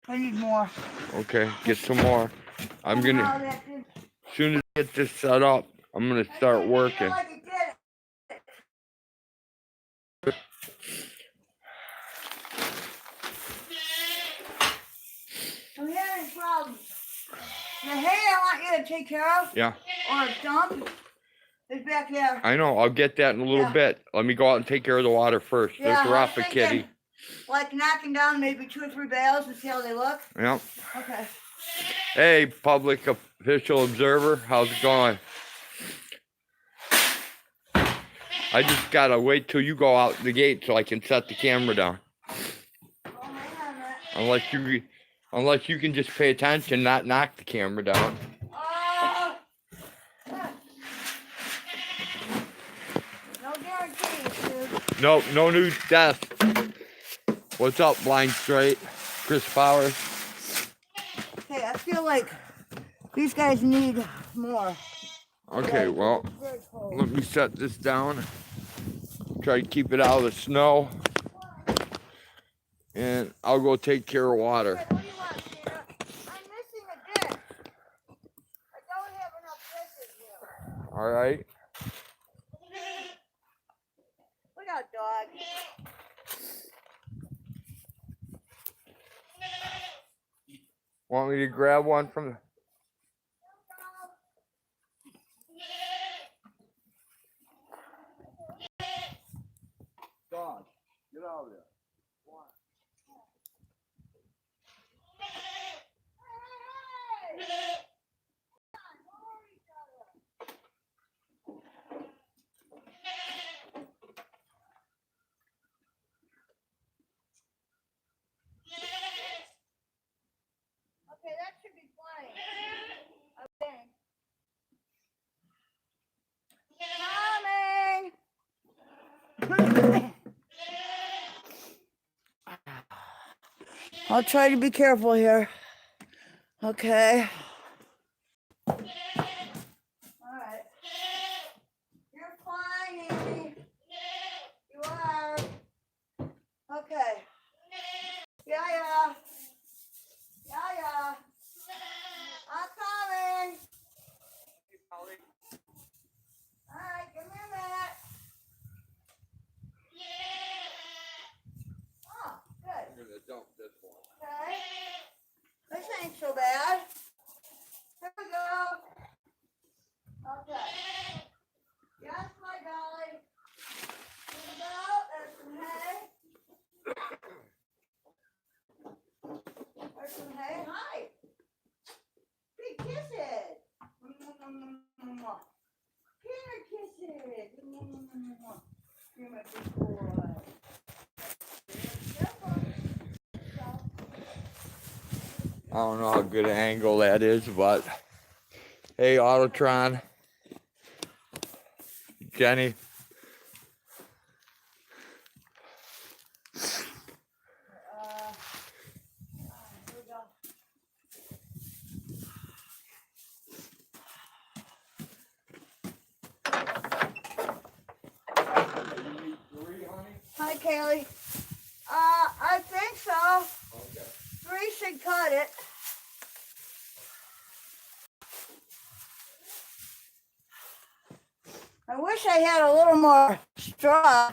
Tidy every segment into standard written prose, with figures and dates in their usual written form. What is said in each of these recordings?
I need more. Okay, get some more. I'm gonna, as soon as I get this set up, I'm gonna start working. I'm having problems. The hay I want you to take care of. Yeah. Or dump is back there. I know. I'll get that in a little bit. Let me go out and take care of the water first. Yeah, There's Rafa Kitty. Like knocking down maybe 2 or 3 bales and see how they look. Yep. Okay. Hey, public official observer, how's it going? I just gotta wait till you go out the gate so I can set the camera down. Unless you can just pay attention, not knock the camera down. No guarantees, dude. Nope, no new death. What's up, Blind Straight? Chris Powers. Hey, I feel like these guys need more. Okay, well, let me set this down. Try to keep it out of the snow. And I'll go take care of water. What do you want, Peter? I'm missing a dish. I don't have enough dishes here. All right. Look out, dog. Want me to grab one from the... Dog, get out of there. Okay, that should be fine. I think. Coming! I'll try to be careful here. Okay. Alright. You're fine, Amy. You are. Okay. Yeah. I'm coming. Alright, give me a minute. Oh, good. I'm gonna dump this one. Okay. This ain't so bad. Here we go. Okay. Yes, my dolly. Here we go. There's some hay. There's some hay. Hi. Big kisses. Peter kisses. You're my big boy. I don't know how good an angle that is, but hey, Autotron, Jenny. Hi, Kaylee. I think so. Okay. 3 should cut it. I wish I had a little more straw.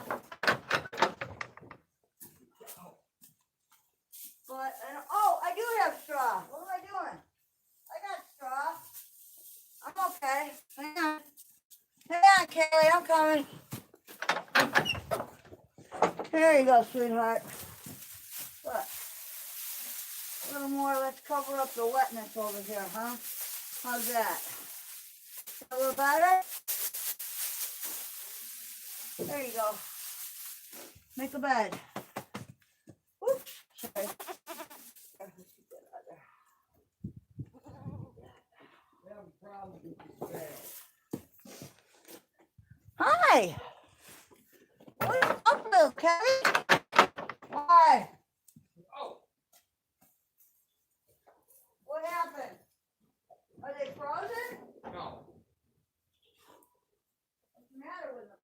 But, oh, I do have straw. What am I doing? I got straw. I'm okay. Hang on. Hang on, Kaylee. I'm coming. There you go, sweetheart. Look. A little more. Let's cover up the wetness over here, huh? How's that? A little better? There you go. Make a bed. Oops. Sorry. Hi. What are you up to, Kelly? Why? Oh. What happened? Are they frozen? No. What's the matter with them?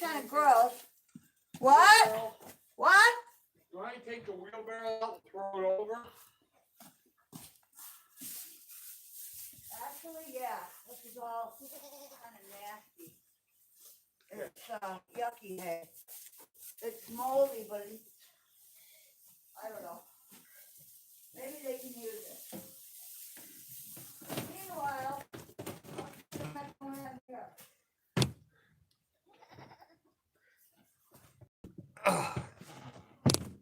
kind of gross. What? What? Do I take the wheelbarrow out and throw it over? Actually, yeah. This is all kind of nasty. It's yucky hay. It's moldy, but it's, I don't know. Maybe they can use it. Meanwhile, what's going on here?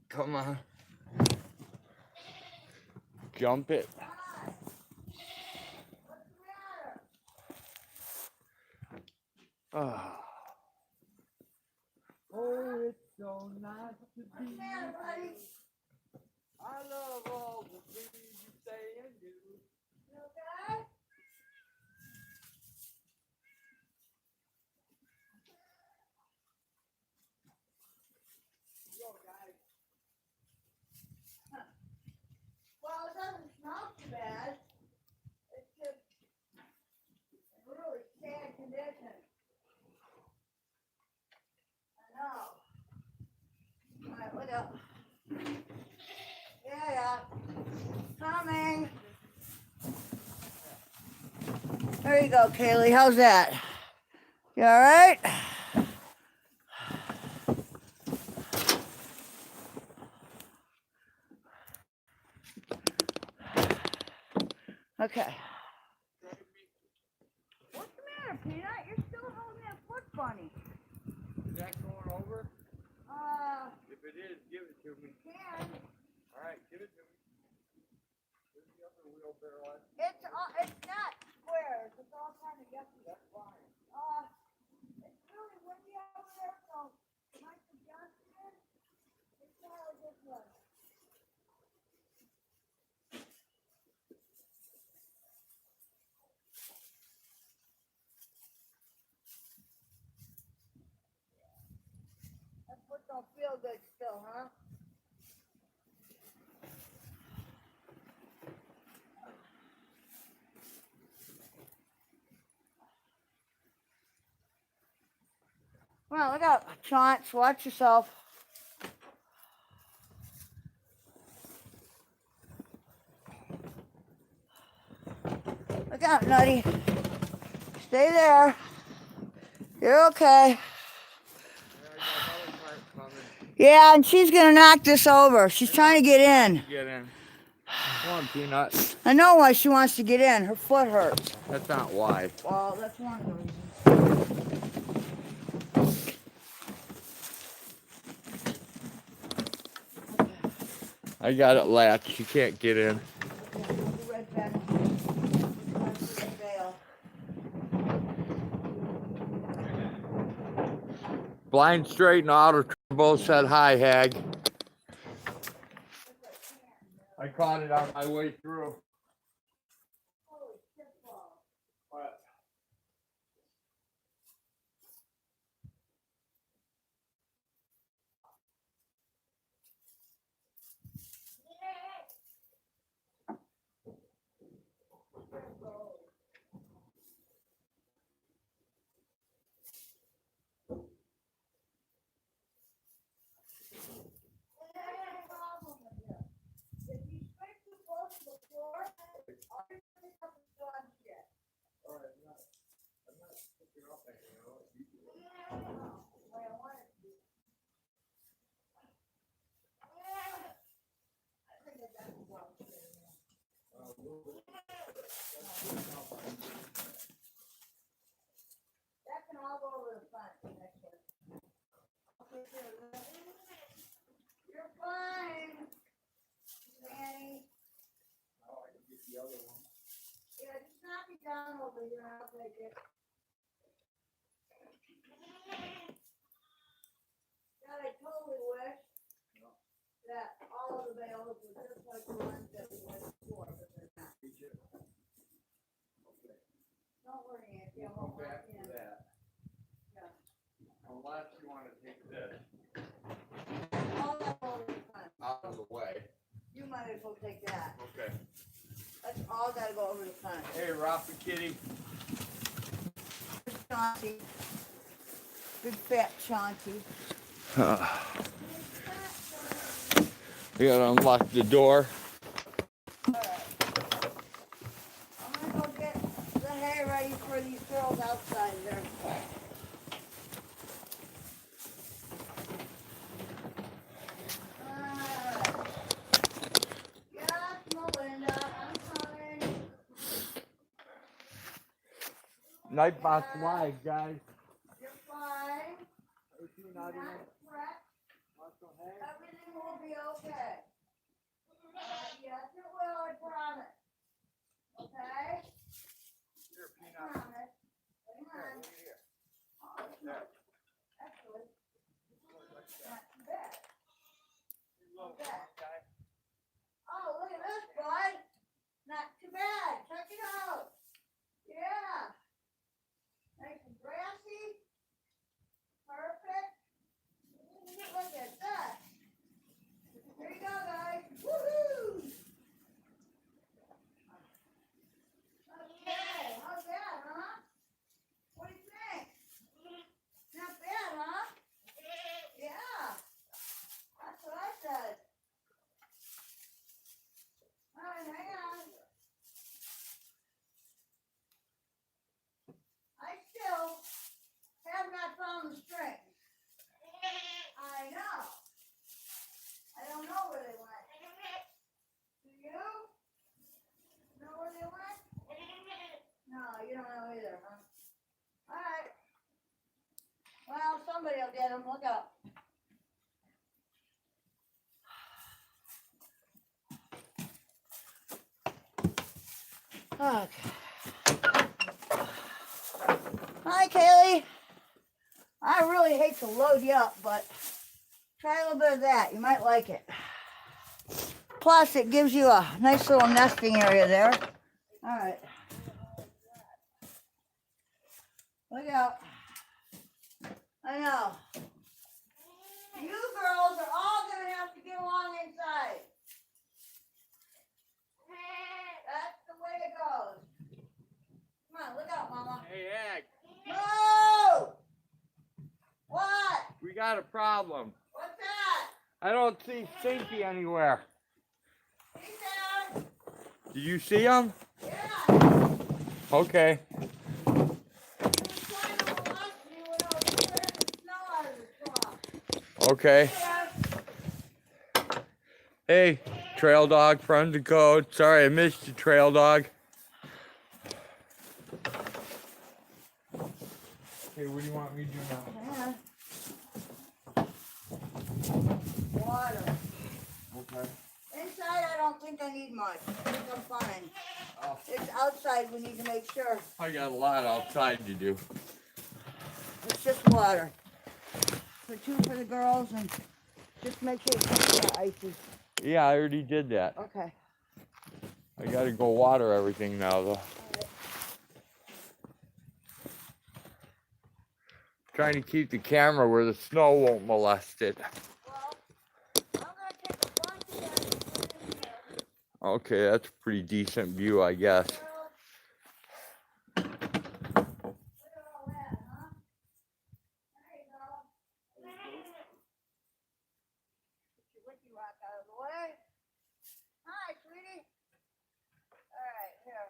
Come on. Jump it. Hi. What's the matter? Ah. Oh, it's so nice to What's the matter, buddy? I love all the things you say and do. You okay? Well, it doesn't smell too bad. It's just in really sad condition. I know. Alright, look up. Yeah. Coming. There you go, Kaylee. How's that? You alright? Okay. What's the matter, Peanut? You're still holding that foot funny. Is that going over? If it is, give it to me. Can. Alright, give it to me. Where's the other wheelbarrow? It's not squares. It's all kind of yucky. That's fine. It's really windy out there, so my suggestion is try this one. That foot don't feel good still, huh? Well, look out, Chance. Watch yourself. Look out, Nutty. Stay there. You're okay. Yeah, and she's gonna knock this over. She's trying to get in. Get in. Come on, Peanut. I know why she wants to get in. Her foot hurts. That's not why. Well, that's one of the reasons. I got it latched. You can't get in. Okay, the red pen. That's the veil. Blind, straight, and auto both said hi, Hag. I caught it on my way through. Holy shit ball. What? That can all go over the front. You're fine, Danny. Oh, I can get the other one. Yeah, just knock it down over here and I'll take it. God, I totally wish that all of the bales were just like the ones that we went before, but they're not. Okay. Don't worry, Auntie, I Come won't back walk in. to that. Yeah. Unless you want to take this All that over the front. out of the way. You might as well take that. Okay. That's all gotta go over the front. Hey, Rafa Kitty. Chauncey. Big fat Chauncey. We gotta unlock the door. Alright. I'm gonna go get the hay ready for these girls outside there. Alright. Yes, Melinda, I'm coming. Nighbot's live, guys. You're fine. Not correct. Everything will be okay. Yes, it will, I promise. Okay? I promise. Hang on. Oh, it's not- Actually, not too bad. Not bad. Oh, look at this, bud. Not too bad. Check it out. Yeah. Nice and grassy. Perfect. Look at that. There you go, guys. Woohoo! Okay, how's that, huh? What do you think? Not bad, huh? Yeah. That's what I said. All right, hang on. I still have not found the strings. I know. I don't know where they went. Do you? Know where they went? No, you don't know either, huh? All right. Well, somebody will get them. Look up. Okay. Hi, Kaylee. I really hate to load you up, but try a little bit of that. You might like it. Plus, it gives you a nice little nesting area there. All right. Look out. I know. You girls are all going to have to get along inside. That's the way it goes. Come on, look out, Mama. Hey, Ag. No! What? We got a problem. What's that? I don't see Stinky anywhere. He's there. Did you see him? Yeah. Okay. He was trying to molest me when I was clearing the snow out of the trough. Okay. Yeah. Hey, trail dog, friend of code. Sorry I missed you, trail dog. Hey, what do you want me to do now? Water. Okay. Inside, I don't think I need much. I think I'm fine. Oh, It's outside we need to make sure. I got a lot outside to do. It's just water. For two for the girls and just make sure it's not icy. Yeah, I already did that. Okay. I gotta go water everything now, though. Trying to keep the camera where the snow won't molest it. Well, I'm gonna take a bunch of that and put it in here. Okay, that's a pretty decent view, I guess. Look at all that, huh? There you go. Get your wiki rock out of the way. Hi, sweetie. All right, here.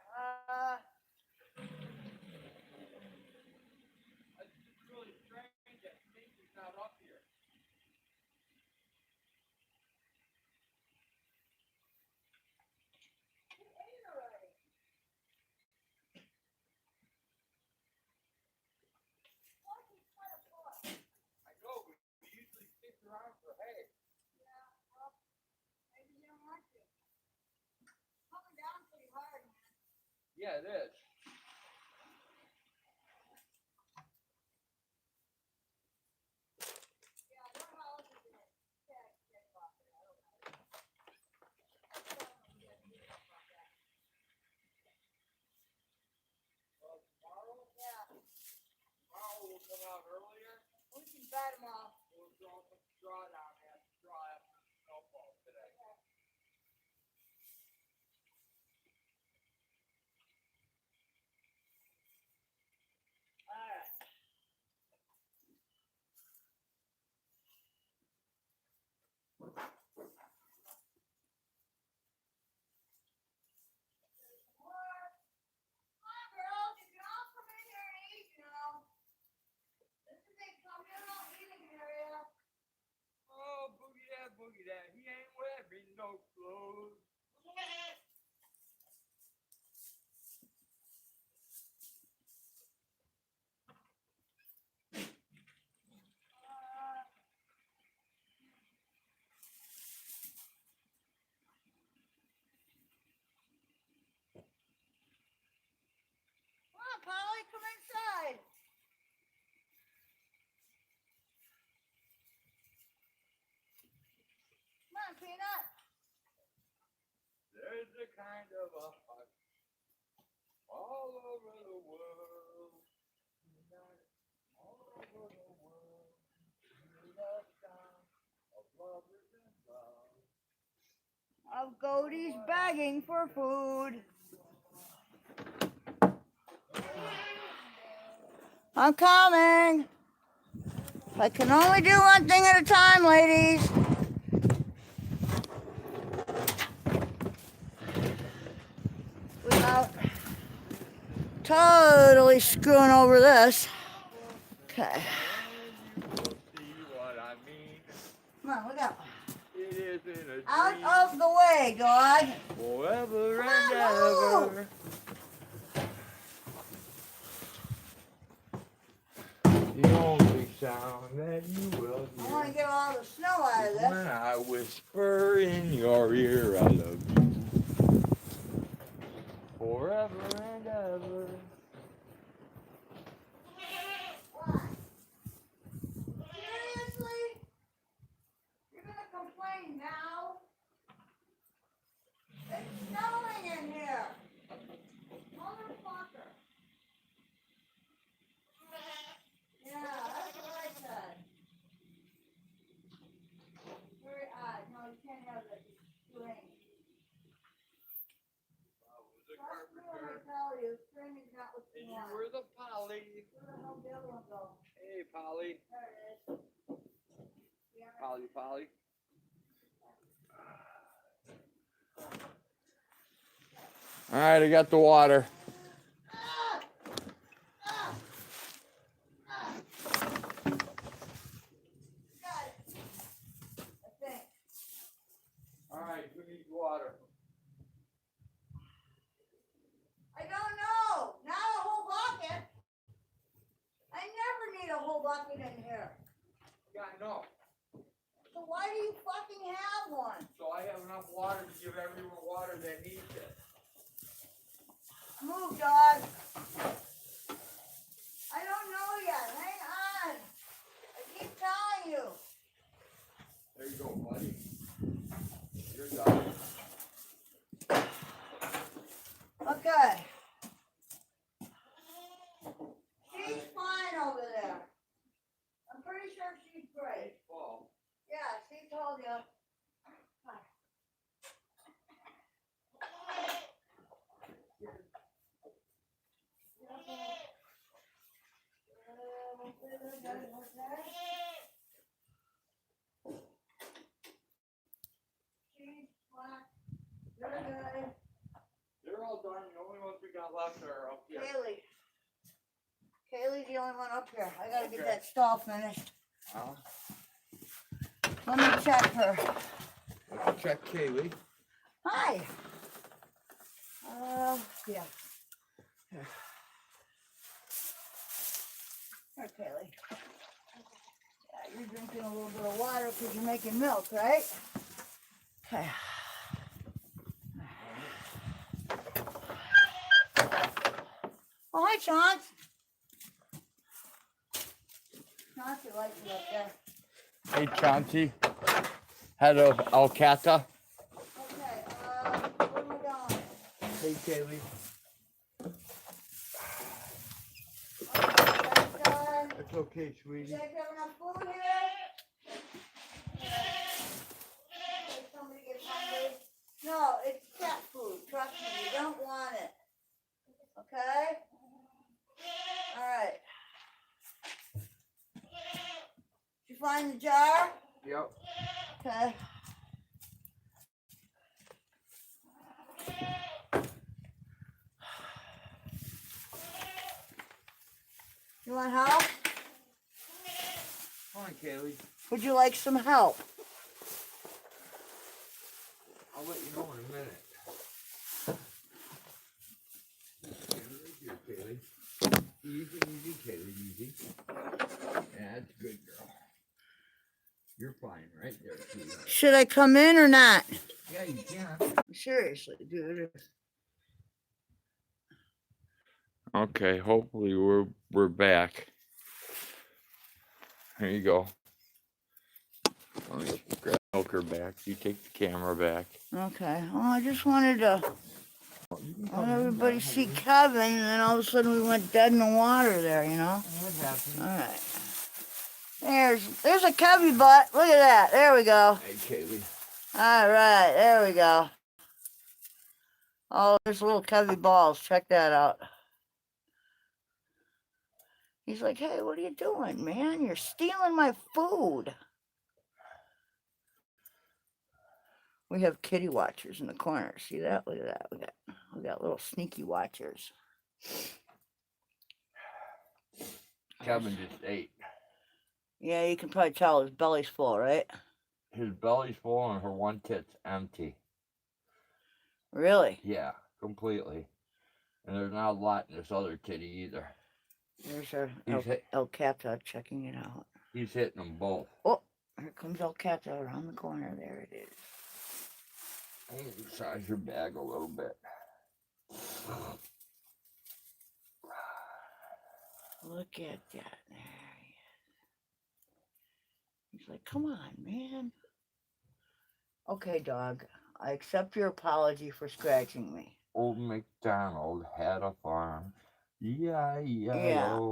It's really strange that Stinky's not up here. He ate already. What? He's quite a boy. I know, but he usually sticks around for hay. Yeah, well, maybe you don't want to. Coming down pretty hard, man. Yeah, it is. Yeah, their house is in a tag off there. I don't know. Well, tomorrow Yeah, we'll come out earlier. we can bat them off. We'll throw some straw down there. Straw after the snowfall today. that he ain't wearing no clothes. Come on, Polly, come inside. Come on, Peanut. There's a kind of a hush all over the world. All over the world. The sound of lovers and love. Of goatees begging for food. I'm coming. I can only do one thing at a time, ladies. Without totally screwing over this. Okay. See what I mean? Come on, look out. It isn't a dream. Out of the way, dog. Forever Come and on, ever. The only sound that you will I want to hear get all the snow out of is this. when I whisper in your ear, I love you. Forever and ever. What? Seriously? You're gonna complain now? It's snowing in here. Motherfucker. Yeah, that's what I said. Very odd. No, you can't have that. It's strange. Trust me when I tell you, spring is not what you And you want. were the Polly. Where the hell did the other one go? Hey, Polly. There it is. Yeah. Polly, Polly. All right, I got the water. Ah! Ah! Ah! Got it. I think. All right, who needs water? I don't know. Not a whole bucket. I never need a whole bucket in here. Yeah, I know. So why do you fucking have one? So I have enough water to give everyone water that needs it. Move, dog. I don't know yet. Hang on. I keep telling you. There you go, buddy. You're done. Okay. She's fine over there. I'm pretty sure she's great. Well, Yeah, she told you. Cheese, black, you're good. they're all done. The only ones we got left are up here. Kaylee. Kaylee's the only one up here. I gotta get Okay. that stall finished. Huh? Let me check her. Let's check Kaylee. Hi. Yeah. Here. Here, Kaylee. Yeah, you're drinking a little bit of water because you're making milk, right? Okay. Oh, hi, Chance. Chauncey likes it up there. Hey, Chauncey. Head of Alcata. Okay, where am I going? Hey, Kaylee. Okay, that's done. It's okay, You sweetie. guys have enough food here? Did somebody get hungry? No, it's cat food. Trust me, you don't want it. Okay? Alright. Did you find the jar? Yep. Okay. You want help? Come on, Kaylee. Would you like some help? I'll let you know in a minute. Here, Kaylee. Easy, easy, Kaylee, easy. That's good, girl. You're fine right there, sweetheart. Should I come in or not? Yeah, you can. Seriously, dude. Okay, hopefully we're back. Here you go. Let me grab Milker back. You take the camera back. Okay. Well, I just wanted to let everybody see Kevin, and then all of a sudden we went dead in the water there, you know? What happened? All right. There's a cubby butt. Look at that. There we go. Hey, Kaylee. All right. There we go. Oh, there's little cubby balls. Check that out. He's like, hey, what are you doing, man? You're stealing my food. We have kitty watchers in the corner. See that? Look at that. We got little sneaky watchers. Kevin just ate. Yeah, you can probably tell his belly's full, right? His belly's full and her one tit's empty. Really? Yeah, completely. And there's not a lot in this other titty either. There's our El Cata checking it out. He's hitting them both. Oh, here comes El Cata around the corner. There it is. I'm going to size your bag a little bit. Look at that. There he is. He's like, come on, man. Okay, dog. I accept your apology for scratching me. Old MacDonald had a farm. Yeah,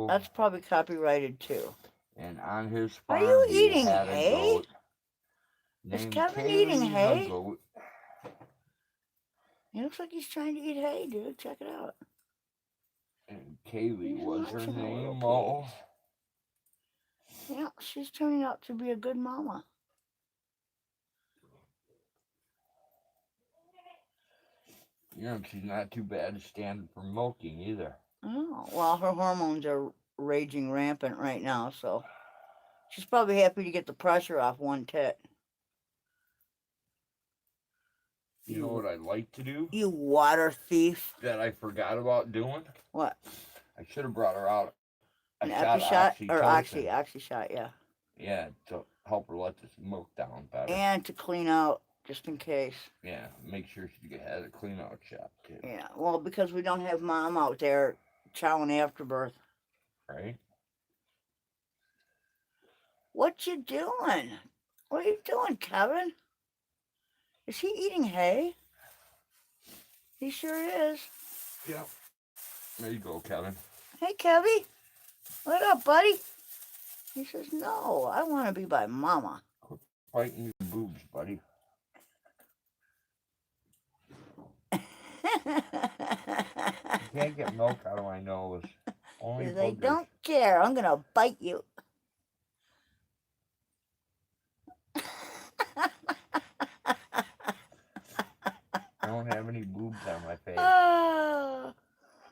that's probably copyrighted too. And on his farm, are you eating hay? Is Kevin eating hay? He looks like he's trying to eat hay, dude. Check it out. And Kaylee was her name. Yeah, she's turning out to be a good mama. Yeah, she's not too bad to stand for milking either. Oh, well, her hormones are raging rampant right now, so she's probably happy to get the pressure off one tit. You know what I'd like to do? You water thief. That I forgot about doing? What? I should have brought her out. An epi-shot? Or oxy shot, yeah. Yeah, to help her let this milk down better. And to clean out, just in case. Yeah, make sure she has a clean out shot, too. Yeah, well, because we don't have mom out there chowing after birth. Right? What you doing? What are you doing, Kevin? Is he eating hay? He sure is. Yep. There you go, Kevin. Hey, Kevy. What up, buddy? He says, no, I want to be by mama. Quit biting your boobs, buddy. You can't get milk out of my nose. Only I don't care. I'm going to bite you. I don't have any boobs on my face. Oh.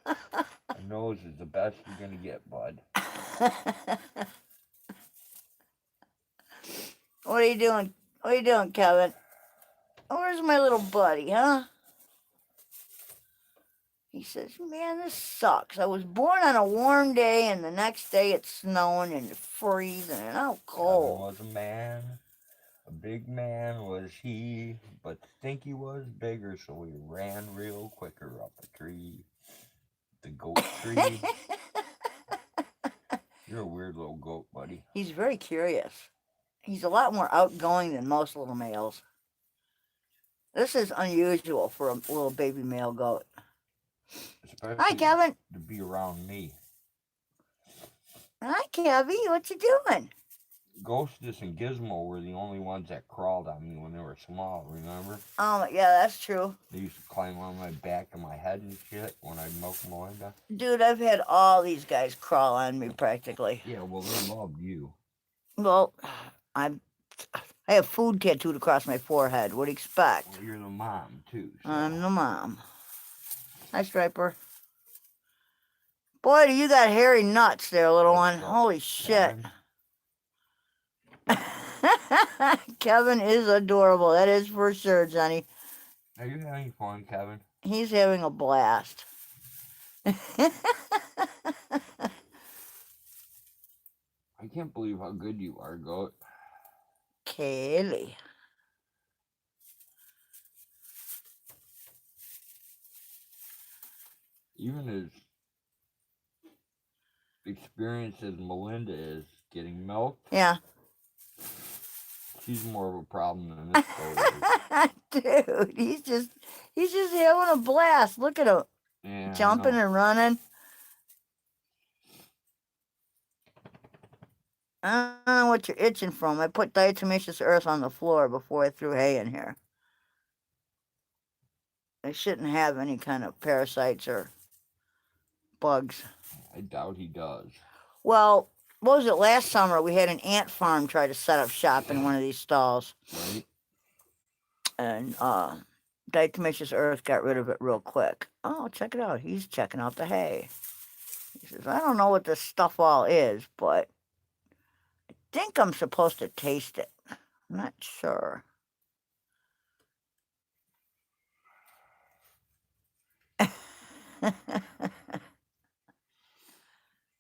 My nose is the best you're going to get, bud. What are you doing? What are you doing, Kevin? Where's my little buddy, huh? He says, man, this sucks. I was born on a warm day, and the next day it's snowing and freezing and how cold. Kevin was a man. A big man was he, but Stinky was bigger, so he ran real quicker up a tree. The goat tree. You're a weird little goat, buddy. He's very curious. He's a lot more outgoing than most little males. This is unusual for a little baby male goat. Especially hi, Kevin. To be around me. Hi, Kevy. What you doing? Ghostess and Gizmo were the only ones that crawled on me when they were small, remember? Oh, yeah, that's true. They used to climb on my back and my head and shit when I'd milk Melinda. Dude, I've had all these guys crawl on me practically. Yeah, well, they loved you. Well, I have food tattooed across my forehead. What do you expect? Well, you're the mom, too. So. I'm the mom. Hi, Striper. Boy, do you got hairy nuts there, little one. Holy shit. Kevin is adorable. That is for sure, Johnny. Are you having fun, Kevin? He's having a blast. I can't believe how good you are, goat. Kaylee. Even as experienced as Melinda is getting milk, Yeah. she's more of a problem than this goat is. Dude, he's just having a blast. Look at him. Yeah, Jumping and running. I don't know what you're itching from. I put diatomaceous earth on the floor before I threw hay in here. I shouldn't have any kind of parasites or bugs. I doubt he does. Well, what was it, last summer we had an ant farm try to set up shop in one of these stalls. Right? And diatomaceous earth got rid of it real quick. Oh, check it out. He's checking out the hay. He says, I don't know what this stuff all is, but I think I'm supposed to taste it. I'm not sure.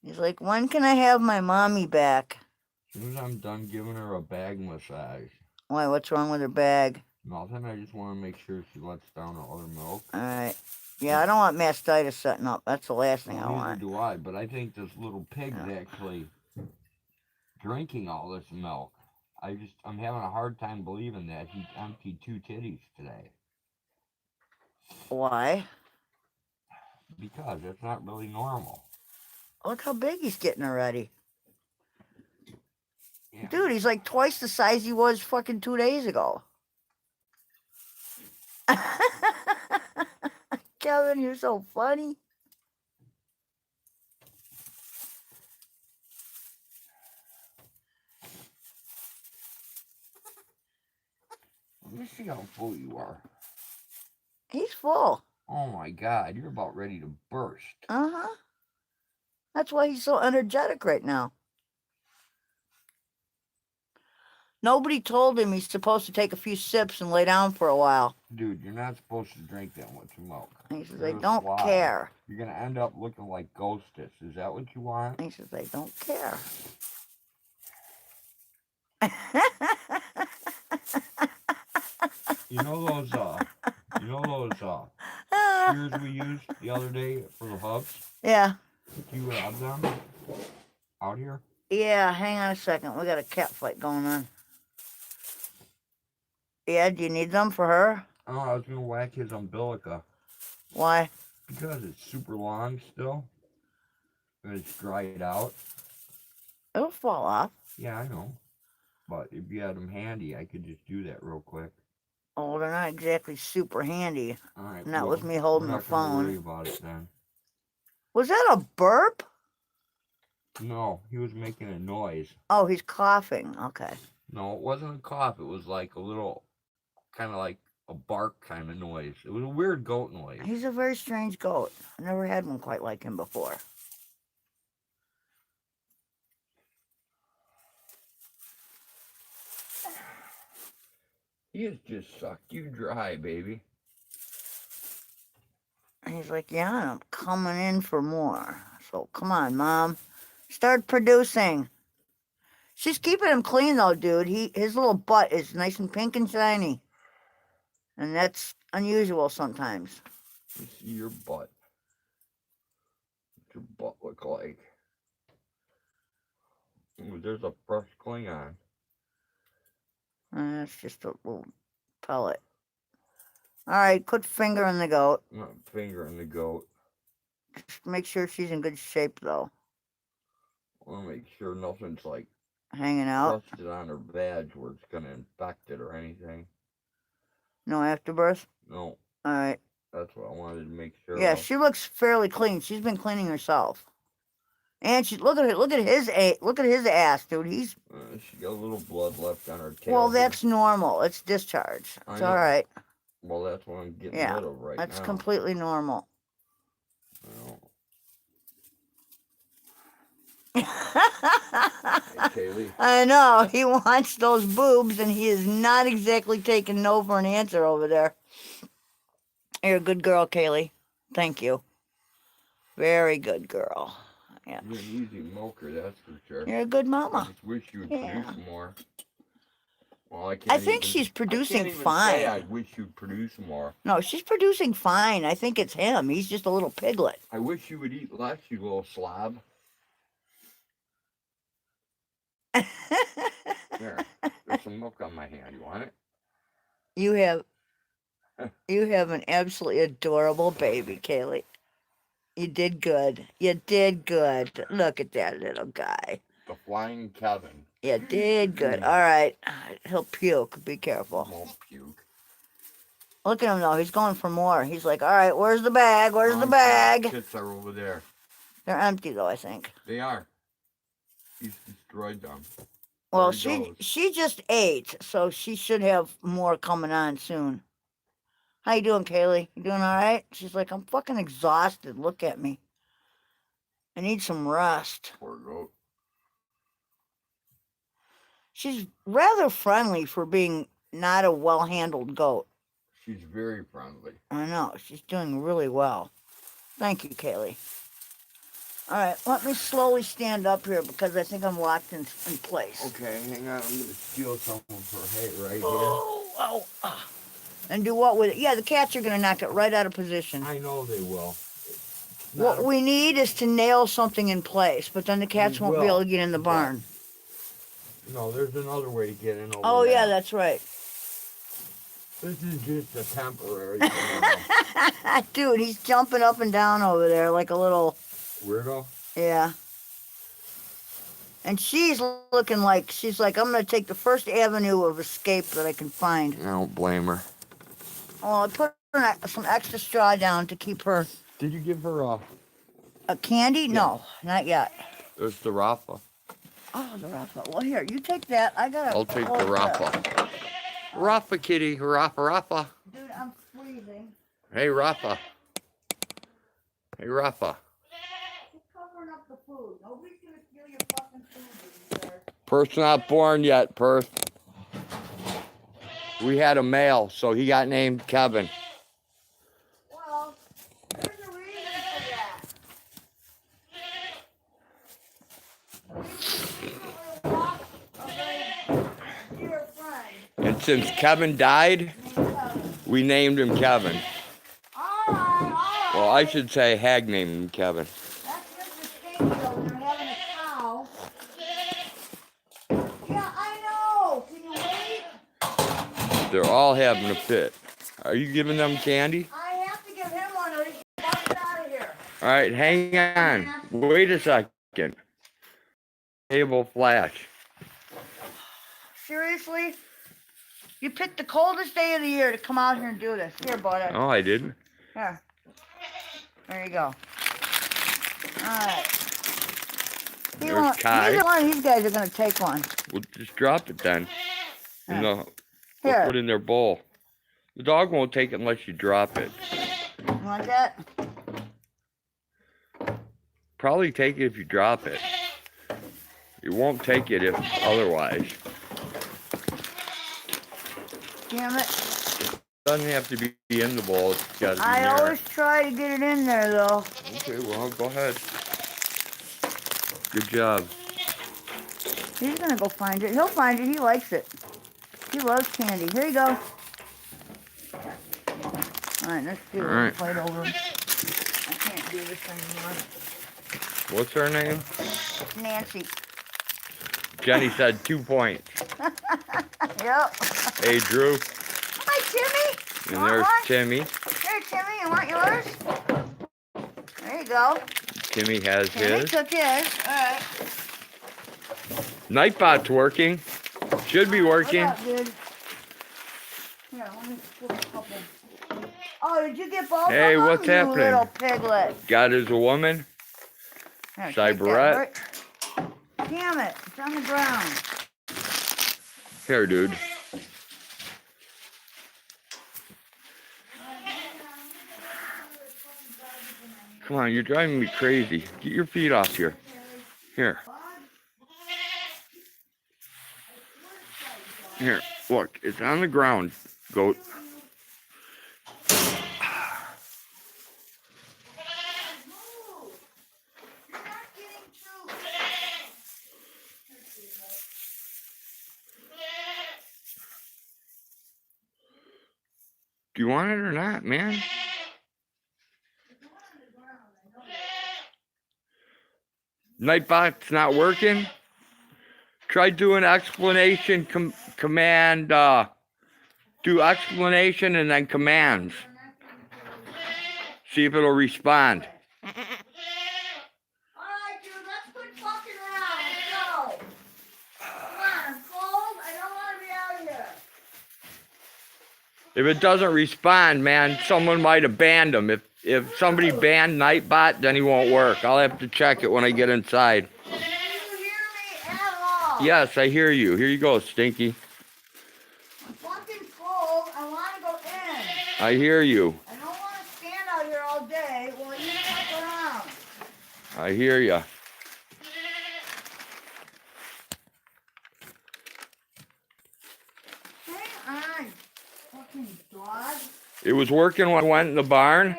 He's like, when can I have my mommy back? As soon as I'm done giving her a bag massage. Why, what's wrong with her bag? Nothing, I just want to make sure she lets down the other milk. All right. Yeah, I don't want mastitis setting up. That's the last thing I Neither want. do I, but I think this little pig's actually drinking all this milk. I'm having a hard time believing that he emptied 2 titties today. Why? Because that's not really normal. Look how big he's getting already. Yeah. Dude, he's like twice the size he was fucking 2 days ago. Kevin, you're so funny. Let me see how full you are. He's full. Oh my God, you're about ready to burst. Uh-huh. That's why he's so energetic right now. Nobody told him he's supposed to take a few sips and lay down for a while. Dude, you're not supposed to drink that much milk. He says, I don't care. You're going to end up looking like Ghostess. Is that what you want? He says, I don't care. You know those shears we used the other day for the hubs? Yeah. Do you have them out here? Yeah, hang on a second. We got a cat fight going on. Yeah, do you need them for her? Oh, I was going to whack his umbilica. Why? Because it's super long still. And it's dried out. It'll fall off. Yeah, I know. But if you had them handy, I could just do that real quick. Oh, they're not exactly super handy. All right. Not with me holding the phone. Worry about it then. Was that a burp? No, he was making a noise. Oh, he's coughing. Okay. No, it wasn't a cough. It was like a little, kind of like a bark kind of noise. It was a weird goat noise. He's a very strange goat. I never had one quite like him before. He has just sucked you dry, baby. And he's like, yeah, I'm coming in for more. So come on, Mom. Start producing. She's keeping him clean, though, dude. His little butt is nice and pink and shiny. And that's unusual sometimes. Let me see your butt. What's your butt look like? Ooh, there's a fresh Klingon. That's just a little pellet. All right, put finger in the goat. Not finger in the goat. Just make sure she's in good shape, though. I want to make sure nothing's like hanging out. Crusted on her vag where it's going to infect it or anything. No afterbirth? No. All right. That's what I wanted to make sure. Yeah, she looks fairly clean. She's been cleaning herself. And she look at his ass, dude. He's she got a little blood left on her tail. well, that's normal. It's discharge. It's all right. Well, that's what I'm getting rid of right now. That's completely normal. Well. Hey, Kaylee. I know. He wants those boobs, and he is not exactly taking no for an answer over there. You're a good girl, Kaylee. Thank you. Very good girl. Yeah. You're an easy milker, that's for sure. You're a good I mama. just wish you would Yeah. produce more. Well, I I can't think even, she's I can't producing even say fine. I wish you'd produce more. No, she's producing fine. I think it's him. He's just a little piglet. I wish you would eat less, you little slob. There, there's some milk on my hand. You want it? You have an absolutely adorable baby, Kaylee. You did good. You did good. Look at that little guy. The flying Kevin. You did good. All right. He'll puke. Be careful. Won't puke. Look at him though. He's going for more. He's like, all right, where's the bag? Where's the The bag? kits are over there. They're empty though, I think. They are. He's destroyed them. Well, There he goes. she just ate, so she should have more coming on soon. How you doing, Kaylee? You doing all right? She's like, I'm fucking exhausted. Look at me. I need some rest. Poor goat. She's rather friendly for being not a well-handled goat. She's very friendly. I know. She's doing really well. Thank you, Kaylee. All right, let me slowly stand up here because I think I'm locked in place. Okay, hang on. I'm going to steal some of her hay right here. Oh. And do what with it? Yeah, the cats are going to knock it right out of position. I know they will. What we need is to nail something in place, but then the cats won't be able to get in the barn. No, there's another way to get in over Oh, there. yeah, that's right. This is just a temporary Dude, he's jumping up and down over there like a little... weirdo. Yeah. And she's looking like, she's like, I'm going to take the first avenue of escape that I can find. I don't blame her. Oh, I put some extra straw down to keep her... Did you give her a candy? Yeah. No, not yet. There's the Rafa. Oh, the Rafa. Well, here, you take that. I got to... I'll take the Rafa. Rafa, kitty. Rafa. Dude, I'm freezing. Hey, Rafa. Hey, Rafa. Keep covering up the food. Nobody's going to steal your fucking food, sir. Purse not born yet, Purse. We had a male, so he got named Kevin. Well, there's a reason for that. Dear friend. And since Kevin died, we named him Kevin. All right. Well, I should say Hag named him Kevin. That's just a scapegoat. They're having a cow. Yeah, I know. Can you wait? They're all having a fit. Are you giving them candy? I have to give him one or he's busted out of here. All right, hang on. Wait a second. Table flash. Seriously? You picked the coldest day of the year to come out here and do this. Here, buddy. Oh, I didn't. Here. There you go. Alright. There's Kai. Neither one of these guys are going to take one. We'll just drop it then. And Here. we'll put it in their bowl. The dog won't take it unless you drop it. You want that? Probably take it if you drop it. You won't take it if otherwise. Damn it. Doesn't have to be in the bowl. It's got to be I near always it. try to get it in there, though. Okay, well, go ahead. Good job. He's going to go find it. He'll find it. He likes it. He loves candy. Here you go. Alright, let's do it. Alright. Fight over. I can't do this anymore. What's her name? Nancy. Jenny said 2 points. Yep. Hey, Drew. Hi, Timmy. And there's Timmy. Here, Timmy, you want yours? There you go. Timmy has Timmy his. took his. Alright. Nighbot's working. Should be working. What up, dude? Here, let me flip a couple. Oh, did you get both Hey, of them? what's You happening? little piglet. God is a woman. Here, take that, Cyberette. right? Damn it, it's on the ground. Here, dude. Come on, you're driving me crazy. Get your feet off here. Here. Here, look, it's on the ground, goat. Do you want it or not, man? Nightbot's not working? Try doing explanation, command, do explanation and then commands. See if it'll respond. Alright, dude, let's quit fucking around. Let's go. Come on, I'm cold. I don't want to be out here. If it doesn't respond, man, someone might have banned him. If somebody banned Nighbot, then he won't work. I'll have to check it when I get inside. Can you hear me at all? Yes, I hear you. Here you go, Stinky. I'm fucking cold. I want to go in. I hear you. I don't want to stand out here all day while you fuck around. I hear you. Hang on, fucking dog. It was working when I went in the barn.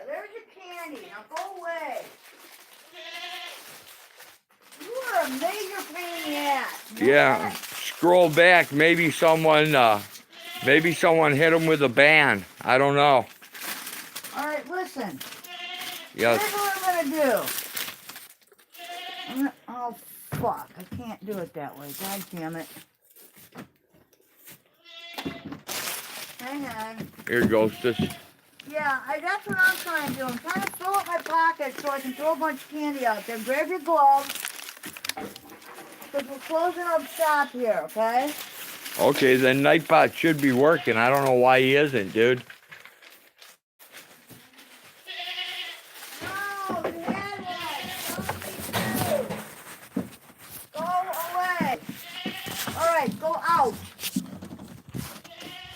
There's your candy. Now go away. You are a major pain in the ass. Yeah. Scroll back. Maybe someone hit him with a ban. I don't know. All right, listen. Yes. Here's what I'm gonna do. Oh fuck! I can't do it that way. God damn it. Hang on. Here goes this. Yeah, that's what I'm trying to do. I'm trying to fill up my pockets so I can throw a bunch of candy out there. Grab your gloves. Because we're closing up shop here, okay? Okay, then Nightbot should be working. I don't know why he isn't, dude. No, you had one. Go away. All right, go out.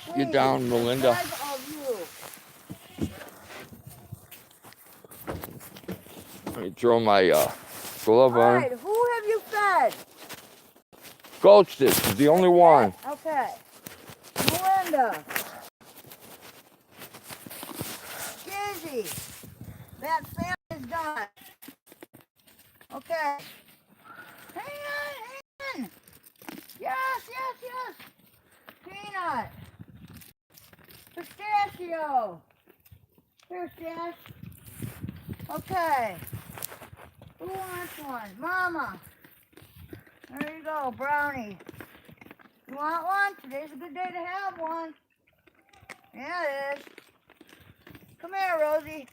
Get Please, down, Melinda. of you. Let me throw my glove All on. right, who have you fed? Ghosted is the only one. Okay. Melinda. Kizzy. That family's done. Okay. Hang on. Yes. Peanut. Pistachio. Here, Stash. Okay. Who wants one? Mama. There you go, brownie. You want one? Today's a good day to have one. Yeah, it is. Come here, Rosie.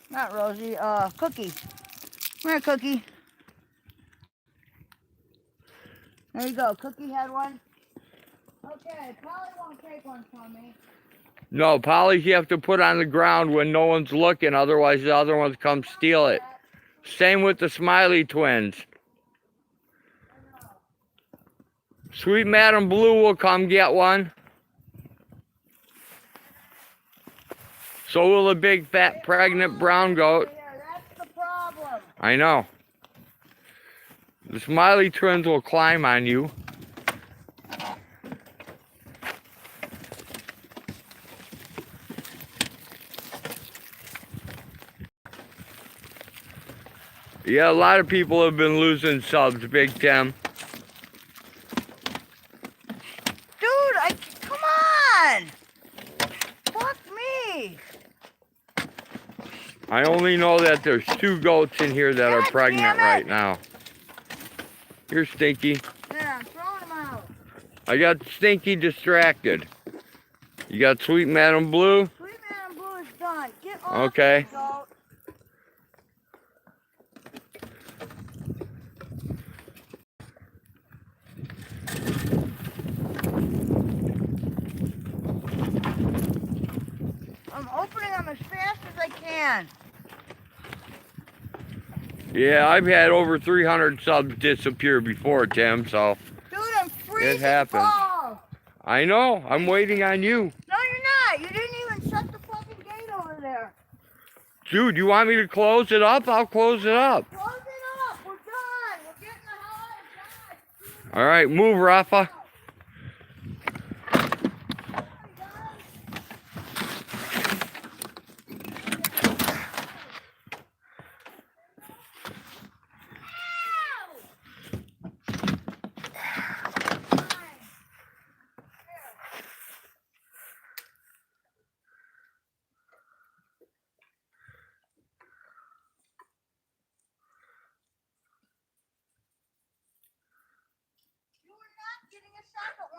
Not Rosie, Cookie. Come here, Cookie. There you go. Cookie had one. Okay, Polly won't take one from me. No, Polly's you have to put on the ground when no one's looking, otherwise the other ones come steal it. Same with the Smiley twins. Sweet Madam Blue will come get one. So will a big, fat, pregnant brown goat. That's the problem. I know. The Smiley twins will climb on you. Yeah, a lot of people have been losing subs, Big Tim. Come on! Fuck me! I only know that there's 2 goats in here that are God pregnant damn it. right now. Here's Stinky. Yeah, I'm throwing them out. I got Stinky distracted. You got Sweet Madam Blue? Sweet Madam Blue is done. Get off Okay. me, goat. I'm opening them as fast as I can. Yeah, I've had over 300 subs disappear before, Tim, so Dude, I'm freezing happens. balls. I know. I'm waiting on you. No, you're not. You didn't even shut the fucking gate over there. Dude, you want me to close it up? I'll close it up. Close it up. We're done. We're getting the hell out of Dodge. All right, move, Rafa.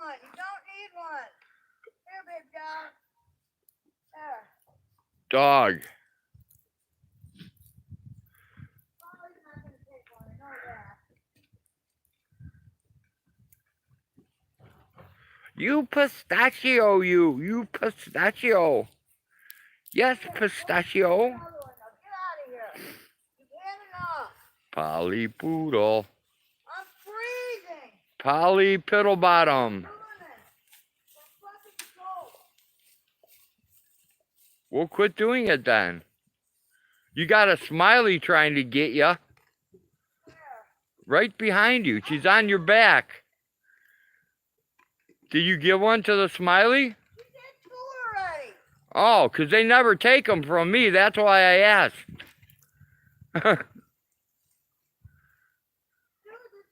one. You don't need one. Here, big dog. There. Dog. Molly's not gonna take one. I know that. You pistachio, you pistachio. Yes, pistachio. Another one. Now get out of here. You've had enough. Polly Poodle. I'm freezing. Polly Piddlebottom. Doing it. Let's fucking go. We'll quit doing it then. You got a Smiley trying to get you. There. Right behind you. She's on your back. Did you give one to the Smiley? We did two already. Oh, 'cause they never take them from me. That's why I asked. Dude, this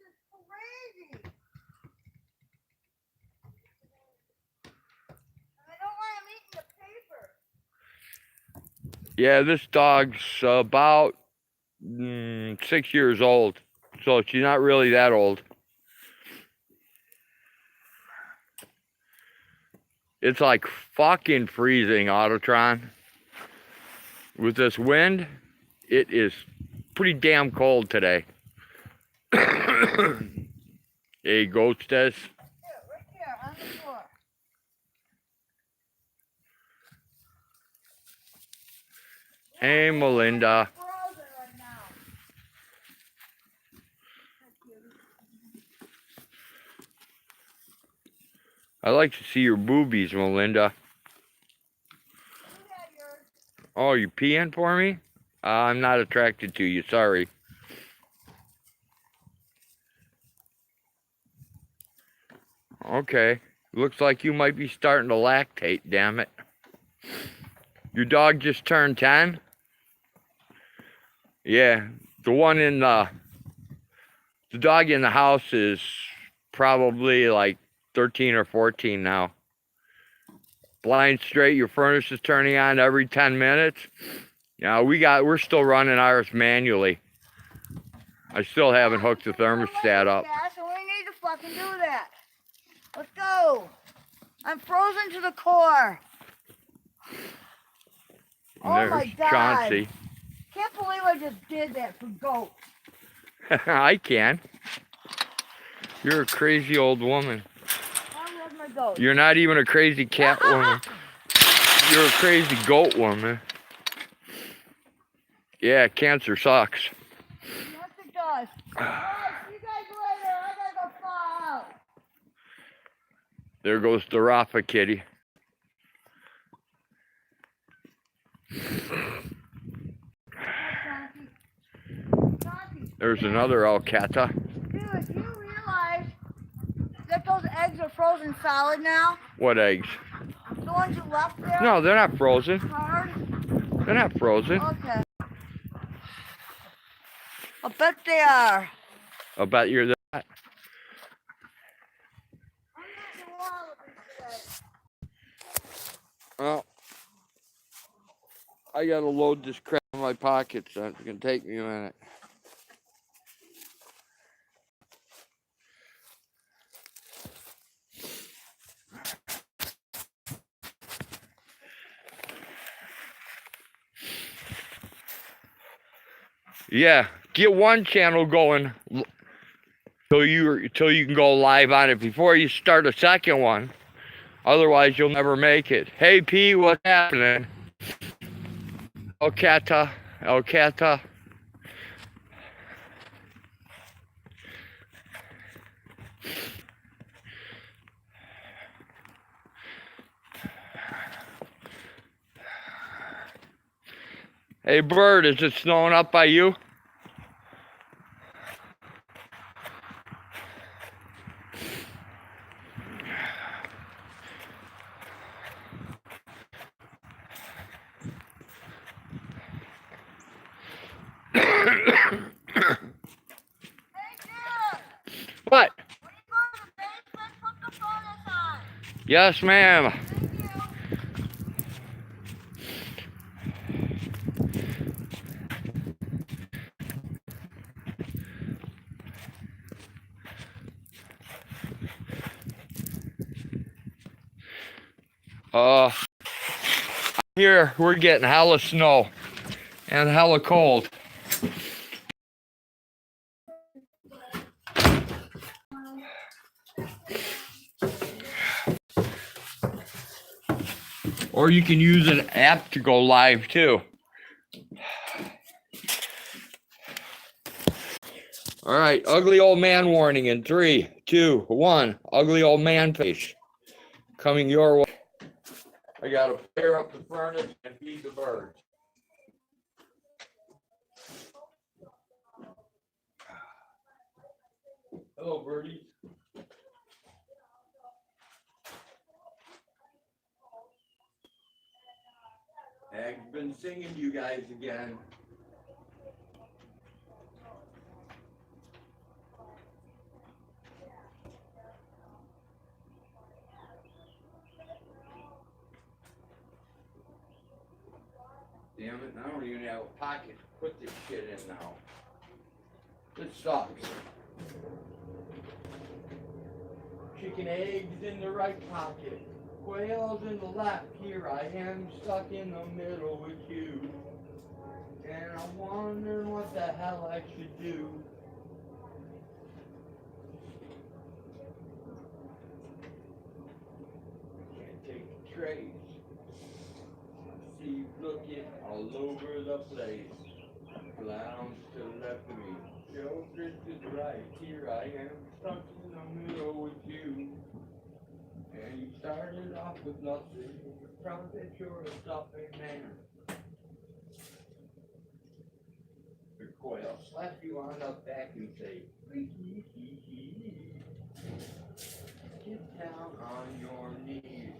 is crazy. And I don't want him eating the paper. Yeah, this dog's about 6 years old. So she's not really that old. It's like fucking freezing, Autotron. With this wind, it is pretty damn cold today. Hey, Ghostess. Here, right there, on the floor. Hey, Melinda. Frozen right now. I like to see your boobies, Melinda. You got yours. Oh, you peeing for me? I'm not attracted to you, sorry. Okay. Looks like you might be starting to lactate, damn it. Your dog just turned 10? Yeah. The one in the dog in the house is probably like 13 or 14 now. Blind straight, your furnace is turning on every 10 minutes. Now we're still running ours manually. I still haven't hooked the thermostat up. Yeah, so we need to fucking do that. Let's go. I'm frozen to the core. Oh There's my God. Chauncey. Can't believe I just did that for goats. I can. You're a crazy old woman. I love my goats. You're not even a crazy cat woman. You're a crazy goat woman. Yeah, cancer sucks. Yes, it does. Alright, see you guys later. I gotta go thaw out. There goes the Rafa kitty. Chauncey, There's another alcata. dude, do you realize that those eggs are frozen solid now? What eggs? The ones you left there? No, they're not frozen. Hard? They're not frozen. Okay. I bet they are. I'll bet you're that. I'm not in Wallabies today. Well, I gotta load this crap in my pocket, so it's gonna take me a minute. Yeah, get one channel going till you can go live on it before you start a second one. Otherwise, you'll never make it. Hey, P, what's happening? Alcata, Alcata. Hey, Bird, is it snowing up by you? What? When you go to the basement, put the furnace on. Yes, ma'am. Thank you. Here we're getting hella snow and hella cold. Or you can use an app to go live too. All right, ugly old man warning in 3, 2, 1. Ugly old man face coming your way. I gotta fire up the furnace and feed the birds. Hello, birdies. I've been singing to you guys again. Damn it, I don't even have a pocket to put this shit in now. This sucks. Chicken eggs in the right pocket. Quails in the left. Here I am stuck in the middle with you. And I'm wondering what the hell I should do. Can't take the trays. See looking all over the place. Clowns to the left of me. Jokers to the right. Here I am stuck in the middle with you. And you started off with nothing. You found that you're a stuffing man. The quail slap you on the back and say, hee hee hee. Get down on your knees.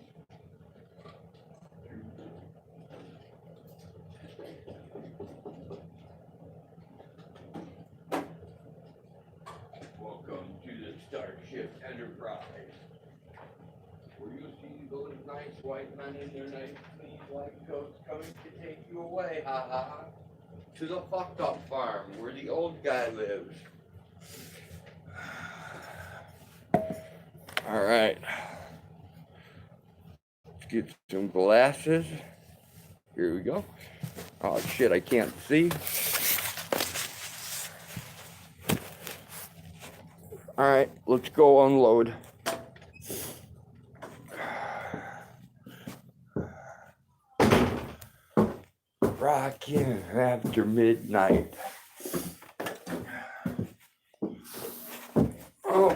Welcome to the Starship Enterprise, where you'll see those nice white men in their nice clean white coats coming to take you away, ha ha, to the fucked up farm where the old guy lives. All right, let's get some glasses. Here we go. Oh shit, I can't see. All right, let's go unload. Rockin' after midnight. Oh.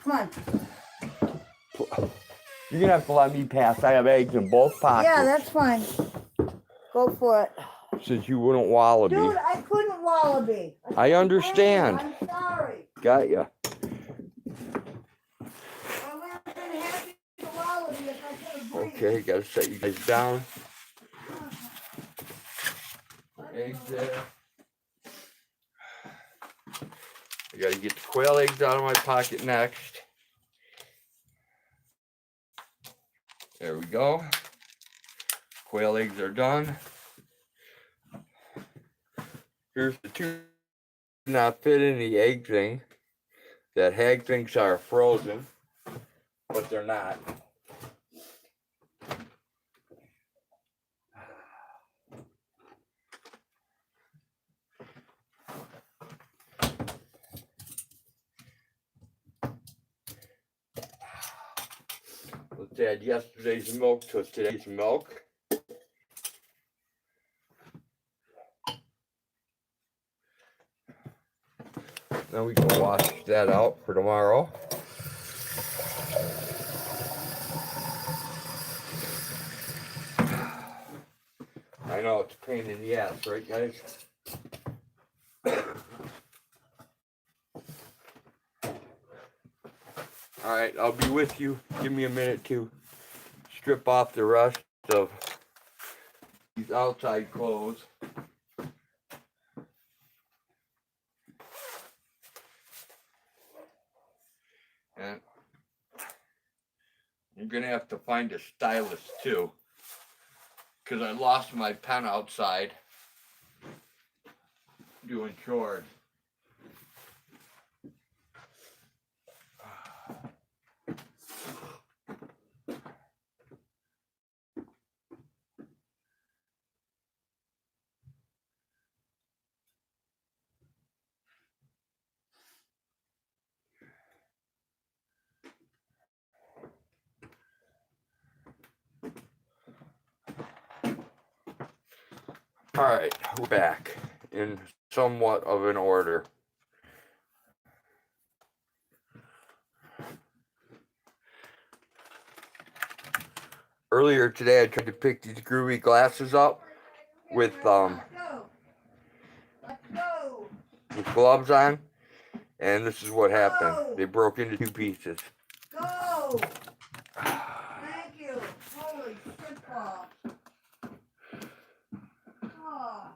Come on. You're gonna have to let me pass. I have eggs in both pockets. Yeah, that's fine. Go for it. Since you wouldn't wallaby. Dude, I couldn't wallaby. I understand. I'm sorry. Got ya. I would have been happy to wallaby if I could have breathed. Okay, gotta set you guys down. Eggs there. I gotta get the quail eggs out of my pocket next. There we go. Quail eggs are done. Here's the two not fit in the egg thing that Hag thinks are frozen, but they're not. Let's add yesterday's milk to today's milk. Now we can wash that out for tomorrow. I know it's a pain in the ass, right guys? All right, I'll be with you. Give me a minute to strip off the rest of these outside clothes. And I'm gonna have to find a stylus too, because I lost my pen outside doing chores. All right, we're back in somewhat of an order. Earlier today, I tried to pick these groovy glasses up with gloves on, and this is what happened. They broke into two pieces. Go! Thank you. Holy shit balls. Oh.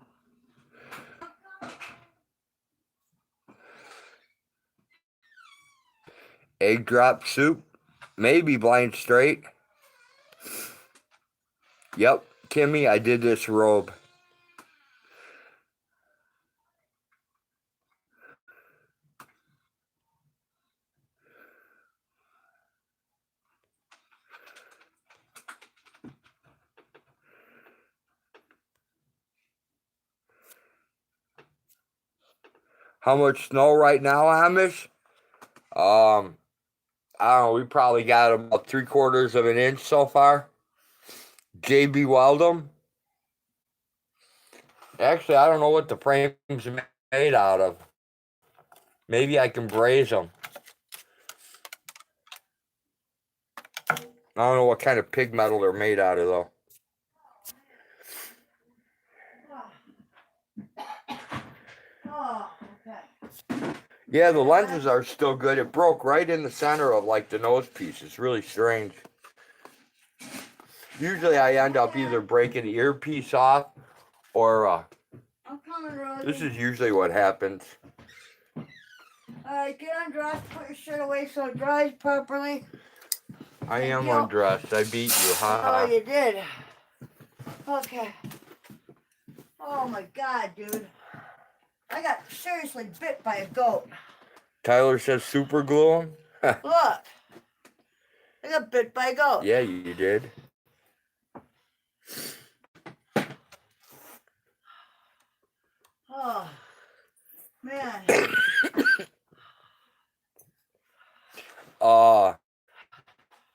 Egg drop soup, maybe blind straight. Yep, Kimmy, I did this robe. How much snow right now, Amish? I don't know, we probably got about 3/4 of an inch so far. JB Weld'em. Actually, I don't know what the frame's made out of. Maybe I can braze them. I don't know what kind of pig metal they're made out of, though. Oh, okay. Yeah, the lenses are still good. It broke right in the center of, like, the nose piece. It's really strange. Usually I end up either breaking the earpiece off or, I'm coming, Rosie. this is usually what happens. Alright, get undressed, put your shirt away so it dries properly. I am undressed. I beat you, haha. Oh, you did. Okay. Oh my god, dude. I got seriously bit by a goat. Tyler says super glue 'em. Look. I got bit by a goat. Yeah, you did. Oh, man.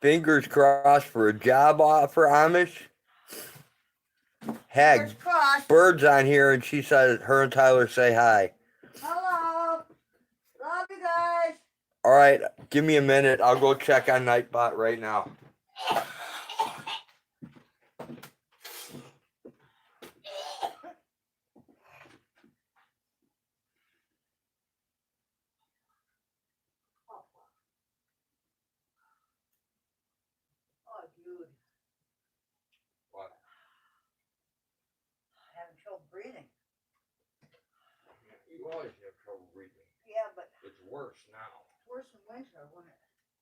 Fingers crossed for a job offer, Amish. Heck, Fingers crossed. Bird's on here and she said her and Tyler say hi. Hello. Love you guys. All right, give me a minute. I'll go check on Nighbot right now. Oh, dude. What? Having trouble breathing. You always have trouble breathing. Yeah, but It's worse now. it's worse in winter when it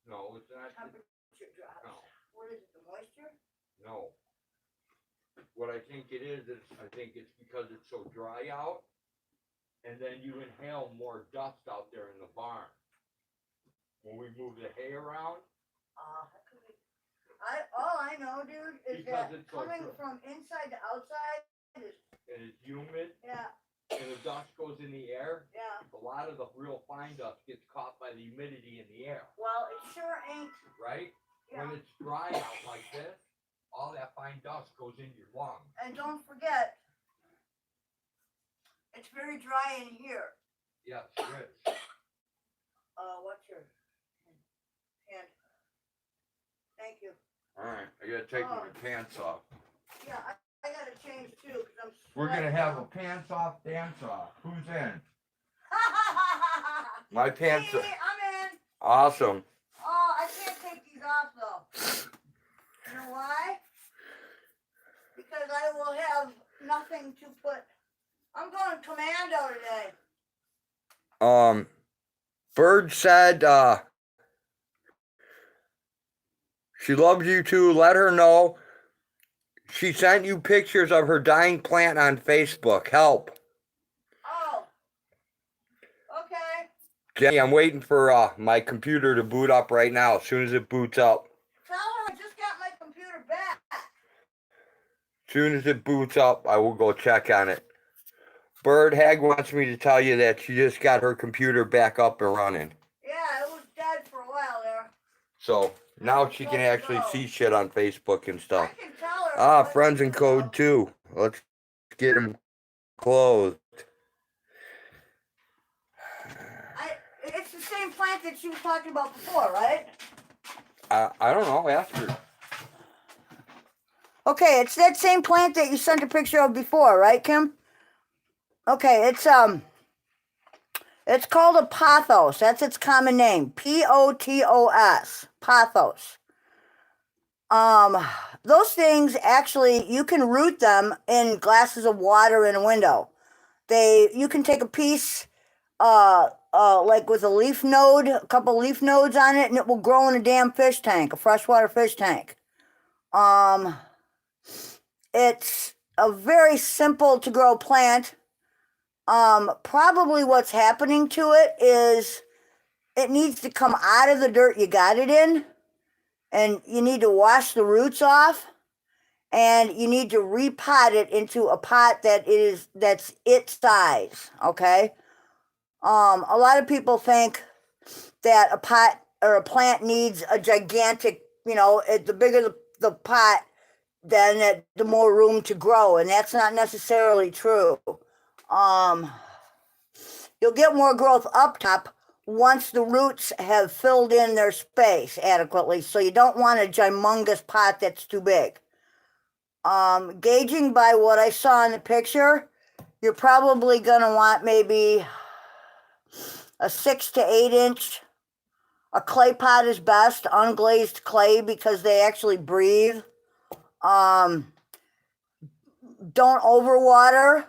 No, it's not. temperature drops. No. What is it, the moisture? No. What I think it is I think it's because it's so dry out, and then you inhale more dust out there in the barn. When we move the hay around. That could be. All I know, dude, is Because that it's so coming dry. from inside to outside is, And it's humid, yeah, and the dust goes in the air. yeah. A lot of the real fine dust gets caught by the humidity in the air, Well, it sure ain't. right? Yeah. When it's dry out like this, all that fine dust goes in your lungs. And don't forget, it's very dry in here. Yes, it is. What's your hand? Thank you. All right, I gotta take my pants off. Yeah, I gotta change too, because I'm We're gonna have a pants off dance off. Who's in? My pants Me, are I'm in. awesome. Oh, I can't take these off though. You know why? Because I will have nothing to put. I'm going commando today. Bird said She loves you too. Let her know. She sent you pictures of her dying plant on Facebook. Help. Oh. Okay. Jenny, I'm waiting for my computer to boot up right now. As soon as it boots up. Tell her I just got my computer back. As soon as it boots up, I will go check on it. Bird Hag wants me to tell you that she just got her computer back up and running. Yeah, it was dead for a while there. So now she can actually see shit on Facebook and stuff. I can tell her. Friends and code too. Let's get them closed. It's the same plant that she was talking about before, right? I don't know. Ask her. Okay, it's that same plant that you sent a picture of before, right, Kim? Okay, it's called a pothos. That's its common name. Potos. Pothos. Those things actually, you can root them in glasses of water in a window. You can take a piece, like with a leaf node, a couple leaf nodes on it, and it will grow in a damn fish tank, a freshwater fish tank. It's a very simple to grow plant. Probably what's happening to it is it needs to come out of the dirt you got it in, and you need to wash the roots off, and you need to repot it into a pot that's its size, okay? A lot of people think that a pot or a plant needs a gigantic, the bigger the pot, then the more room to grow, and that's not necessarily true. You'll get more growth up top once the roots have filled in their space adequately, so you don't want a humongous pot that's too big. Gauging by what I saw in the picture, you're probably going to want maybe a 6 to 8 inch. A clay pot is best, unglazed clay, because they actually breathe. Don't overwater.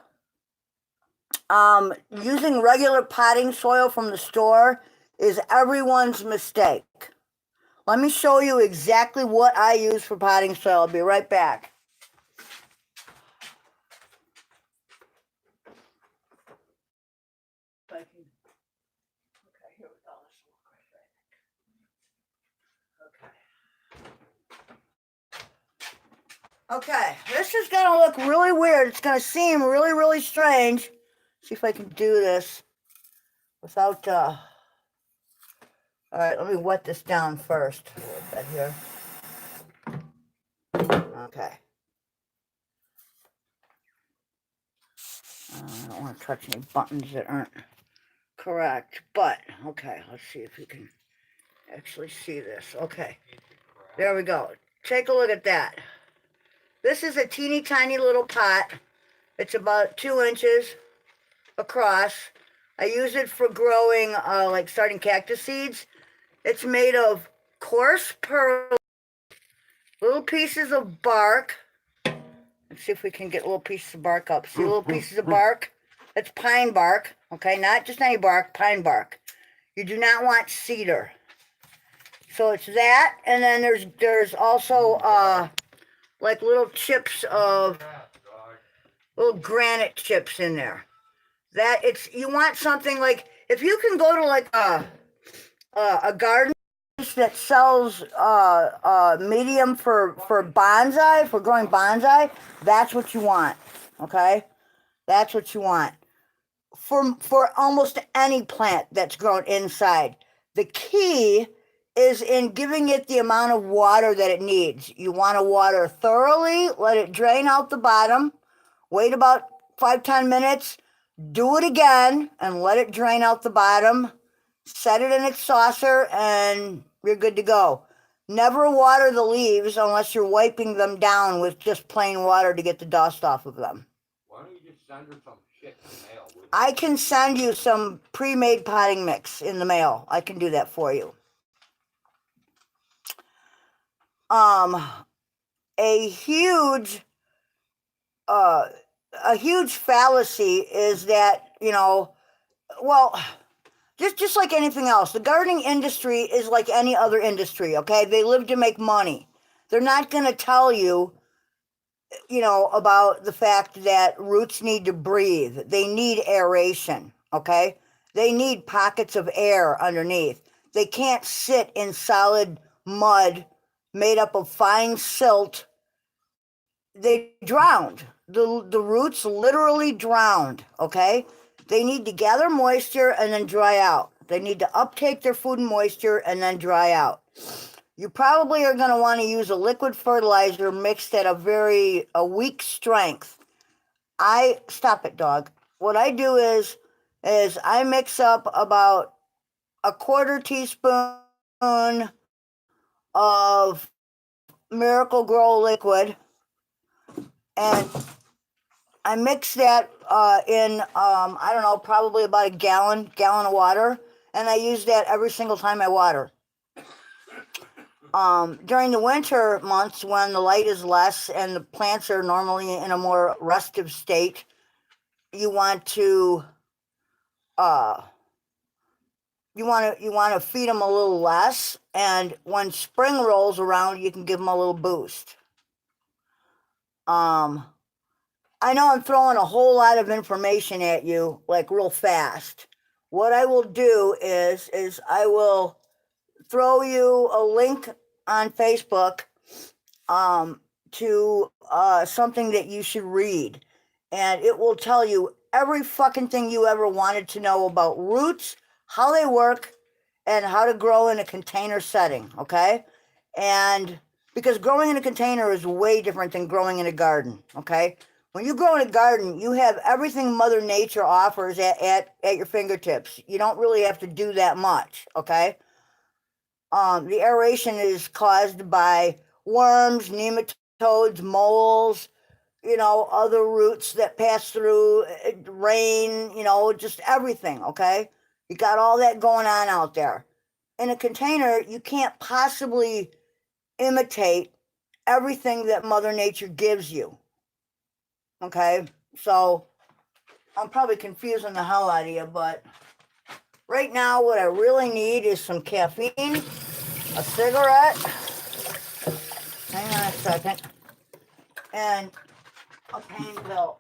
Using regular potting soil from the store is everyone's mistake. Let me show you exactly what I use for potting soil. I'll be right back. Okay, here we go. Okay, this is going to look really weird. It's going to seem really, really strange. See if I can do this without, all right, let me wet this down first a little bit here. Okay. I don't want to touch any buttons that aren't correct, but okay, let's see if we can actually see this. Okay, there we go. Take a look at that. This is a teeny tiny little pot. It's about 2 inches across. I use it for growing, like starting cactus seeds. It's made of coarse pearl, little pieces of bark. Let's see if we can get little pieces of bark up. See little pieces of bark? That's pine bark, okay? Not just any bark, pine bark. You do not want cedar. So it's that, and then there's also like little chips of little granite chips in there. You want something like, if you can go to like a garden that sells medium for bonsai, for growing bonsai, that's what you want, okay? That's what you want. For almost any plant that's grown inside. The key is in giving it the amount of water that it needs. You want to water thoroughly, let it drain out the bottom, wait about 5-10 minutes, do it again, and let it drain out the bottom, set it in its saucer, and you're good to go. Never water the leaves unless you're wiping them down with just plain water to get the dust off of them. Why don't you just send her some shit in the mail? I can send you some pre-made potting mix in the mail. I can do that for you. A huge fallacy is that, well, just like anything else. The gardening industry is like any other industry, okay? They live to make money. They're not going to tell you, about the fact that roots need to breathe. They need aeration, okay? They need pockets of air underneath. They can't sit in solid mud made up of fine silt. They drowned. The roots literally drowned, okay? They need to gather moisture and then dry out. They need to uptake their food and moisture and then dry out. You probably are going to want to use a liquid fertilizer mixed at a weak strength. Stop it, dog. What I do is I mix up about a quarter teaspoon of Miracle Grow liquid, and I mix that in, I don't know, probably about a gallon of water, and I use that every single time I water. During the winter months when the light is less and the plants are normally in a more restive state, you want to feed them a little less, and when spring rolls around, you can give them a little boost. I know I'm throwing a whole lot of information at you, like real fast. What I will do is I will throw you a link on Facebook to something that you should read, and it will tell you every fucking thing you ever wanted to know about roots, how they work, and how to grow in a container setting, okay? And because growing in a container is way different than growing in a garden, okay? When you grow in a garden, you have everything Mother Nature offers at your fingertips. You don't really have to do that much, okay? The aeration is caused by worms, nematodes, moles, other roots that pass through, rain, just everything, okay? You got all that going on out there. In a container, you can't possibly imitate everything that Mother Nature gives you. Okay, so I'm probably confusing the hell out of you, but right now what I really need is some caffeine, a cigarette, hang on a second, and a pain pill.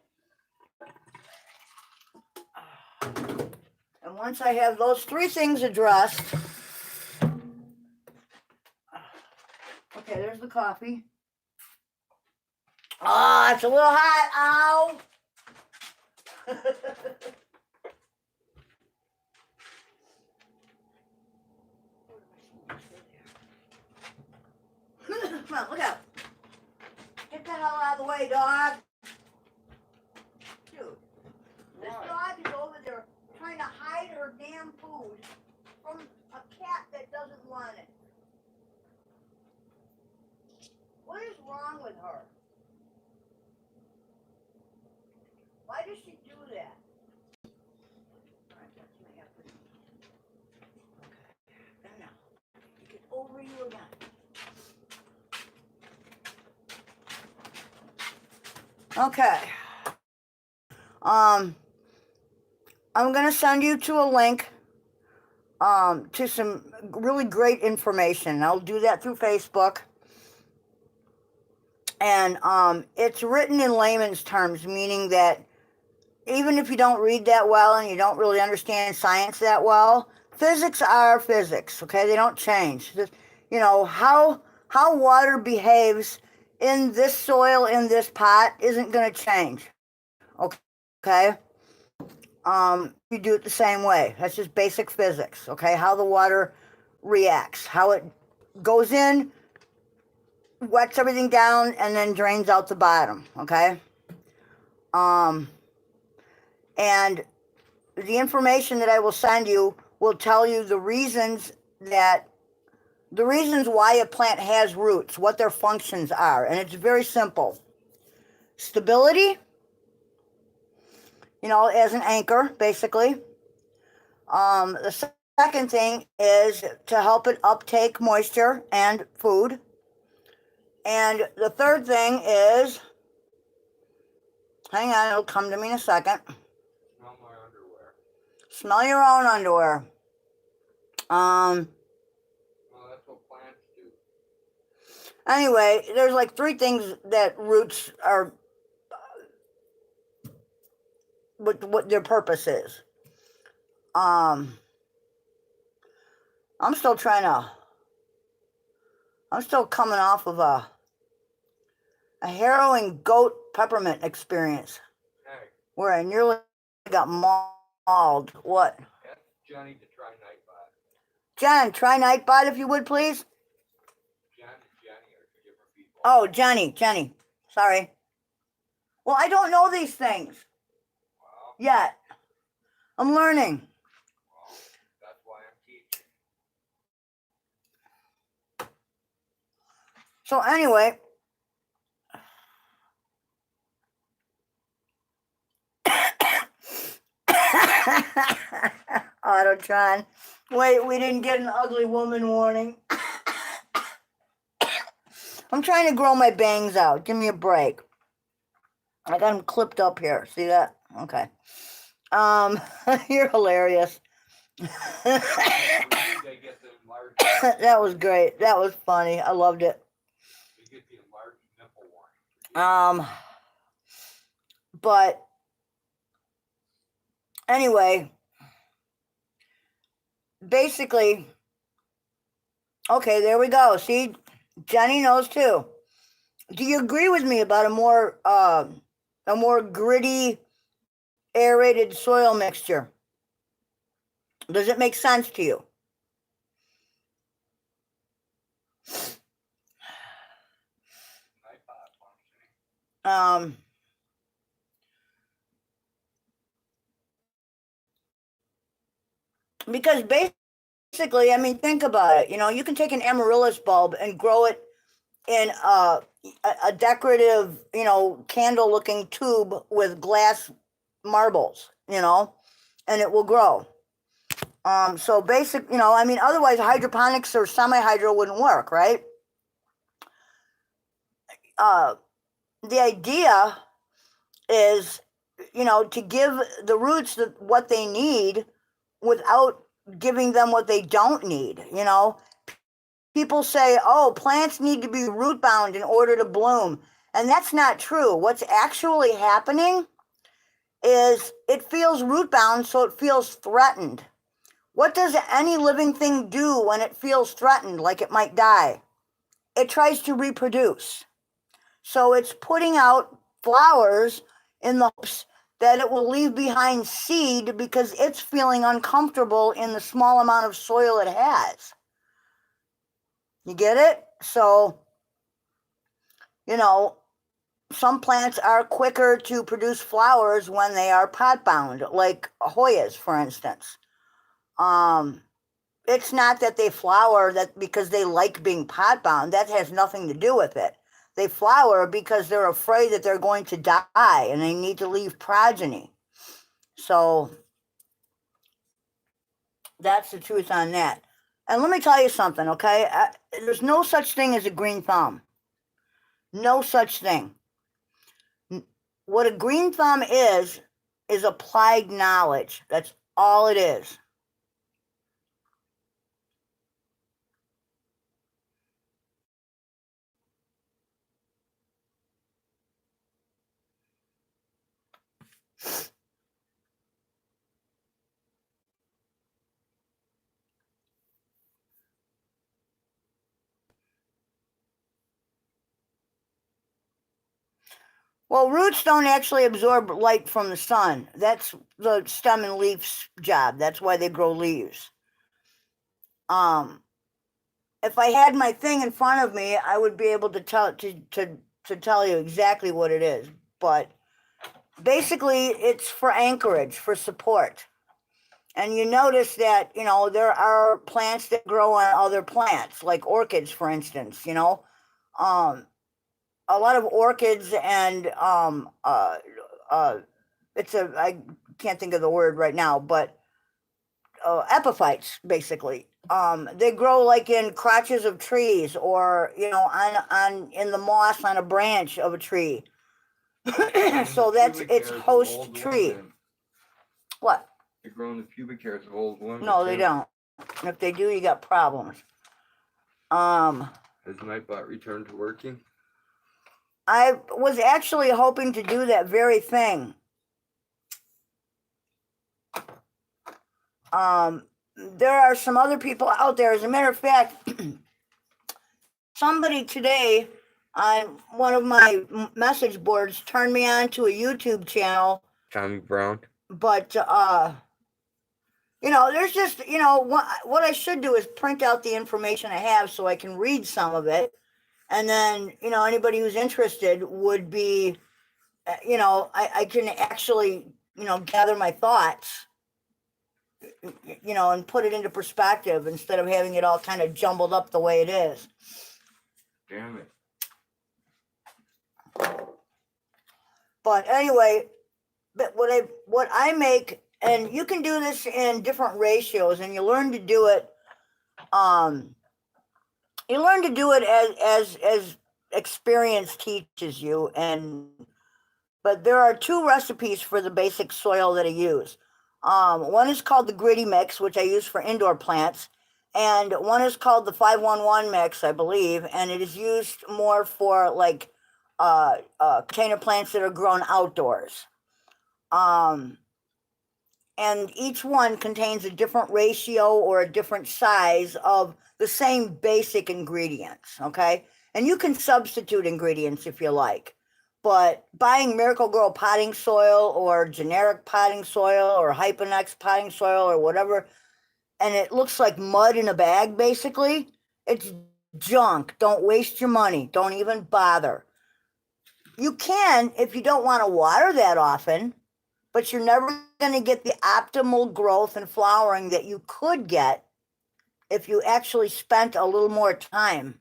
And once I have those three things addressed, okay, there's the coffee. Oh, it's a little hot. Ow. Come on, look out. Get the hell out of the way, dog. Dude, this dog is over there trying to hide her damn food from a cat that doesn't want it. What is wrong with her? Why does she do that? All right, that's my effort. Okay, and now, get over you again. Okay. I'm gonna send you to a link to some really great information. I'll do that through Facebook. And it's written in layman's terms, meaning that even if you don't read that well and you don't really understand science that well, physics are physics, okay? They don't change. How water behaves in this soil, in this pot, isn't going to change, okay? You do it the same way. That's just basic physics, okay? How the water reacts, how it goes in, wets everything down, and then drains out the bottom, okay? And the information that I will send you will tell you the reasons why a plant has roots, what their functions are, and it's very simple. Stability, as an anchor, basically. The second thing is to help it uptake moisture and food. And the third thing is, hang on, it'll come to me in a second. Smell my underwear. Smell your own underwear. Well, that's what plants do. Anyway, there's like 3 things that roots are, what their purpose is. I'm still coming off of a harrowing goat peppermint experience Hey, where I nearly got mauled. What? ask Johnny to try Nighbot. Jen, try Nightbot if you would, please. John and Johnny are 2 different people. Oh, Jenny. Sorry. Well, I don't know these things Well, yet. I'm learning. well, that's why I'm teaching. So anyway, Autotron. Wait, we didn't get an ugly woman warning. I'm trying to grow my bangs out. Give me a break. I got them clipped up here. See that? Okay. You're hilarious. They get the enlarged, That was great. That was funny. I loved it. they get the enlarged nipple warning. But anyway, basically, okay, there we go. See, Jenny knows too. Do you agree with me about a more gritty, aerated soil mixture? Does it make sense to you? Nighbot functioning. Because basically, I mean, think about it. You know, you can take an amaryllis bulb and grow it in a decorative, you know, candle-looking tube with glass marbles, you know, and it will grow. So basic, you know, I mean, otherwise hydroponics or semi-hydro wouldn't work, right? The idea is, you know, to give the roots what they need without giving them what they don't need, you know. People say, oh, plants need to be root bound in order to bloom. And that's not true. What's actually happening is it feels root bound, so it feels threatened. What does any living thing do when it feels threatened, like it might die? It tries to reproduce. So it's putting out flowers in the hopes that it will leave behind seed because it's feeling uncomfortable in the small amount of soil it has. You get it? So, you know, some plants are quicker to produce flowers when they are pot bound, like Hoyas, for instance. It's not that they flower that because they like being pot bound. That has nothing to do with it. They flower because they're afraid that they're going to die and they need to leave progeny. So that's the truth on that. And let me tell you something, okay? There's no such thing as a green thumb. No such thing. What a green thumb is applied knowledge. That's all it is. Well, roots don't actually absorb light from the sun. That's the stem and leaf's job. That's why they grow leaves. If I had my thing in front of me, I would be able to tell you exactly what it is. But basically, it's for anchorage, for support. And you notice that, you know, there are plants that grow on other plants, like orchids, for instance, you know. A lot of orchids and I can't think of the word right now, but epiphytes, basically. They grow like in crotches of trees, or you know, on in the moss on a branch of a tree. So that's its host tree. What? They grow in the pubic hairs of old women. No, they don't. If they do, you got problems. Has Nighbot returned to working? I was actually hoping to do that very thing. There are some other people out there. As a matter of fact, somebody today on one of my message boards turned me on to a YouTube channel. Tommy Brown. But there's just what I should do is print out the information I have so I can read some of it, and then anybody who's interested would be, I can actually gather my thoughts, and put it into perspective instead of having it all kind of jumbled up the way it is. Damn it. But anyway, what I make, and you can do this in different ratios, and you learn to do it. You learn to do it as experience teaches you, but there are two recipes for the basic soil that I use. One is called the gritty mix, which I use for indoor plants, and one is called the 511 mix, I believe, and it is used more for like container plants that are grown outdoors. And each one contains a different ratio or a different size of the same basic ingredients, okay? And you can substitute ingredients if you like. But buying Miracle-Gro potting soil or generic potting soil or Hyponex potting soil or whatever, and it looks like mud in a bag, basically, it's junk. Don't waste your money. Don't even bother. You can, if you don't want to water that often, but you're never going to get the optimal growth and flowering that you could get if you actually spent a little more time,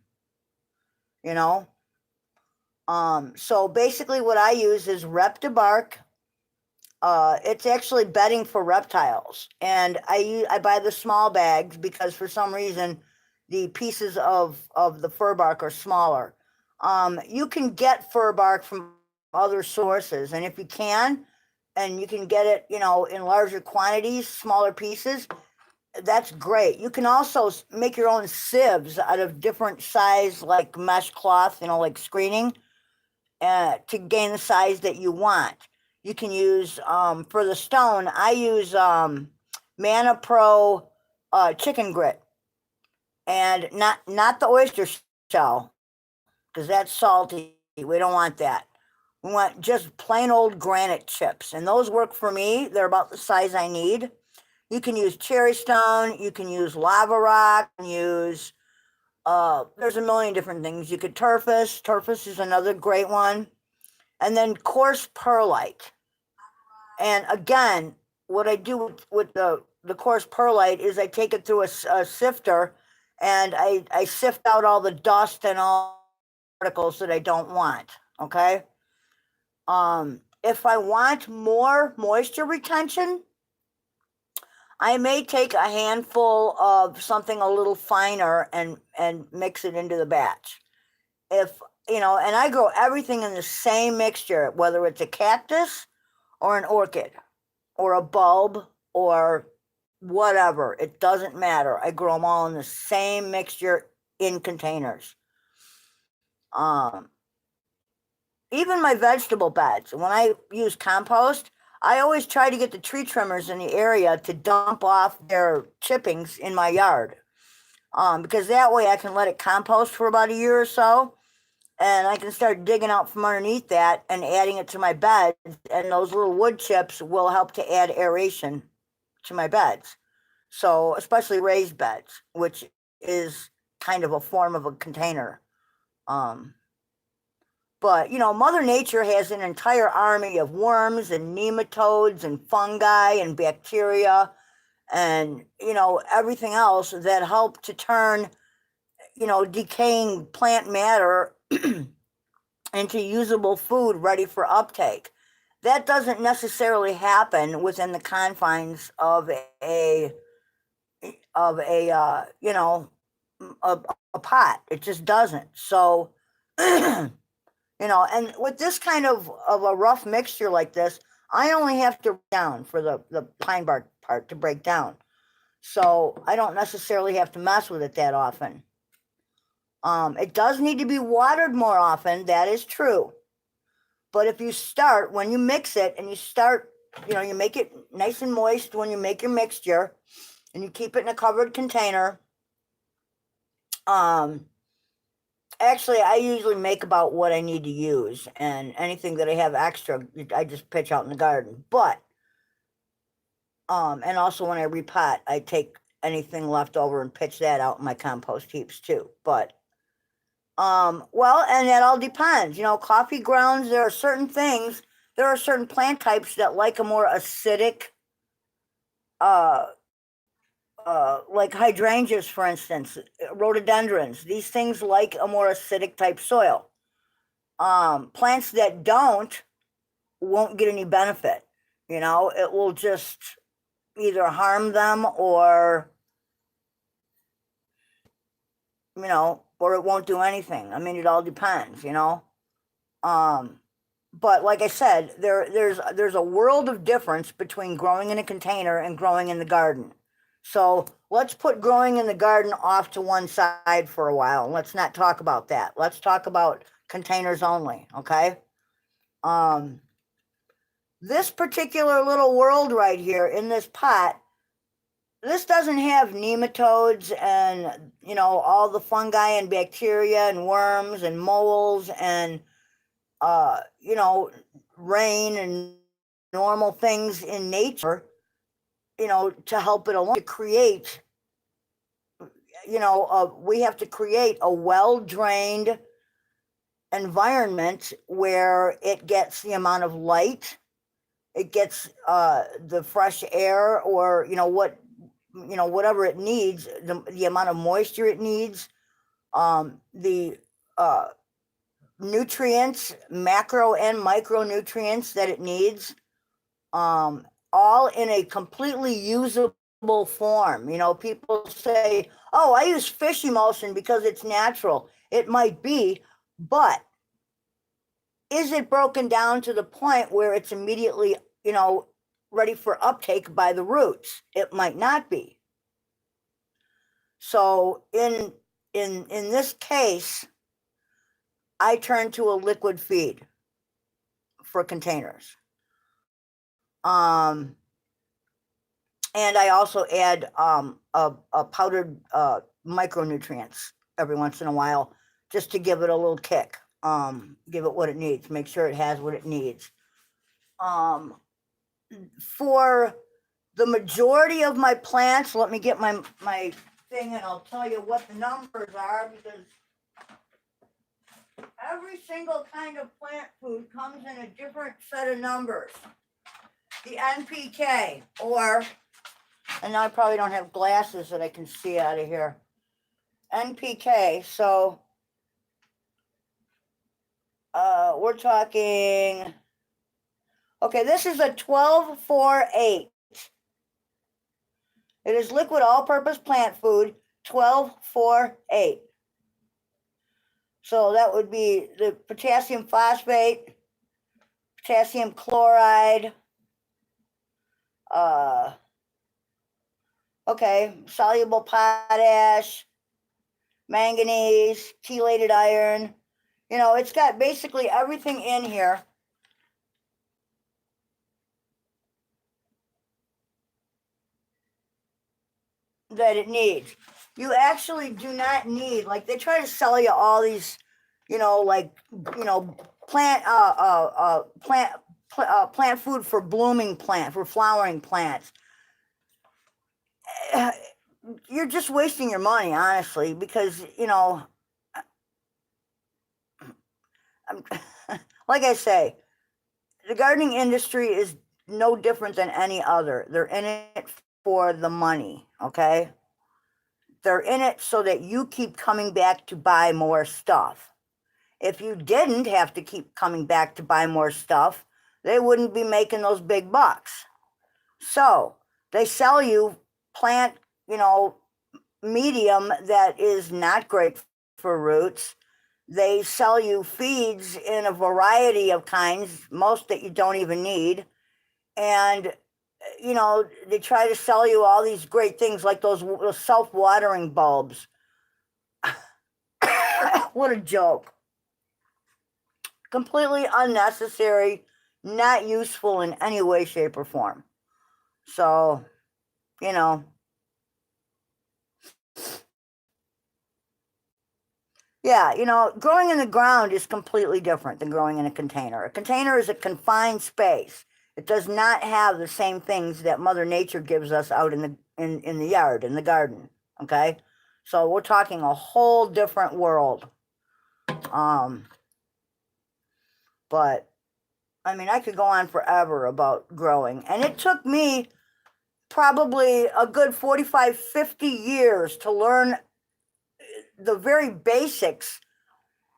So basically what I use is Reptibark. It's actually bedding for reptiles. And I buy the small bags because for some reason the pieces of the fur bark are smaller. You can get fur bark from other sources. And if you can, and you can get it, in larger quantities, smaller pieces, that's great. You can also make your own sieves out of different size, like mesh cloth, like screening, to gain the size that you want. You can use, for the stone, I use Mana Pro chicken grit, and not the oyster shell, because that's salty. We don't want that. We want just plain old granite chips, and those work for me. They're about the size I need. You can use cherry stone, you can use lava rock, use, there's a million different things. You could turfus is another great one. And then coarse perlite. And again, what I do with the coarse perlite is I take it through a sifter, and I sift out all the dust and all particles that I don't want, okay? If I want more moisture retention, I may take a handful of something a little finer and mix it into the batch. And I grow everything in the same mixture, whether it's a cactus or an orchid or a bulb or whatever. It doesn't matter. I grow them all in the same mixture in containers. Even my vegetable beds, when I use compost, I always try to get the tree trimmers in the area to dump off their chippings in my yard, because that way I can let it compost for about a year or so, and I can start digging out from underneath that and adding it to my beds, and those little wood chips will help to add aeration to my beds. So especially raised beds, which is kind of a form of a container. But, Mother Nature has an entire army of worms and nematodes and fungi and bacteria and, everything else that help to turn, decaying plant matter into usable food ready for uptake. That doesn't necessarily happen within the confines of a pot. It just doesn't. So, and with this kind of a rough mixture like this, I only have to down for the pine bark part to break down. So I don't necessarily have to mess with it that often. It does need to be watered more often, that is true. But if you start, when you mix it and you start, you make it nice and moist when you make your mixture and you keep it in a covered container. Actually, I usually make about what I need to use, and anything that I have extra, I just pitch out in the garden. But, and also when I repot, I take anything left over and pitch that out in my compost heaps too. But, well, and that all depends. Coffee grounds, there are certain plant types that like a more acidic, like hydrangeas, for instance, rhododendrons. These things like a more acidic type soil. Plants that won't get any benefit. It will just either harm them or or it won't do anything. I mean, it all depends. But like I said, there's a world of difference between growing in a container and growing in the garden. So let's put growing in the garden off to one side for a while. Let's not talk about that. Let's talk about containers only, okay? This particular little world right here in this pot, this doesn't have nematodes and, all the fungi and bacteria and worms and moles and, rain and normal things in nature, to help it along, to create, we have to create a well-drained environment where it gets the amount of light, it gets the fresh air, or whatever it needs, the amount of moisture it needs, the nutrients, macro and micronutrients that it needs, all in a completely usable form. People say, oh, I use fish emulsion because it's natural. It might be, but is it broken down to the point where it's immediately, ready for uptake by the roots? It might not be. So in this case, I turn to a liquid feed for containers. And I also add a powdered micronutrients every once in a while, just to give it a little kick. Give it what it needs, make sure it has what it needs. For the majority of my plants, let me get my thing and I'll tell you what the numbers are, because every single kind of plant food comes in a different set of numbers. The NPK, and now I probably don't have glasses that I can see out of here. NPK, so we're talking, okay, this is a 12-4-8. It is liquid all-purpose plant food, 12-4-8. So that would be the potassium phosphate, potassium chloride, okay, soluble potash, manganese, chelated iron. It's got basically everything in here that it needs. You actually do not need, like, they try to sell you all these, plant food for blooming plant, for flowering plants. You're just wasting your money, honestly, because, like I say, the gardening industry is no different than any other. They're in it for the money, okay? They're in it so that you keep coming back to buy more stuff. If you didn't have to keep coming back to buy more stuff, they wouldn't be making those big bucks. So they sell you plant, medium that is not great for roots. They sell you feeds in a variety of kinds, most that you don't even need. And you know, they try to sell you all these great things like those self-watering bulbs. What a joke. Completely unnecessary, not useful in any way, shape, or form. So, you know, yeah, you know, growing in the ground is completely different than growing in a container. A container is a confined space. It does not have the same things that Mother Nature gives us out in the yard, in the garden. Okay? So we're talking a whole different world. But I mean, I could go on forever about growing. And it took me probably a good 45, 50 years to learn the very basics.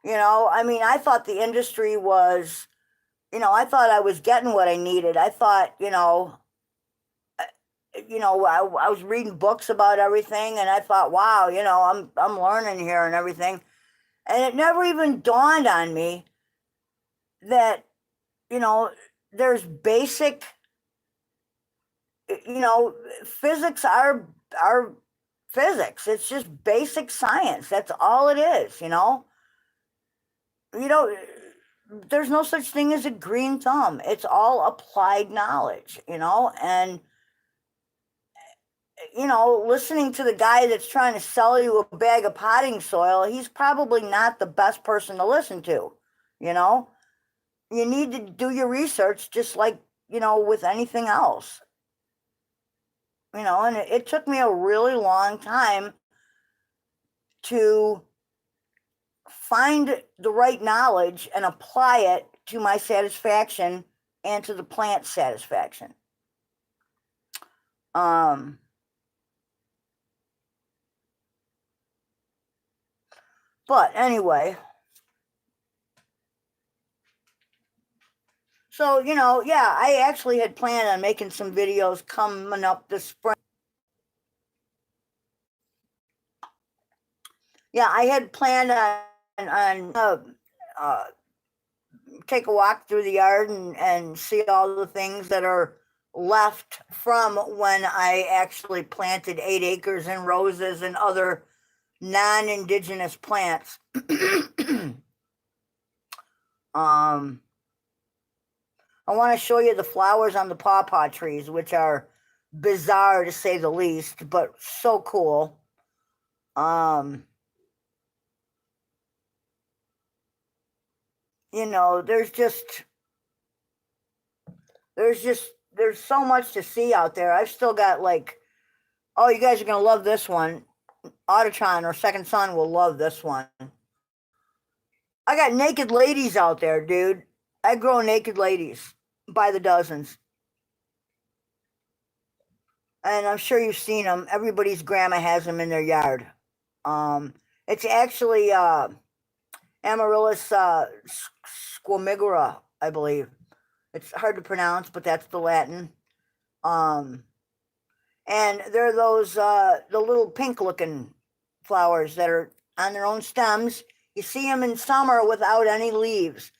You know, I mean, I thought the industry was, you know, I thought I was getting what I needed. I thought, I was reading books about everything, and I thought, wow, you know, I'm learning here and everything. And it never even dawned on me that, you know, there's basic, you know, physics are physics. It's just basic science. That's all it is, you know. You know, there's no such thing as a green thumb. It's all applied knowledge, you know, and you know, listening to the guy that's trying to sell you a bag of potting soil, he's probably not the best person to listen to, you know. You need to do your research just like, you know, with anything else. You know, and it took me a really long time to find the right knowledge and apply it to my satisfaction and to the plant's satisfaction. But anyway, so, you know, yeah, I actually had planned on making some videos coming up this spring. Yeah, I had planned on take a walk through the yard and see all the things that are left from when I actually planted 8 acres in roses and other non-indigenous plants. I want to show you the flowers on the pawpaw trees, which are bizarre to say the least, but so cool. You know, there's so much to see out there. I've still got like, oh, you guys are gonna love this one. Autotron or Second Son will love this one. I got naked ladies out there, dude. I grow naked ladies by the dozens. And I'm sure you've seen them. Everybody's grandma has them in their yard. It's actually Amaryllis squamigera, I believe. It's hard to pronounce, but that's the Latin. And they're those the little pink-looking flowers that are on their own stems. You see them in summer without any leaves.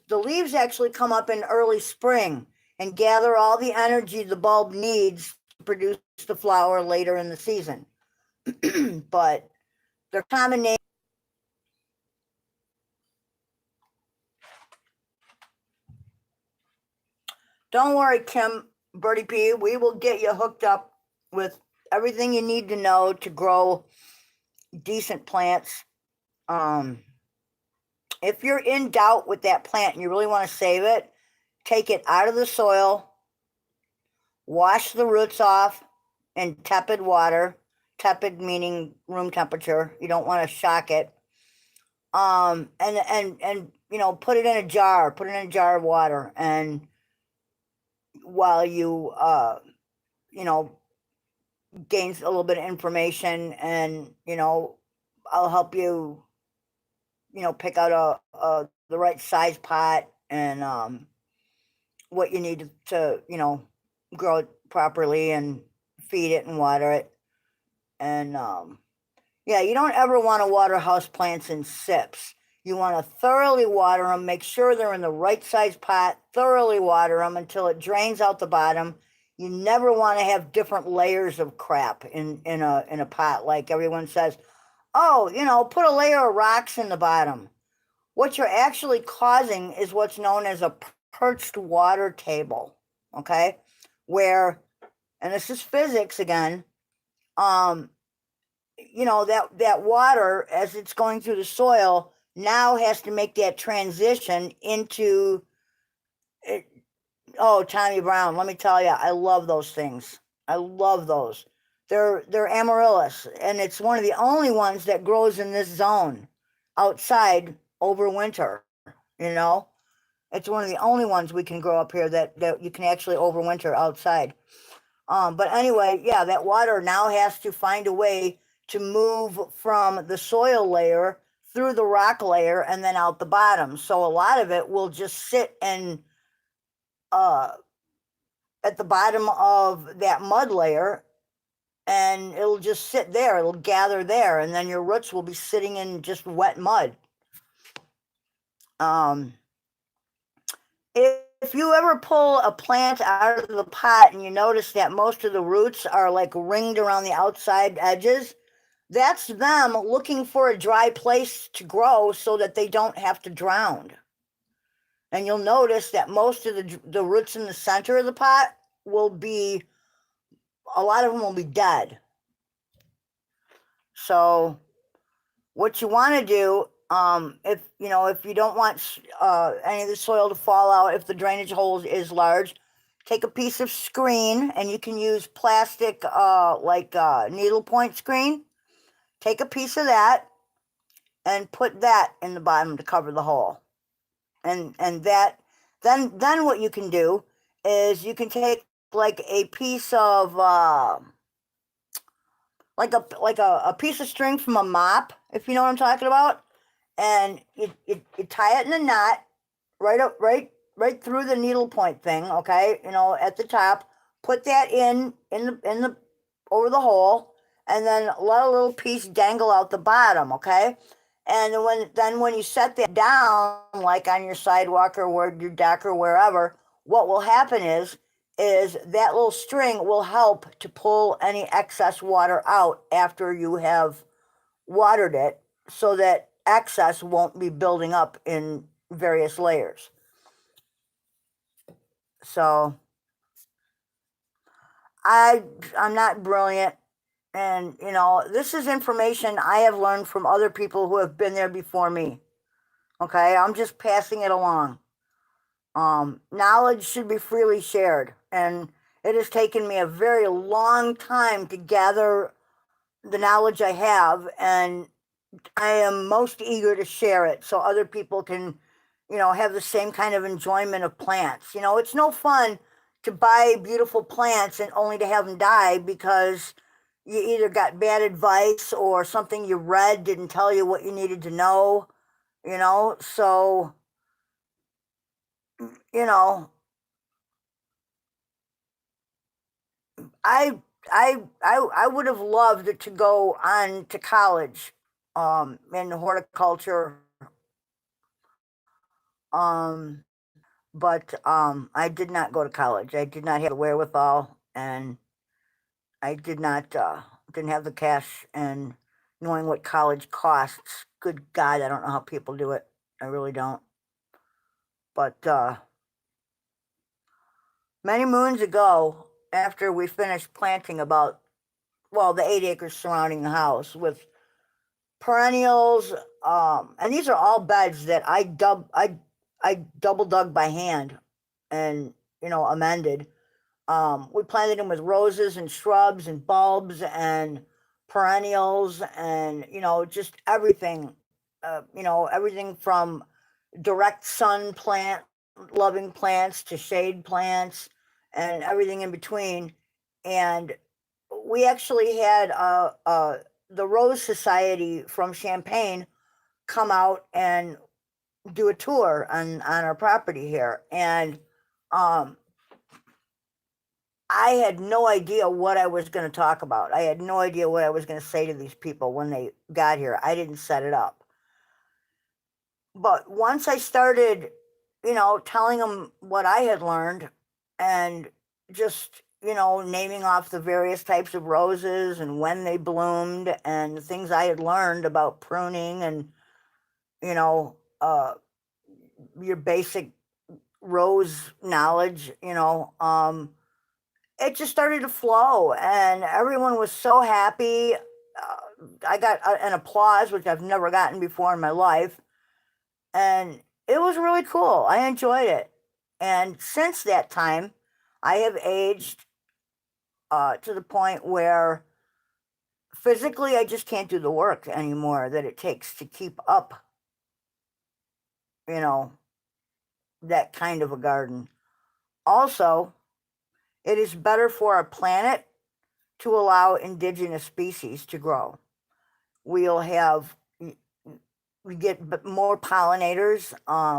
The leaves actually come up in early spring and gather all the energy the bulb needs to produce the flower later in the season. But their common name. Don't worry, Kim, Birdie P. We will get you hooked up with everything you need to know to grow decent plants. If you're in doubt with that plant and you really want to save it, take it out of the soil, wash the roots off in tepid water. Tepid meaning room temperature. You don't want to shock it. And you know, put it in a jar. Put it in a jar of water, and while you you know, gains a little bit of information, and you know, I'll help you, you know, pick out the right size pot and what you need to, you know, grow it properly and feed it and water it. And yeah, you don't ever want to water house plants in sips. You want to thoroughly water them, make sure they're in the right size pot, thoroughly water them until it drains out the bottom. You never want to have different layers of crap in a pot. Like everyone says, oh, put a layer of rocks in the bottom. What you're actually causing is what's known as a perched water table. Okay, where, and this is physics again. Um, that water, as it's going through the soil, now has to make that transition into it. Oh, Tommy Brown, let me tell you, I love those things. I love those. They're amaryllis, and it's one of the only ones that grows in this zone outside over winter. You know, it's one of the only ones we can grow up here that you can actually overwinter outside. But anyway, yeah, that water now has to find a way to move from the soil layer through the rock layer and then out the bottom. So a lot of it will just sit and uh, at the bottom of that mud layer, and it'll just sit there. It'll gather there, and then your roots will be sitting in just wet mud. Um, if you ever pull a plant out of the pot and you notice that most of the roots are like ringed around the outside edges, that's them looking for a dry place to grow so that they don't have to drown. And you'll notice that most of the roots in the center of the pot will be, a lot of them will be dead. So what you want to do, if you don't want any of the soil to fall out, if the drainage hole is large, take a piece of screen, and you can use plastic like needlepoint screen. Take a piece of that and put that in the bottom to cover the hole. And that, then what you can do is you can take like a piece of like a piece of string from a mop, if you know what I'm talking about, and you tie it in a knot right through the needlepoint thing, okay, at the top. Put that in the over the hole, and then let a little piece dangle out the bottom, okay. And when you set that down, like on your sidewalk or where your deck or wherever, what will happen is that little string will help to pull any excess water out after you have watered it, so that excess won't be building up in various layers. So I'm not brilliant, and this is information I have learned from other people who have been there before me. Okay, I'm just passing it along. Knowledge should be freely shared, and it has taken me a very long time to gather the knowledge I have, and I am most eager to share it so other people can, have the same kind of enjoyment of plants. It's no fun to buy beautiful plants and only to have them die because you either got bad advice or something you read didn't tell you what you needed to know, so, you know, I I would have loved to go on to college in horticulture, um but I did not go to college. I did not have the wherewithal, and I didn't have the cash, and knowing what college costs. Good God, I don't know how people do it. I really don't. But many moons ago, after we finished planting about, well, the 8 acres surrounding the house with perennials, and these are all beds that I double dug by hand and amended. We planted them with roses and shrubs and bulbs and perennials, and just everything. Everything from direct sun plant loving plants to shade plants and everything in between. And we actually had the Rose Society from Champaign come out and do a tour on our property here, and um, I had no idea what I was going to talk about. I had no idea what I was going to say to these people when they got here. I didn't set it up. But once I started, telling them what I had learned, and just, naming off the various types of roses and when they bloomed and the things I had learned about pruning and, you know, your basic rose knowledge, it just started to flow and everyone was so happy. I got an applause, which I've never gotten before in my life. And it was really cool. I enjoyed it. And since that time, I have aged to the point where physically I just can't do the work anymore that it takes to keep up, you know, that kind of a garden. Also, it is better for our planet to allow indigenous species to grow. We'll have we get more pollinators,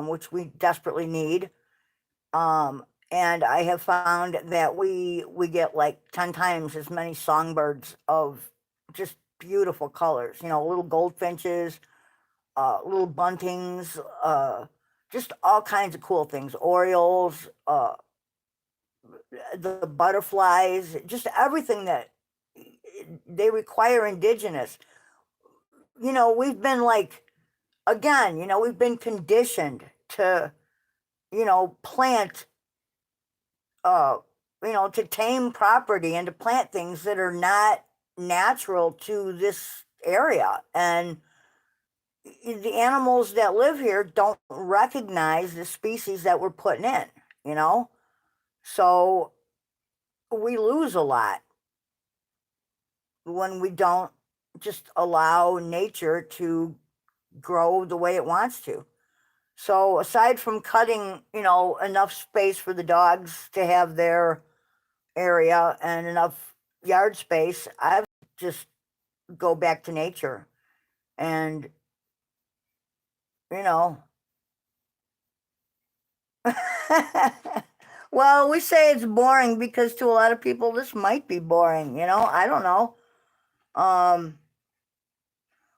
which we desperately need. And I have found that we get like 10 times as many songbirds of just beautiful colors. Little goldfinches, little buntings, just all kinds of cool things. Orioles, the butterflies, just everything that they require indigenous. We've been like, again, we've been conditioned to, plant, uh, to tame property and to plant things that are not natural to this area. And the animals that live here don't recognize the species that we're putting in. So we lose a lot when we don't just allow nature to grow the way it wants to. So aside from cutting, enough space for the dogs to have their area and enough yard space, I've just go back to nature. And, you know, well, we say it's boring because to a lot of people this might be boring, I don't know. Um,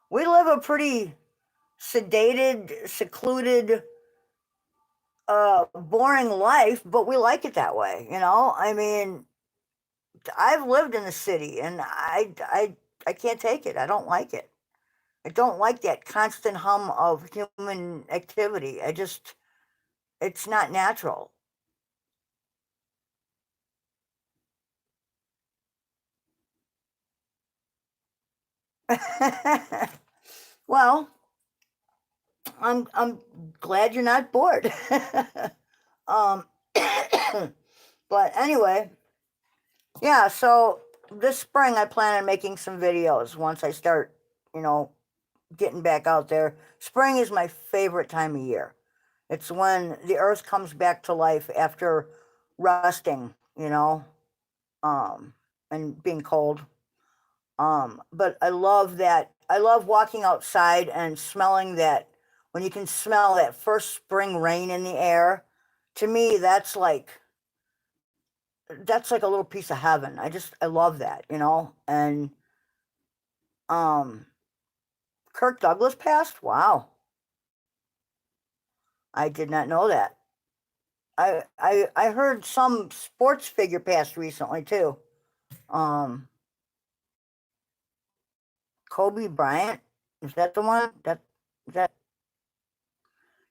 we live a pretty sedated, secluded, boring life, but we like it that way. I mean, I've lived in the city and I can't take it. I don't like it. I don't like that constant hum of human activity. It's not natural. Well, I'm glad you're not bored. um, but anyway, yeah. So this spring I plan on making some videos once I start, you know, getting back out there. Spring is my favorite time of year. It's when the earth comes back to life after rusting, and being cold. But I love that. I love walking outside and smelling that, when you can smell that first spring rain in the air. To me, that's like a little piece of heaven. I love that. And um, Kirk Douglas passed. Wow, I did not know that. I heard some sports figure passed recently too. Um, Kobe Bryant, is that the one? That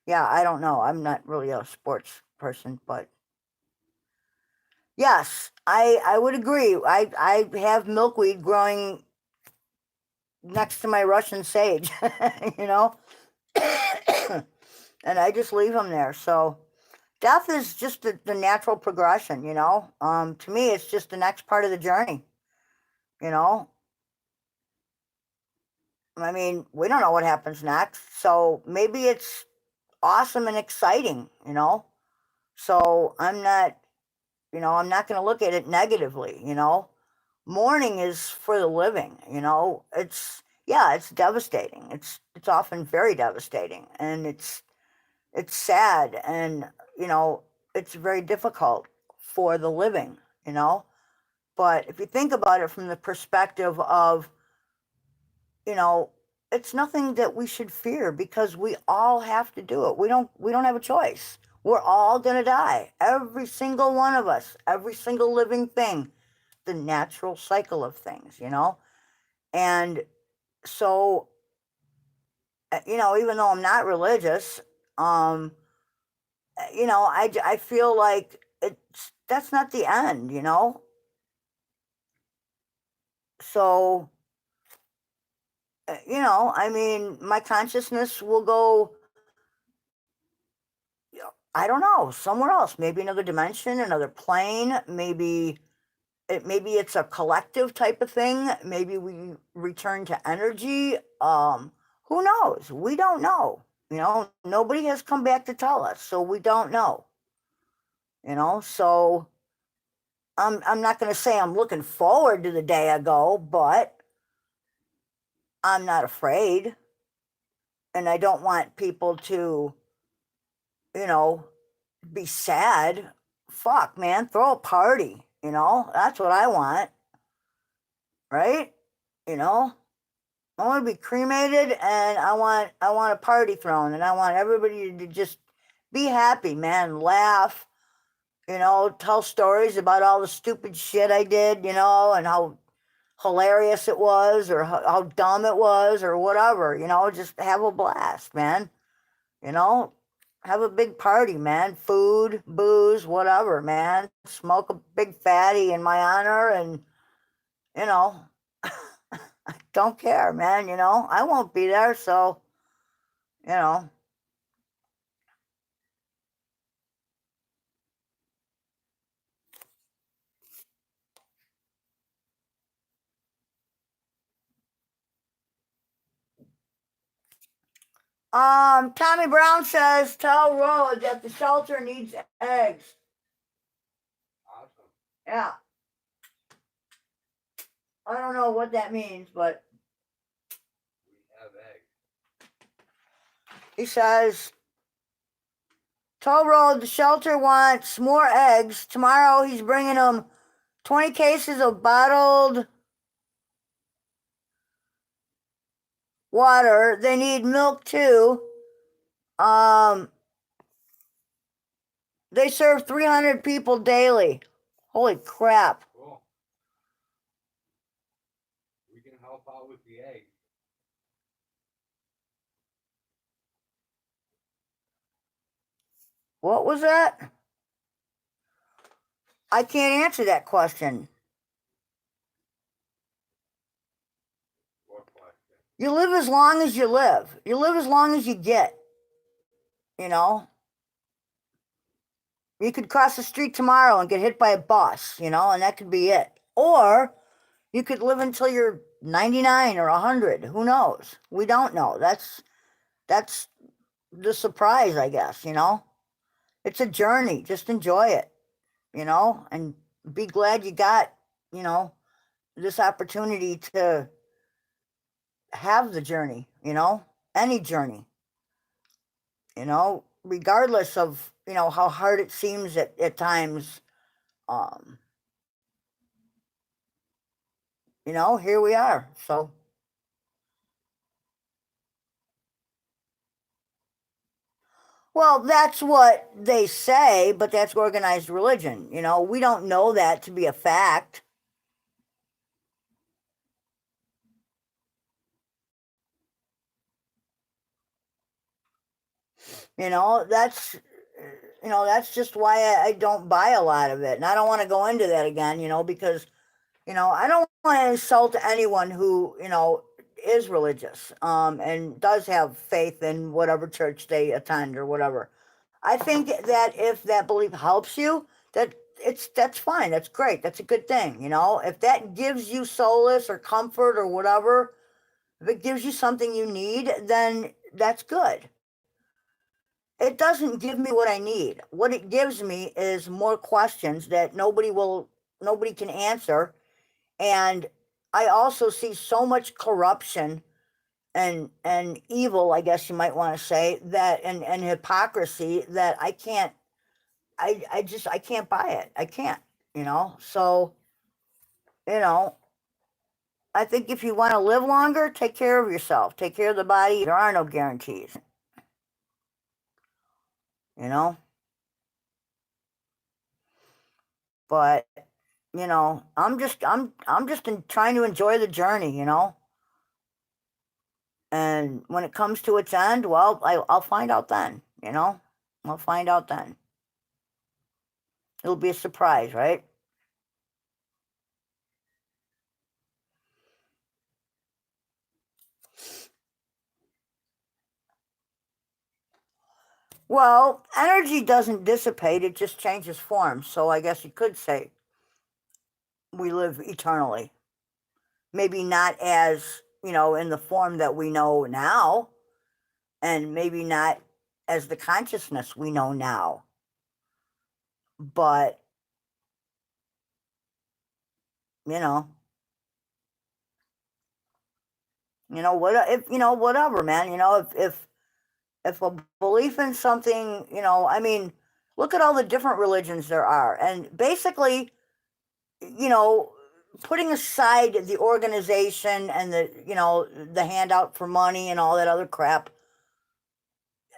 yeah, I don't know. I'm not really a sports person, but yes, I would agree. I have milkweed growing next to my Russian sage, you know, and I just leave them there. So death is just the natural progression. To me, it's just the next part of the journey. You know, I mean, we don't know what happens next, so maybe it's awesome and exciting. So I'm not going to look at it negatively. Mourning is for the living. Yeah, it's devastating. It's often very devastating, and it's sad, and you know, it's very difficult for the living. But if you think about it from the perspective of, you know, it's nothing that we should fear because we all have to do it. We don't have a choice. We're all going to die. Every single one of us, every single living thing, the natural cycle of things, you know? And so, you know, even though I'm not religious, you know, I feel like that's not the end, you know? So, you know, I mean, my consciousness will go, I don't know, somewhere else, maybe another dimension, another plane, maybe it's a collective type of thing. Maybe we return to energy. Who knows? We don't know. You know, nobody has come back to tell us, so we don't know. You know, so I'm not going to say I'm looking forward to the day I go, but I'm not afraid, and I don't want people to, you know, be sad. Fuck, man, throw a party. You know, that's what I want, right? You know, I want to be cremated, and I want a party thrown, and I want everybody to just be happy, man, laugh, you know, tell stories about all the stupid shit I did, you know, and how hilarious it was, or how dumb it was, or whatever, you know, just have a blast, man. You know, have a big party, man. Food, booze, whatever, man. Smoke a big fatty in my honor, and, you know, don't care, man, you know. I won't be there, so, you know. Tommy Brown says, tell Rod that the shelter needs eggs. Awesome. Yeah. I don't know what that means, but We have eggs. he says, tell Rod the shelter wants more eggs. Tomorrow he's bringing them 20 cases of bottled water. They need milk too. They serve 300 people daily. Holy crap. Cool. We can help out with the eggs. What was that? I can't answer that question. What question? You live as long as you live. You live as long as you get. You know? You could cross the street tomorrow and get hit by a bus, you know, and that could be it. Or you could live until you're 99 or 100. Who knows? We don't know. That's the surprise, I guess, you know? It's a journey. Just enjoy it, you know, and be glad you got, you know, this opportunity to have the journey, you know, any journey, you know, regardless of, you know, how hard it seems at times. Um, you know, here we are. So, well, that's what they say, but that's organized religion. You know, we don't know that to be a fact. You know, that's just why I don't buy a lot of it. And I don't want to go into that again, you know, because, you know, I don't want to insult anyone who, you know, is religious, and does have faith in whatever church they attend or whatever. I think that if that belief helps you, that's fine. That's great. That's a good thing. You know, if that gives you solace or comfort or whatever, if it gives you something you need, then that's good. It doesn't give me what I need. What it gives me is more questions that nobody can answer. And I also see so much corruption and evil, I guess you might want to say, that and hypocrisy, that I can't buy it. I can't, you know. So, you know, I think if you want to live longer, take care of yourself. Take care of the body. There are no guarantees, you know. But I'm just trying to enjoy the journey. And when it comes to its end, well, I'll find out then. I'll find out then. It'll be a surprise, right? Well, energy doesn't dissipate, it just changes form. So I guess you could say we live eternally. Maybe not as, in the form that we know now, and maybe not as the consciousness we know now. But, you know, whatever, man. If a belief in something, I mean, look at all the different religions there are. And basically, you know, putting aside the organization and the handout for money and all that other crap,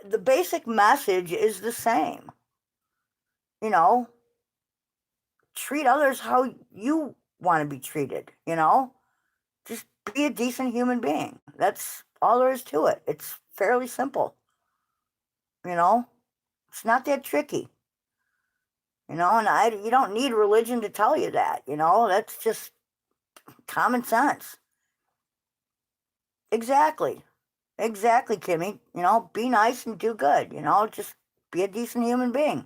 the basic message is the same. You know, treat others how you want to be treated, Just be a decent human being. That's all there is to it. It's fairly simple, you know? It's not that tricky. And you don't need religion to tell you that, That's just common sense. Exactly. Exactly, Kimmy. Be nice and do good, Just be a decent human being.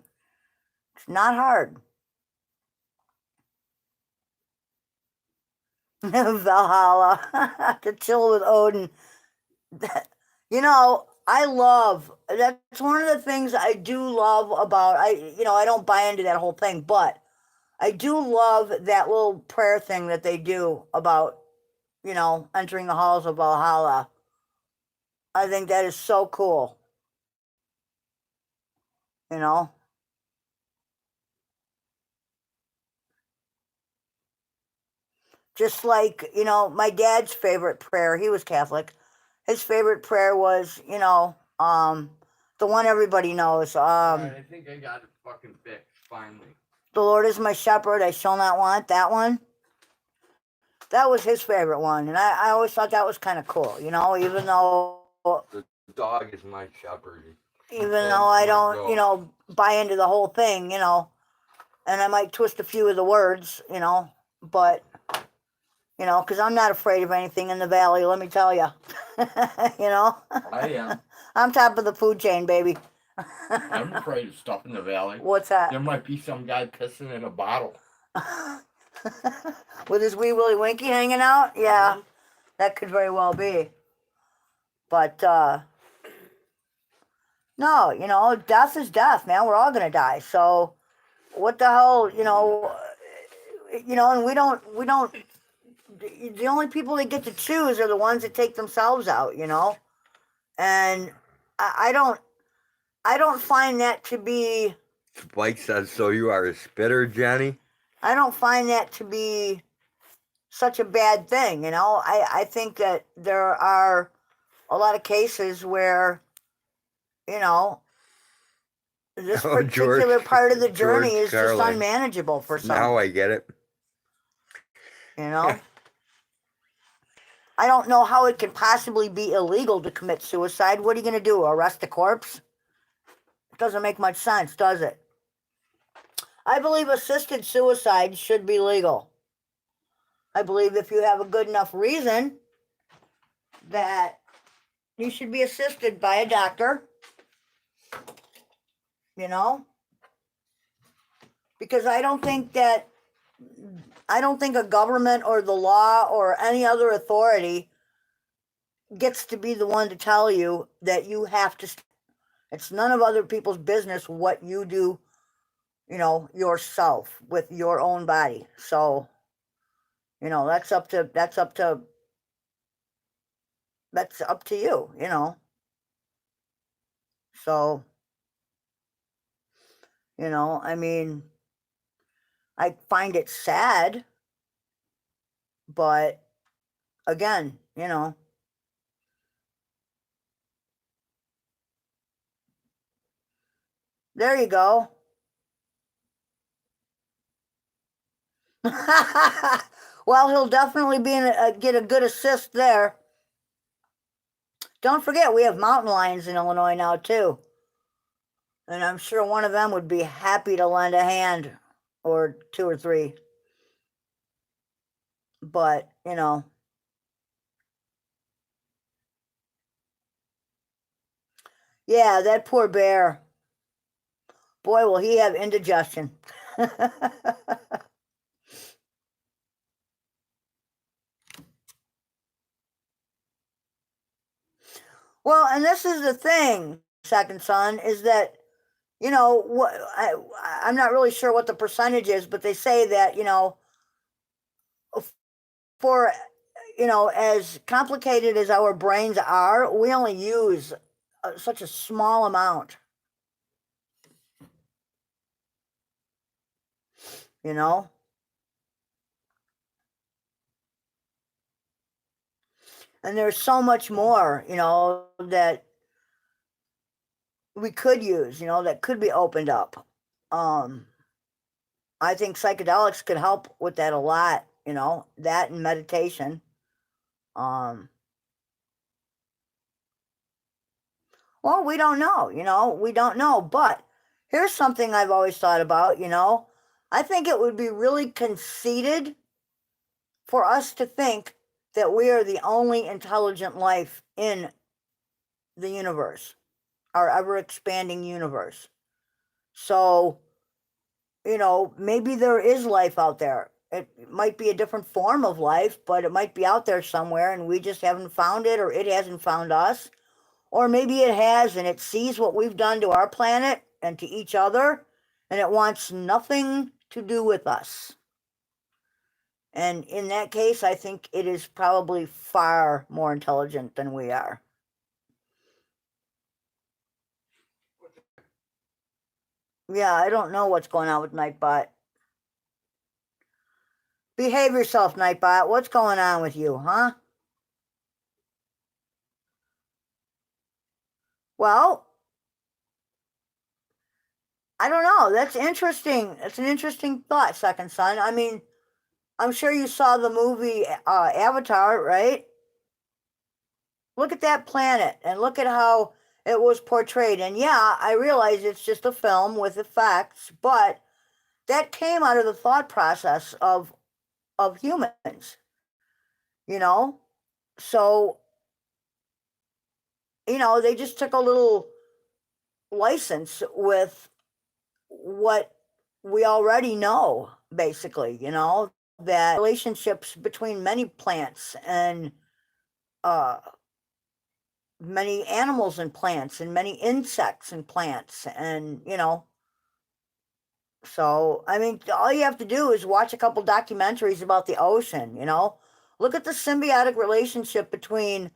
It's not hard. Valhalla. To chill with Odin. That's one of the things I do love about, I don't buy into that whole thing, but I do love that little prayer thing that they do about, entering the halls of Valhalla. I think that is so cool, you know? Just like, my dad's favorite prayer, he was Catholic. His favorite prayer was, the one everybody knows. Alright, I think I got it fucking fixed, finally. The Lord is my shepherd, I shall not want. That one. That was his favorite one. And I always thought that was kind of cool, even though The dog is my shepherd. I don't, buy into the whole thing, and I might twist a few of the words, but, because I'm not afraid of anything in the valley, let me tell you. I am. I'm top of the food chain, baby. I'm afraid of stuff in the valley. What's that? There might be some guy pissing in a bottle. With his wee willy winky hanging out? Yeah, that could very well be. But, no, death is death, man. We're all gonna die. So, what the hell, and we don't. The only people that get to choose are the ones that take themselves out, And I don't find that to be. Spike says, so you are a spitter, Jenny? I don't find that to be such a bad thing, I think that there are a lot of cases where, this particular part of the journey is just unmanageable for some. Now I get it. I don't know how it could possibly be illegal to commit suicide. What are you going to do? Arrest the corpse? It doesn't make much sense, does it? I believe assisted suicide should be legal. I believe if you have a good enough reason that you should be assisted by a doctor, because I don't think a government or the law or any other authority gets to be the one to tell you that you have to. It's none of other people's business what you do, yourself with your own body. So, that's up to you, So, I mean, I find it sad, but again, there you go. Well, he'll definitely get a good assist there. Don't forget, we have mountain lions in Illinois now too, and I'm sure one of them would be happy to lend a hand, or two or three. But yeah, that poor bear. Boy, will he have indigestion. Well, and this is the thing, second son, is that what I'm not really sure what the percentage is, but they say that for as complicated as our brains are, we only use such a small amount. You know, and there's so much more that we could use. That could be opened up. Um, I think psychedelics could help with that a lot. That and meditation. Um, well, we don't know. We don't know. But here's something I've always thought about. I think it would be really conceited for us to think that we are the only intelligent life in the universe, our ever expanding universe. So, maybe there is life out there. It might be a different form of life, but it might be out there somewhere and we just haven't found it, or it hasn't found us. Or maybe it has and it sees what we've done to our planet and to each other, and it wants nothing to do with us. And in that case, I think it is probably far more intelligent than we are. Yeah, I don't know what's going on with Nightbot. Behave yourself, Nightbot. What's going on with you, huh? Well, I don't know. That's interesting. That's an interesting thought, second son. I mean, I'm sure you saw the movie Avatar, right? Look at that planet and look at how it was portrayed. And yeah, I realize it's just a film with effects, but that came out of the thought process of humans, you know? So, they just took a little license with what we already know, basically, that relationships between many plants and uh, many animals and plants and many insects and plants. And, so, I mean, all you have to do is watch a couple documentaries about the ocean, look at the symbiotic relationship between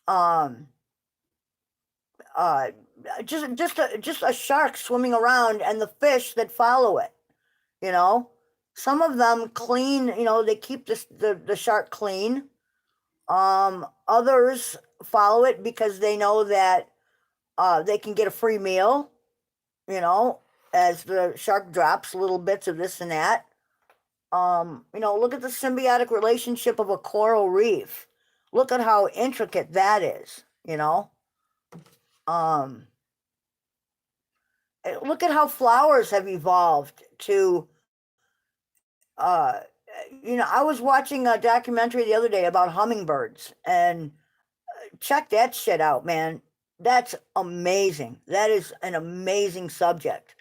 um, uh, just a shark swimming around and the fish that follow it. You know, some of them clean. They keep the shark clean. Others follow it because they know that they can get a free meal. You know, as the shark drops little bits of this and that. Look at the symbiotic relationship of a coral reef. Look at how intricate that is. Um, look at how flowers have evolved to uh I was watching a documentary the other day about hummingbirds, and check that shit out, man. That's amazing. That is an amazing subject.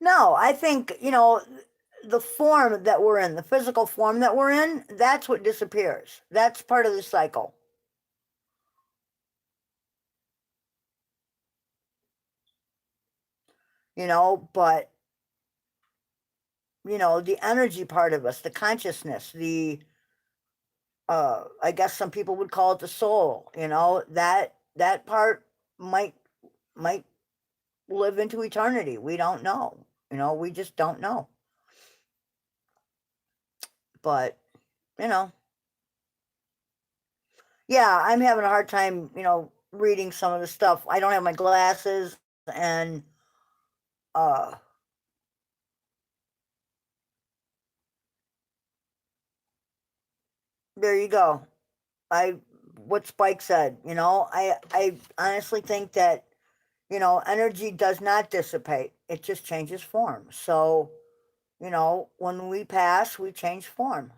No, I think, the form that we're in, the physical form that we're in, that's what disappears. That's part of the cycle. But the energy part of us, the consciousness, the I guess some people would call it the soul, that part might might live into eternity. We don't know. We just don't know. But, you know, yeah, I'm having a hard time, reading some of the stuff. I don't have my glasses, and uh There you go. I what Spike said, I honestly think that, energy does not dissipate. It just changes form. So, when we pass, we change form.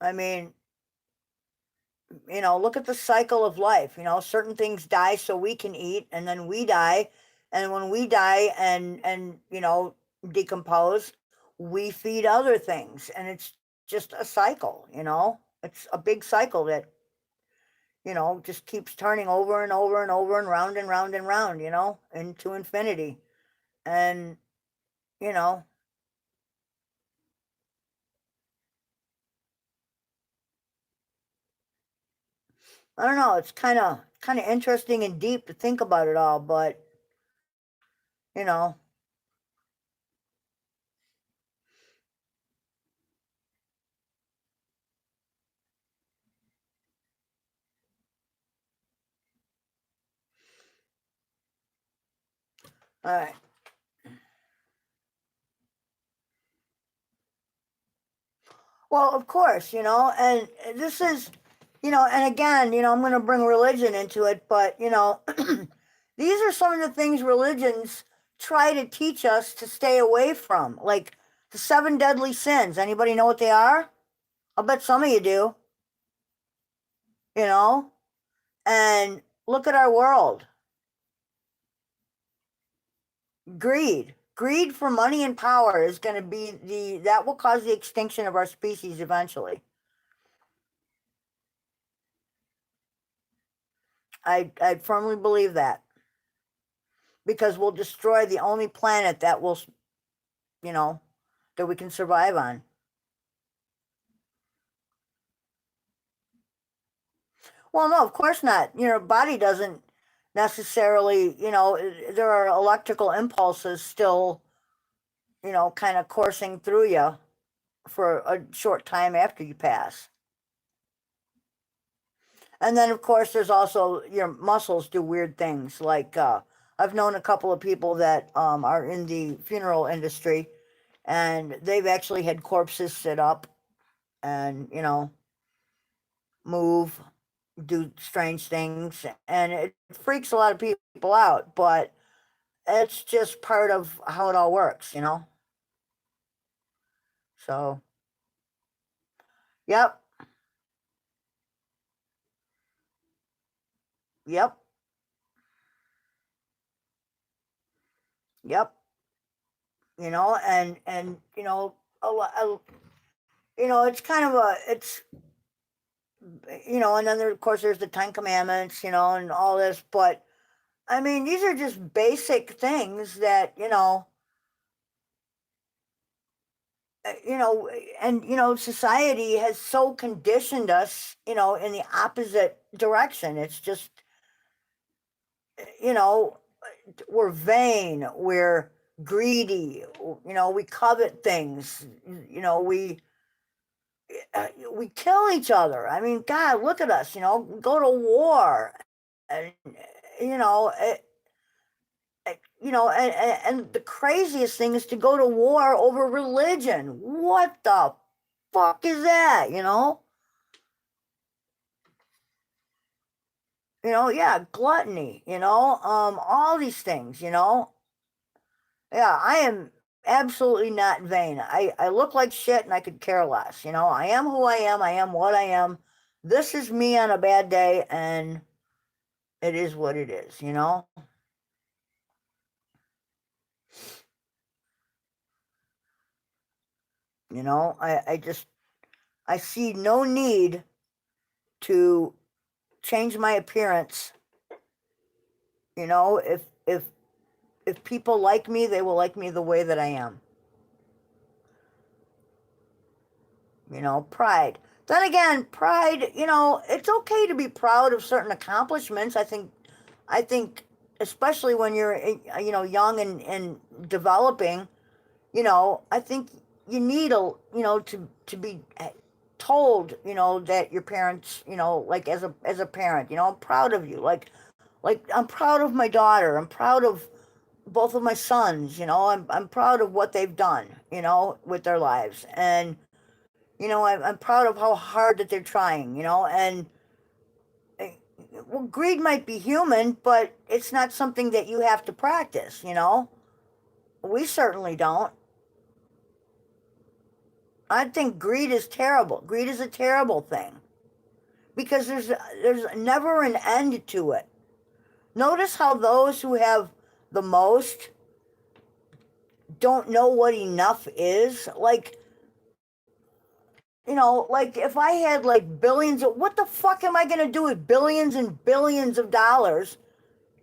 I mean, look at the cycle of life. Certain things die so we can eat, and then we die. And when we die and decompose, we feed other things. And it's just a cycle. It's a big cycle that, just keeps turning over and over and over and round and round, into infinity. And, you know, I don't know, it's kind of interesting and deep to think about it all, but, you know, all right. Well, of course, and this is, and again, I'm going to bring religion into it, but, these are some of the things religions try to teach us to stay away from, like the seven deadly sins. Anybody know what they are? I'll bet some of you do, you know? And look at our world. Greed for money and power is going to be that will cause the extinction of our species eventually. I firmly believe that, because we'll destroy the only planet that will, you know, that we can survive on. Well, no, of course not. Body doesn't necessarily, there are electrical impulses still, kind of coursing through you for a short time after you pass. And then, of course, there's also your muscles do weird things. Like, I've known a couple of people that are in the funeral industry, and they've actually had corpses sit up and, move, do strange things. And it freaks a lot of people out, but it's just part of how it all works. So, yep, yep, yep. And it's kind of and then of course there's the Ten Commandments, and all this. But I mean, these are just basic things that you know, and society has so conditioned us, in the opposite direction. It's just, you know, we're vain, we're greedy, we covet things, we kill each other. I mean, God, look at us, go to war, and you know, and the craziest thing is to go to war over religion. What the fuck is that? Yeah, gluttony. All these things. Yeah, I am absolutely not vain. I look like shit and I could care less. I am who I am. I am what I am. This is me on a bad day, and it is what it is. I just I see no need to change my appearance. If people like me, they will like me the way that I am. Pride. Then again, pride, it's okay to be proud of certain accomplishments. I think especially when you're young and developing, I think you need to be told, that your parents, like as a parent, I'm proud of you. Like I'm proud of my daughter. I'm proud of both of my sons. I'm proud of what they've done, with their lives. And You know, I'm proud of how hard that they're trying, you know, and well, greed might be human, but it's not something that you have to practice, you know? We certainly don't. I think greed is terrible. Greed is a terrible thing because there's never an end to it. Notice how those who have the most don't know what enough is. Like, you know, like if I had like billions of, what the fuck am I going to do with billions and billions of dollars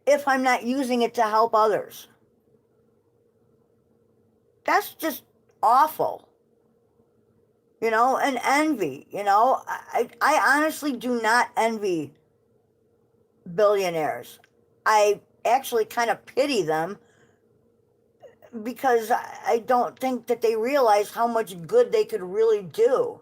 if I'm not using it to help others? That's just awful. You know, and envy, you know, I honestly do not envy billionaires. I actually kind of pity them because I don't think that they realize how much good they could really do.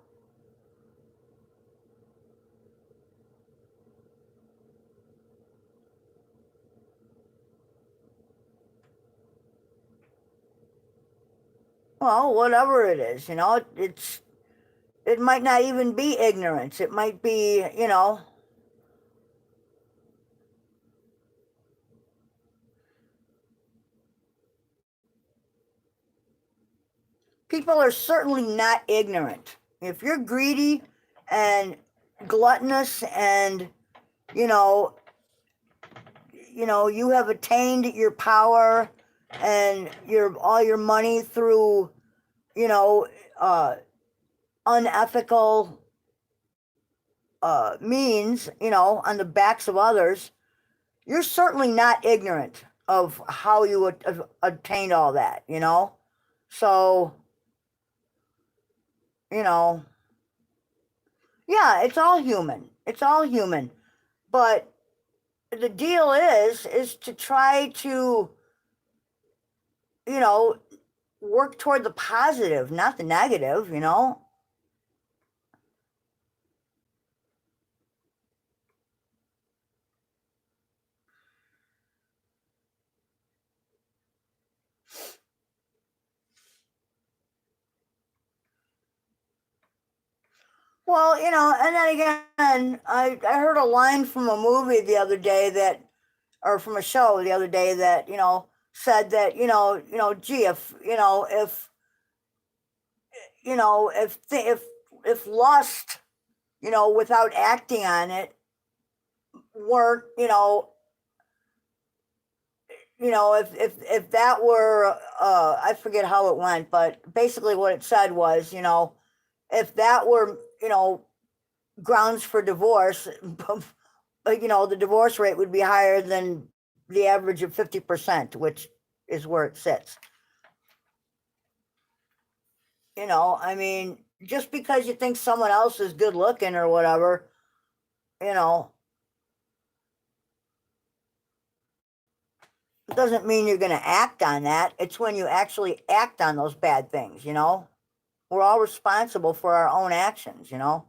Well, whatever it is, you know, it might not even be ignorance. It might be, you know, people are certainly not ignorant. If you're greedy and gluttonous and, you know, you have attained your power and your all your money through, you know, unethical means, you know, on the backs of others, you're certainly not ignorant of how you obtained all that, you know? So, you know, yeah, it's all human. It's all human. But the deal is to try to, you know, work toward the positive, not the negative, you know? Well, you know, and then again, I heard a line from a movie the other day that, or from a show the other day that, you know, said that, gee, if, if lust, you know, without acting on it weren't, if that were, I forget how it went, but basically what it said was, you know, if that were, grounds for divorce, you know, the divorce rate would be higher than the average of 50%, which is where it sits. You know, I mean, just because you think someone else is good looking or whatever, you know, it doesn't mean you're going to act on that. It's when you actually act on those bad things, you know? We're all responsible for our own actions, you know?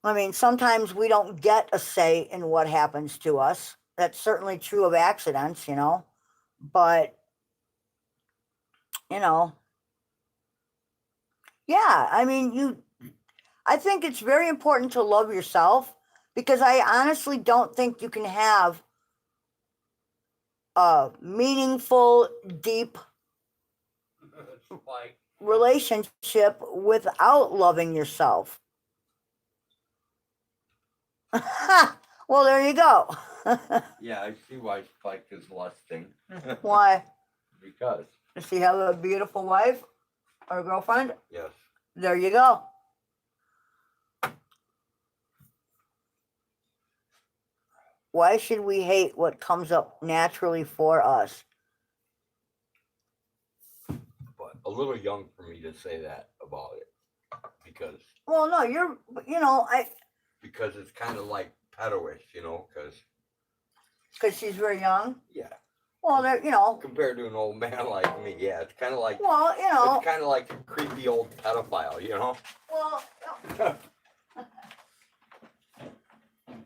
I mean, sometimes we don't get a say in what happens to us. That's certainly true of accidents, you know? But, you know, yeah, I mean, I think it's very important to love yourself because I honestly don't think you can have a meaningful, deep relationship without loving yourself. Well, there you go. Yeah, I see why Spike is lusting. Why? Because. Does he have a beautiful wife or girlfriend? Yes. There you go. Why should we hate what comes up naturally for us? But a little young for me to say that about it. Because. Well, no, Because it's kind of like pedo-ish, you know, because she's very young. Yeah. Well, there, you know. Compared to an old man like me, yeah, it's kind of like. Well, you know. It's kind of like a creepy old pedophile, you know. Well.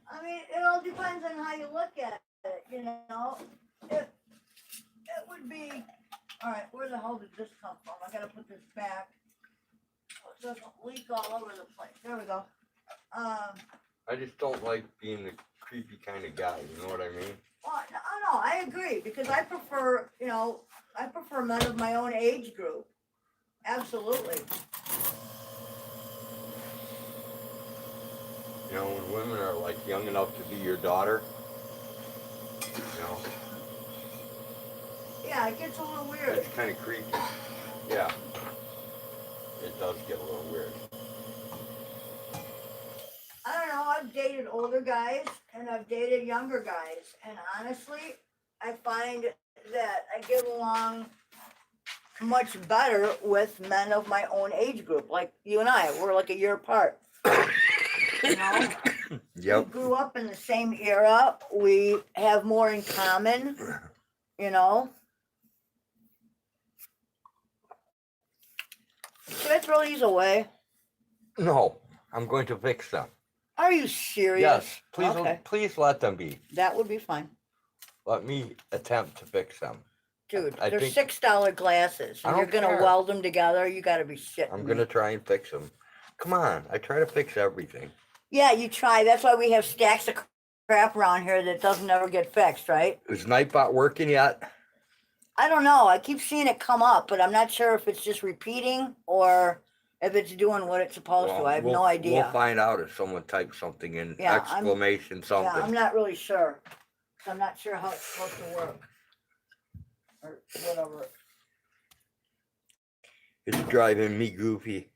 I mean, it all depends on how you look at it, you know. It would be, all right, where the hell did this come from? I gotta put this back. it doesn't leak all over the place. There we go. I just don't like being the creepy kind of guy, you know what I mean? Well, no, I agree because I prefer, I prefer men of my own age group. Absolutely. You know, when women are like young enough to be your daughter, you know, Yeah, it gets a little weird. it's kind of creepy. Yeah, it does get a little weird. I don't know, I've dated older guys and I've dated younger guys. And honestly, I find that I get along much better with men of my own age group. Like you and I, we're like a year apart. You know? Yep. We grew up in the same era. We have more in common, you know? Should I throw these away? No, I'm going to fix them. Are you serious? Yes, please, Okay. please let them be. That would be fine. Let me attempt to fix them. Dude, I they're think- $6 glasses. I And you're don't gonna care. weld them together. You gotta be shitting I'm me. gonna try and fix them. Come on, I try to fix everything. Yeah, you try. That's why we have stacks of crap around here that doesn't ever get fixed, right? Is Nighbot working yet? I don't know. I keep seeing it come up, but I'm not sure if it's just repeating or if it's doing what it's supposed to. I have no idea. We'll find out if someone types something in, Yeah, exclamation something. Yeah, I'm not really sure. I'm not sure how it's supposed to work. Or whatever. It's driving me goofy.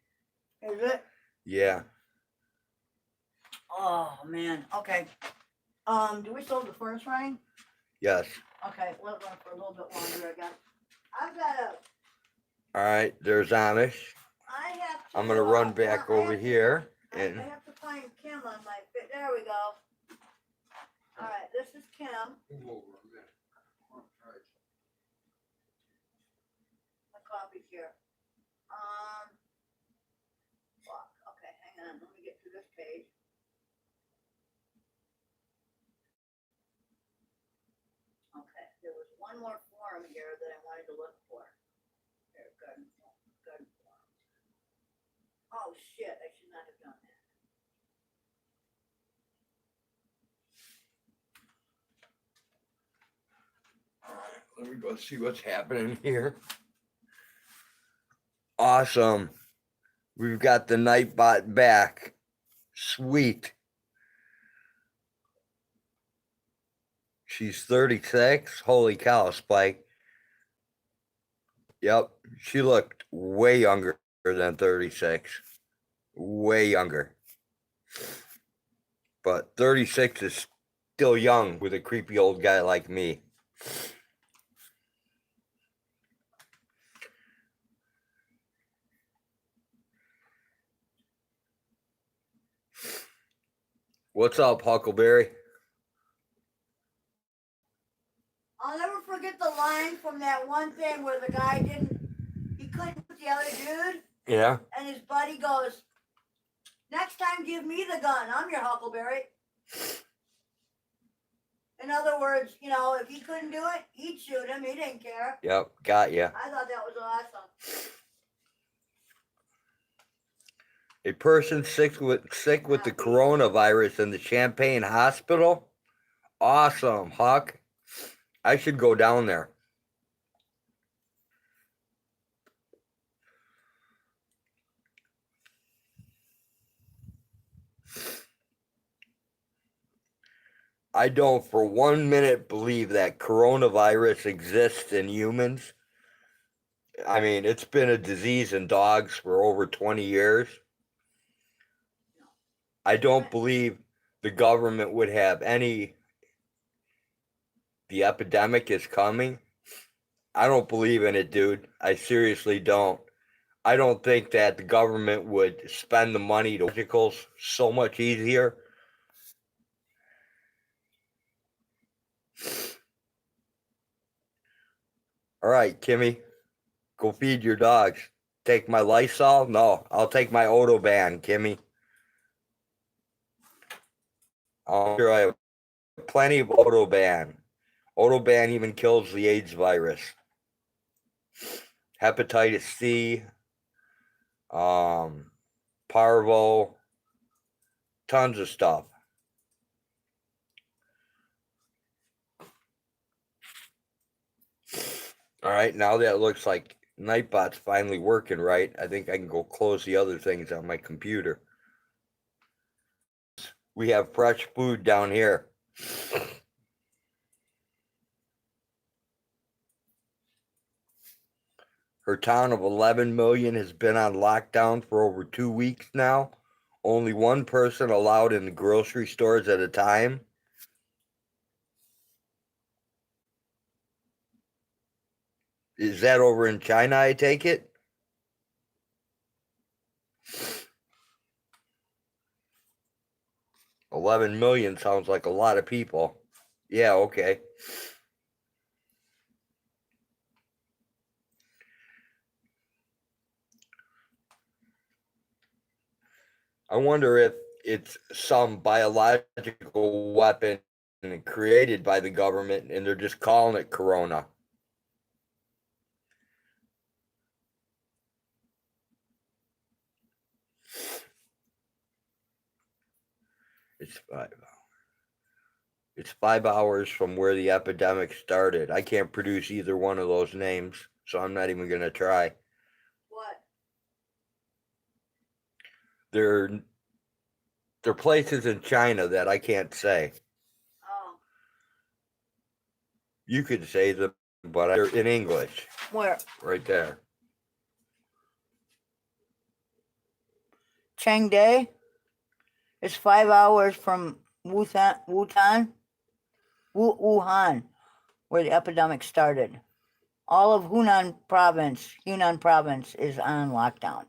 Is it? Yeah. Oh man. Okay. Do we still have the furnace running? Yes. Okay, let it run for a little bit longer, I guess. I've got to. All right, there's Amish. I have to. I'm gonna run back over here I and have to find Kim on my fit. There we go. All right, this is Kim. My coffee's here. Fuck. Okay, hang on. Let me get to this page. Okay, there was one more form here that I wanted to look for. There, garden form. Oh shit! I should not have done that. let me go see what's happening here. Awesome. We've got the Nighbot back. Sweet. She's 36. Holy cow, Spike. Yep. She looked way younger than 36. Way younger. But 36 is still young with a creepy old guy like me. What's up, Huckleberry? I'll never forget the line from that one thing where the guy he couldn't put the other dude, Yeah. and his buddy goes, "Next time, give me the gun. I'm your Huckleberry." In other words, if he couldn't do it, he'd shoot him. He didn't care. Yep, got ya. I thought that was awesome. A person sick with the coronavirus in the Champaign hospital? Awesome, Huck. I should go down there. I don't for 1 minute believe that coronavirus exists in humans. I mean, it's been a disease in dogs for over 20 years. I don't believe the government would have the epidemic is coming. I don't believe in it, dude. I seriously don't. I don't think that the government would spend the money to medicals so much easier. All right, Kimmy, go feed your dogs. Take my Lysol? No, I'll take my Otoban, Kimmy. I'm sure I have plenty of Otoban. Otoban even kills the AIDS virus. Hepatitis C, parvo, tons of stuff. All right, now that it looks like Nightbot's finally working right, I think I can go close the other things on my computer. We have fresh food down here. Her town of 11 million has been on lockdown for over 2 weeks now. Only one person allowed in the grocery stores at a time. Is that over in China, I take it? $11 million sounds like a lot of people. Yeah, okay. I wonder if it's some biological weapon created by the government and they're just calling it Corona. It's 5 hours from where the epidemic started. I can't produce either one of those names, so I'm not even going to try. What? They're places in China that I can't say. Oh. You could say them, but they're in English. Where? Right there. Chengde is 5 hours from Wuhan, where the epidemic started. All of Yunnan province is on lockdown.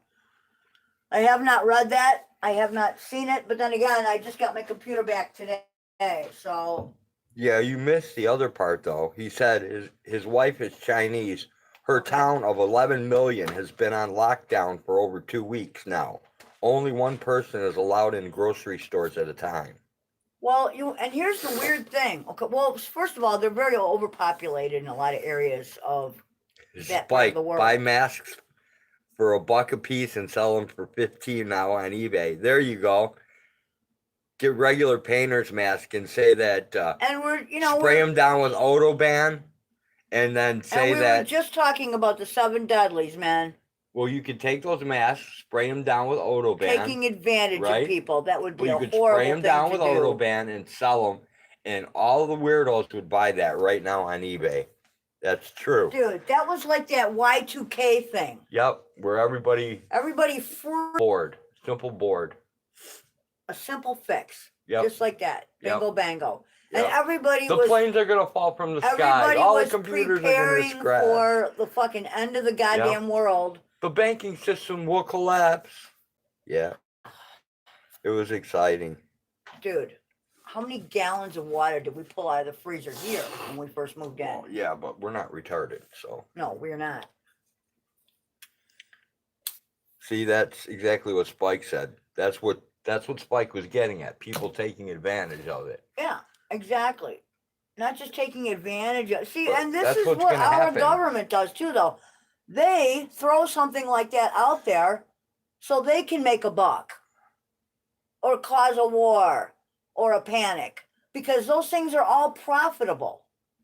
I have not read that. I have not seen it, but then again, I just got my computer back today, so. Yeah, you missed the other part though. He said his wife is Chinese. Her town of 11 million has been on lockdown for over 2 weeks now. Only one person is allowed in grocery stores at a time. Well, and here's the weird thing. Okay, well, first of all, they're very overpopulated in a lot of areas of that part of the world. Buy masks for $1 a piece and sell them for 15 now on eBay. There you go. Get regular painter's mask and say that. And spray them down with Autoban, and then say that. We were just talking about the 7 deadlies, man. Well, you could take those masks, spray them down with Autoban. Taking advantage of people. That would be a horrible thing to do. You could spray them down with Autoban and sell them, and all the weirdos would buy that right now on eBay. That's true. Dude, that was like that Y2K thing. Yep, where everybody bored. Simple bored. A simple fix. Yep. Just like that. Bingo bango. Yep. And everybody the planes are going to fall from the sky. All the computers are going to crash. For the fucking end of the goddamn world. The banking system will collapse. Yeah. It was exciting. Dude, how many gallons of water did we pull out of the freezer here when we first moved in? Well, yeah, but we're not retarded, so. No, we're not. See, that's exactly what Spike said. That's what Spike was getting at. People taking advantage of it. Yeah, exactly. Not just taking advantage of. See, But and this is what our government does too, though. They throw something like that out there so they can make a buck or cause a war or a panic because those things are all profitable.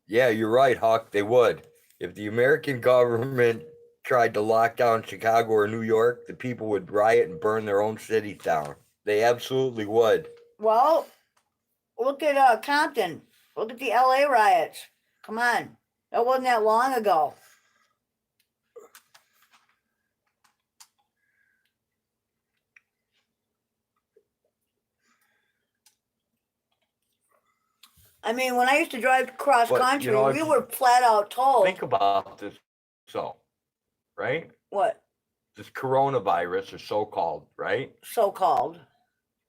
Yeah, you're right, Huck. They would. If the American government tried to lock down Chicago or New York, the people would riot and burn their own cities down. They absolutely would. Well, look at Compton. Look at the LA riots. Come on. That wasn't that long ago. I mean, when I used to drive cross country, we were flat out told. Think about this, right? What? This coronavirus, or so-called, right? So-called.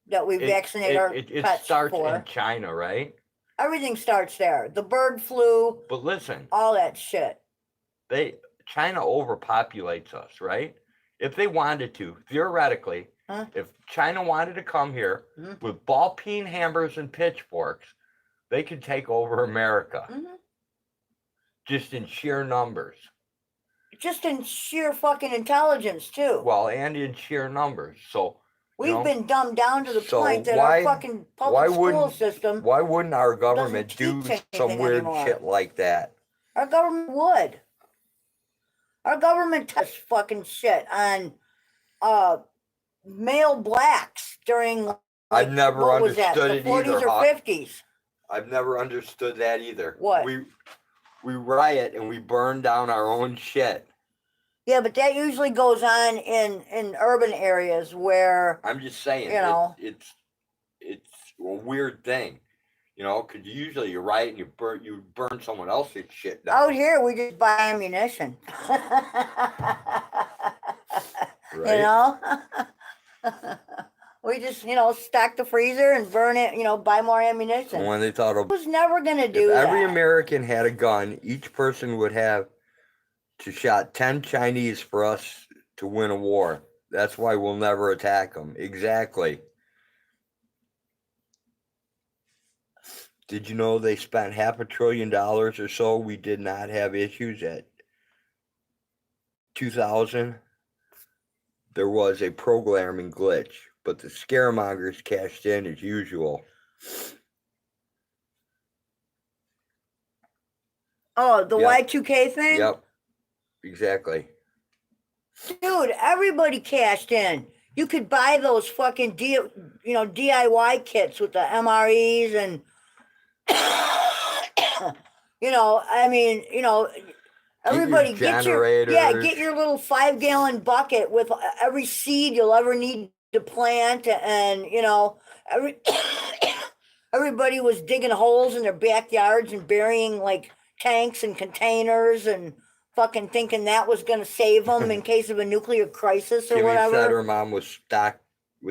That we vaccinate our pets for. It starts in China, right? Everything starts there. The bird flu. But listen. All that shit. China overpopulates us, right? If they wanted to, theoretically, if China wanted to come here with ball-peen hammers and pitchforks, they could take over America. Just in sheer numbers. Just in sheer fucking intelligence, too. Well, and in sheer numbers. So We've been dumbed down to the So point that why- our fucking why public school wouldn't- system, Why wouldn't our government do teach some anything weird anymore. shit like that? our government would. Our government tests fucking shit on male blacks during, like, I've never what was that, understood the it 40s either, or Hawk. 50s? I've never understood that either. What? We riot and we burn down our own shit. Yeah, but that usually goes on in urban areas where, I'm just saying, you know, it's a weird thing, you know, because usually you riot and you burn someone else's shit down. out here we just buy ammunition. You Right? know? We just, stack the freezer and burn it, buy more ammunition. When they thought of, I was never going to do if that. every American had a gun, each person would have to shot 10 Chinese for us to win a war. That's why we'll never attack them. Exactly. Did you know they spent $500 billion or so? We did not have issues at 2000. There was a programming glitch, but the scaremongers cashed in as usual. Oh, the Yep. Y2K thing? Yep, exactly. Dude, everybody cashed in. You could buy those fucking DIY kits with the MREs and everybody get your little 5-gallon bucket with every seed you'll ever need to plant, and everybody was digging holes in their backyards and burying like tanks and containers and fucking thinking that was going to save them in case of a nuclear crisis or Kimmy whatever. said her mom was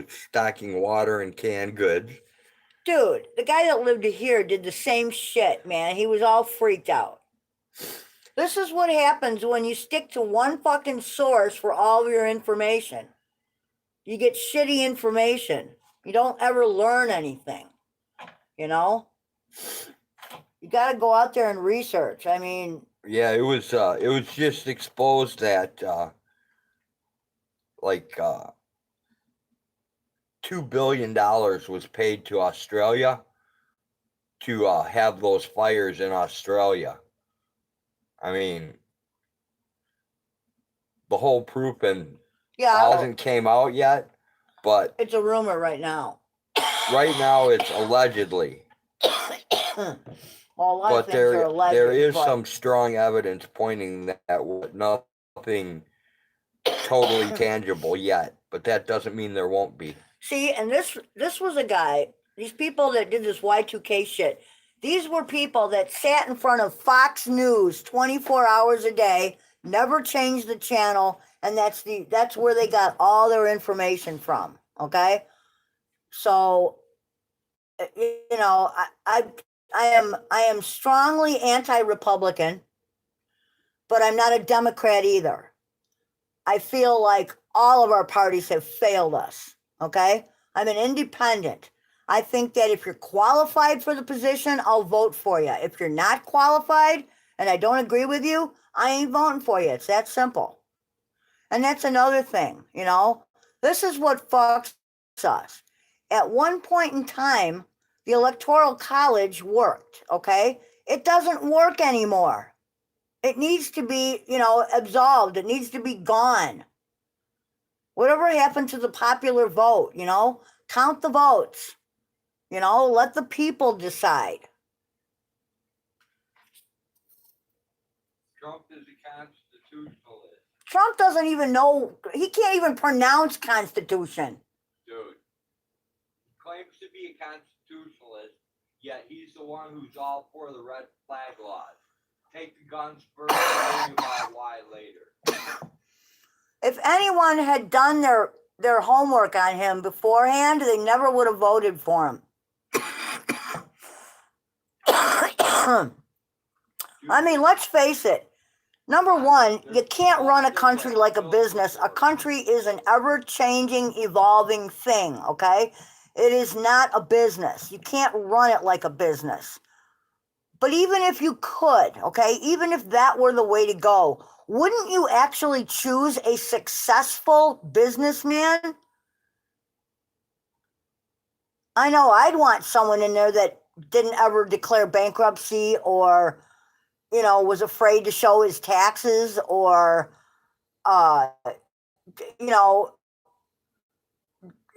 stocking water and canned goods. Dude, the guy that lived here did the same shit, man. He was all freaked out. This is what happens when you stick to one fucking source for all of your information. You get shitty information. You don't ever learn anything, You got to go out there and research. I mean... Yeah, it was just exposed that $2 billion was paid to Australia to have those fires in Australia. I mean, the whole proof hasn't came out yet, but it's a rumor right now. Right now, it's allegedly. Well, a lot of things are alleged. There is some strong evidence pointing that nothing totally tangible yet, but that doesn't mean there won't be. See, and this was a guy, these people that did this Y2K shit, these were people that sat in front of Fox News 24 hours a day, never changed the channel, and that's where they got all their information from, okay? So, I am strongly anti-Republican, but I'm not a Democrat either. I feel like all of our parties have failed us, okay? I'm an independent. I think that if you're qualified for the position, I'll vote for you. If you're not qualified and I don't agree with you, I ain't voting for you. It's that simple. And that's another thing, This is what fucks us. At one point in time, the Electoral College worked, okay? It doesn't work anymore. It needs to be, absolved. It needs to be gone. Whatever happened to the popular vote, Count the votes. Let the people decide. Trump is a constitutionalist. Trump doesn't even know, he can't even pronounce Constitution. Dude, he claims to be a constitutionalist, yet he's the one who's all for the red flag laws. Take the guns first and worry about why later. If anyone had done their homework on him beforehand, they never would have voted for him. I mean, let's face it. Number one, you can't run a country like a business. A country is an ever-changing, evolving thing, okay? It is not a business. You can't run it like a business. But even if you could, okay, even if that were the way to go, wouldn't you actually choose a successful businessman? I know I'd want someone in there that didn't ever declare bankruptcy or, was afraid to show his taxes or, uh, you know,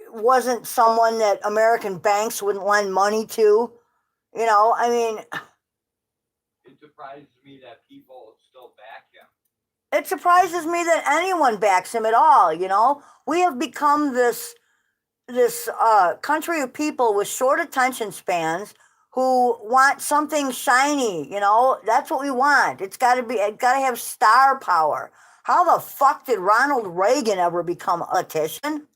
wasn't someone that American banks wouldn't lend money to. I mean, It surprises me that people still back him. it surprises me that anyone backs him at all. We have become this country of people with short attention spans who want something shiny. That's what we want. It's got to have star power. How the fuck did Ronald Reagan ever become a politician?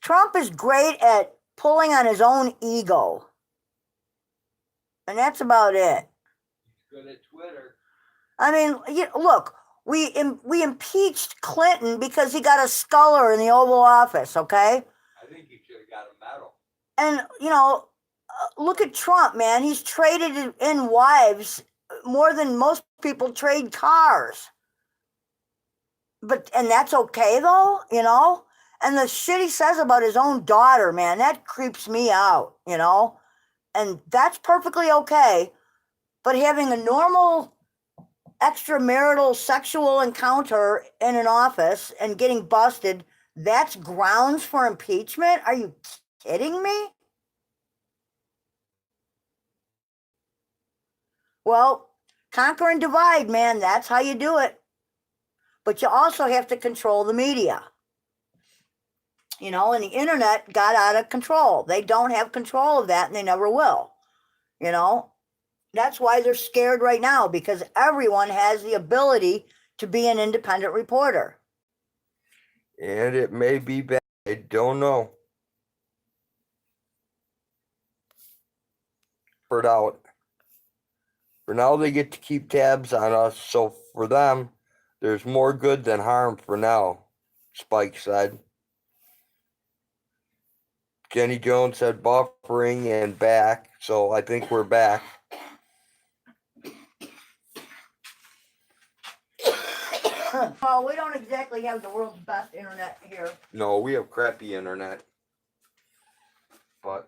Trump is great at pulling on his own ego. And that's about it. He's good at Twitter. I mean, look, we impeached Clinton because he got a sculler in the Oval Office, okay? I think he should have got a medal. And, look at Trump, man. He's traded in wives more than most people trade cars. And that's okay, though, And the shit he says about his own daughter, man, that creeps me out, And that's perfectly okay. But having a normal extramarital sexual encounter in an office and getting busted, that's grounds for impeachment? Are you kidding me? Well, conquer and divide, man. That's how you do it. But you also have to control the media. And the internet got out of control. They don't have control of that, and they never will. That's why they're scared right now, because everyone has the ability to be an independent reporter. And it may be bad. I don't know. For now, they get to keep tabs on us. So for them, there's more good than harm for now, Spike said. Jenny Jones said buffering and back. So I think we're back. Well, we don't exactly have the world's best internet here. No, we have crappy internet. But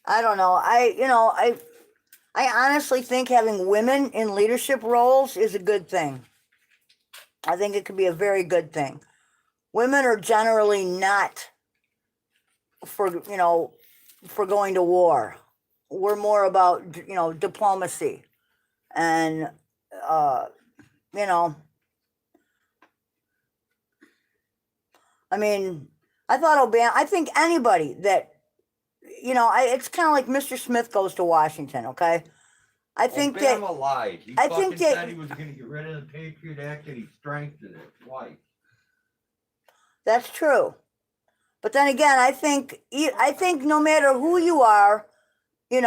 I don't know. I honestly think having women in leadership roles is a good thing. I think it could be a very good thing. Women are generally not for going to war. We're more about, diplomacy and, I mean, I think anybody that, it's kind of like Mr. Smith goes to Washington, okay? I think Obama lied. He I fucking think that- said he was going to get rid of the Patriot Act, and he strengthened it twice. that's true. But then again, I think no matter who you are, you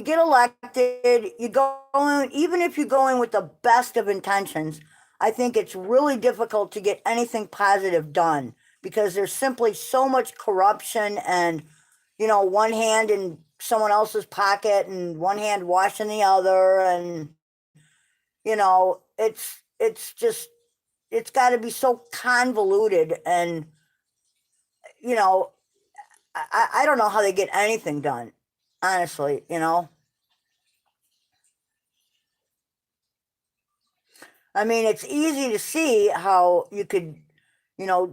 get elected, you go in, even if you go in with the best of intentions, I think it's really difficult to get anything positive done because there's simply so much corruption and, one hand in someone else's pocket and one hand washing the other. And, it's just, it's got to be so convoluted. And, I don't know how they get anything done, honestly, I mean, it's easy to see how you could,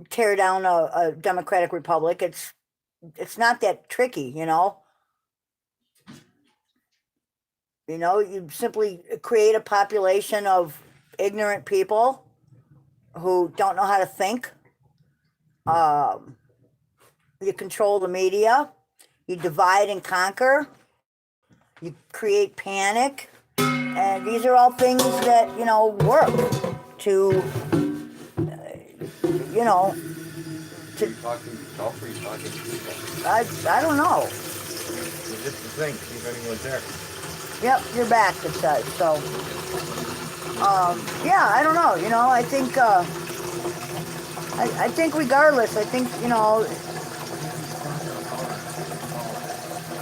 tear down a democratic republic. It's not that tricky, you simply create a population of ignorant people who don't know how to think. You control the media, you divide and conquer, you create panic, and these are all things that, work to, you talking yourself or you talking to people? I don't know. It's just the thing, see if anyone's there. Yep, you're back, it says, so. Yeah, I don't know, I think, I think regardless, I think,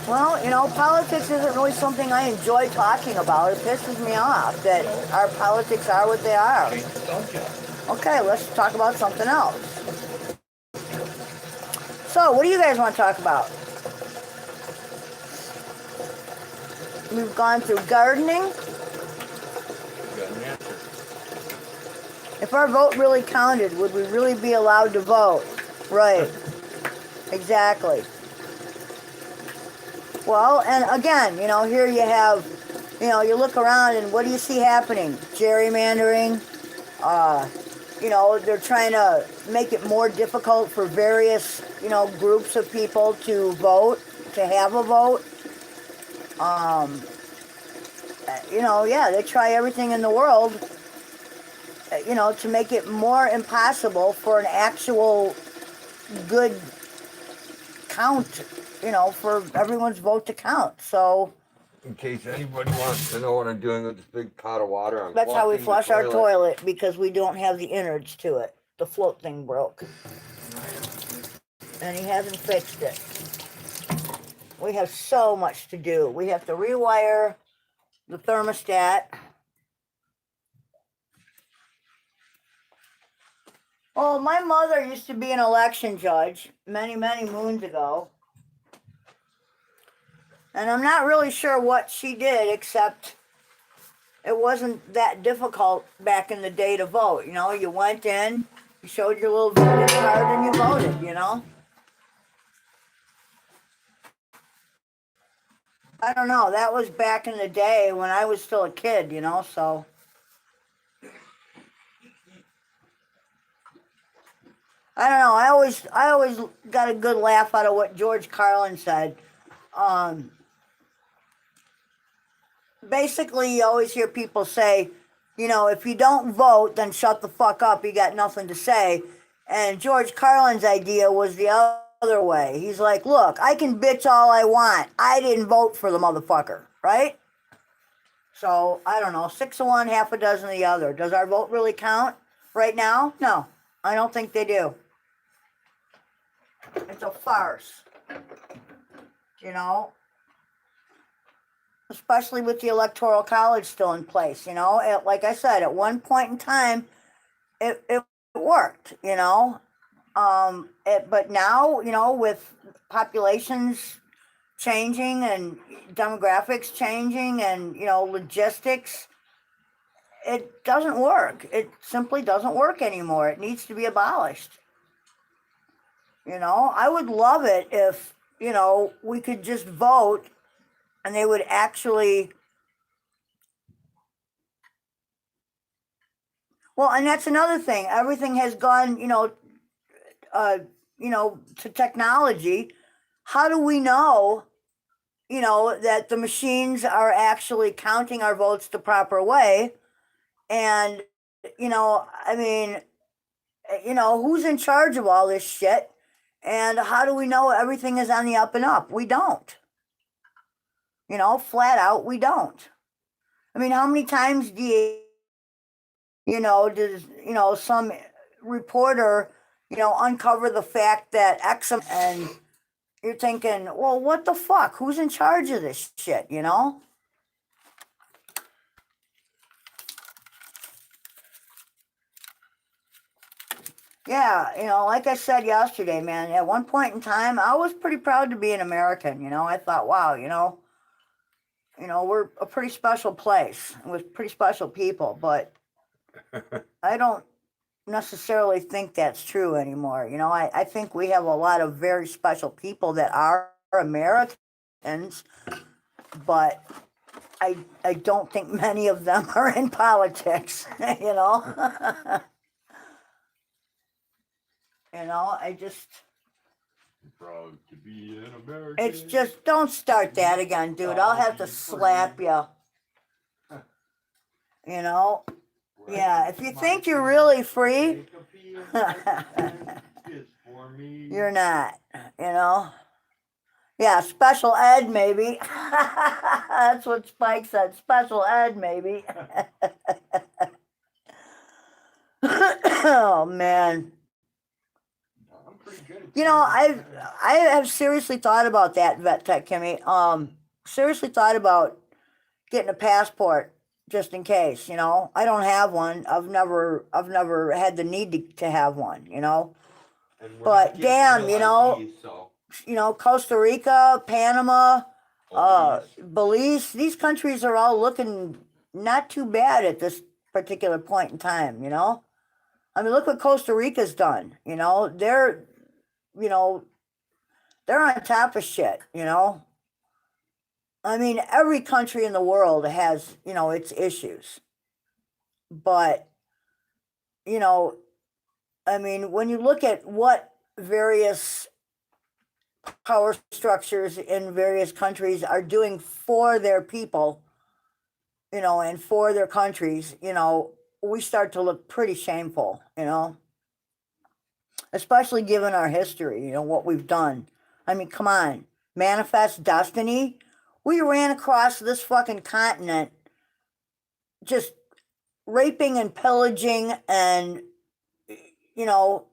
Well, you know, politics isn't really something I enjoy talking about. It pisses me off that our politics are what they are. Okay, let's talk about something else. So, what do you guys want to talk about? We've gone through gardening. If our vote really counted, would we really be allowed to vote? Right. Exactly. Well, and again, you know, here you have, you know, you look around and what do you see happening? Gerrymandering. You know, they're trying to make it more difficult for various, you know, groups of people to vote, to have a vote. You know, yeah, they try everything in the world, you know, to make it more impossible for an actual good count, you know, for everyone's vote to count. So In case anybody wants to know what I'm doing with this big pot of water, I'm that's how we flushing the flush our toilet, because we don't have the innards to it. The float thing broke. And he hasn't fixed it. We have so much to do. We have to rewire the thermostat. Well, my mother used to be an election judge many, many moons ago. And I'm not really sure what she did, except it wasn't that difficult back in the day to vote. You know, you went in, you showed your little voting card, and you voted, you know? I don't know. That was back in the day when I was still a kid, you know, so. I don't know. I always got a good laugh out of what George Carlin said. Basically, you always hear people say, you know, if you don't vote, then shut the fuck up. You got nothing to say. And George Carlin's idea was the other way. He's like, look, I can bitch all I want. I didn't vote for the motherfucker, right? So, I don't know, 6 of one, half a dozen of the other. Does our vote really count right now? No, I don't think they do. It's a farce, you know? Especially with the Electoral College still in place, you know? Like I said, at one point in time, it worked, you know? But now, you know, with populations changing and demographics changing and, you know, logistics, it doesn't work. It simply doesn't work anymore. It needs to be abolished. You know, I would love it if, you know, we could just vote and they would actually. Well, and that's another thing. Everything has gone, to technology. How do we know, you know, that the machines are actually counting our votes the proper way? And, you know, I mean, you know, who's in charge of all this shit? And how do we know everything is on the up and up? We don't. You know, flat out, we don't. I mean, how many times does, you know, some reporter, you know, uncover the fact that X, and you're thinking, well, what the fuck? Who's in charge of this shit, you know? Yeah, you know, like I said yesterday, man, at one point in time, I was pretty proud to be an American, you know? I thought, wow, you know, we're a pretty special place with pretty special people, but I don't necessarily think that's true anymore. You know, I think we have a lot of very special people that are Americans, but I don't think many of them are in politics, you know? You know, I just, Proud to be an American. it's just, don't start that again, dude. I'll have to slap you. You know? Yeah, if you think you're really free, you're not, you know? Yeah, special ed, maybe. That's what Spike said. Special ed, maybe. Oh, man. I'm pretty good at You know, I have seriously thought about that, Vet Tech Kimmy. Seriously thought about getting a passport just in case. You know, I don't have one. I've never had the need to have one. You know, And we're but not getting damn, real you know, IDs, so. Costa Rica, Panama, Belize. Belize. These countries are all looking not too bad at this particular point in time. You know, I mean, look what Costa Rica's done. You know, you know, they're on top of shit. You know. I mean, every country in the world has, its issues. But, you know, I mean, when you look at what various power structures in various countries are doing for their people, and for their countries, we start to look pretty shameful, especially given our history, what we've done. I mean, come on, manifest destiny. We ran across this fucking continent just raping and pillaging, and you know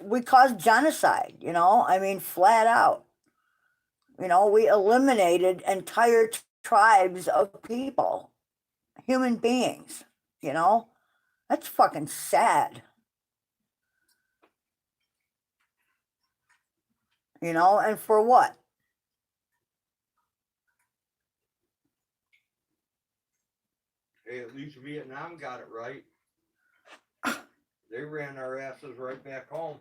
we caused genocide. I mean, flat out. We eliminated entire tribes of people, human beings. That's fucking sad. And for what? Hey, at least Vietnam got it right. They ran our asses right back home.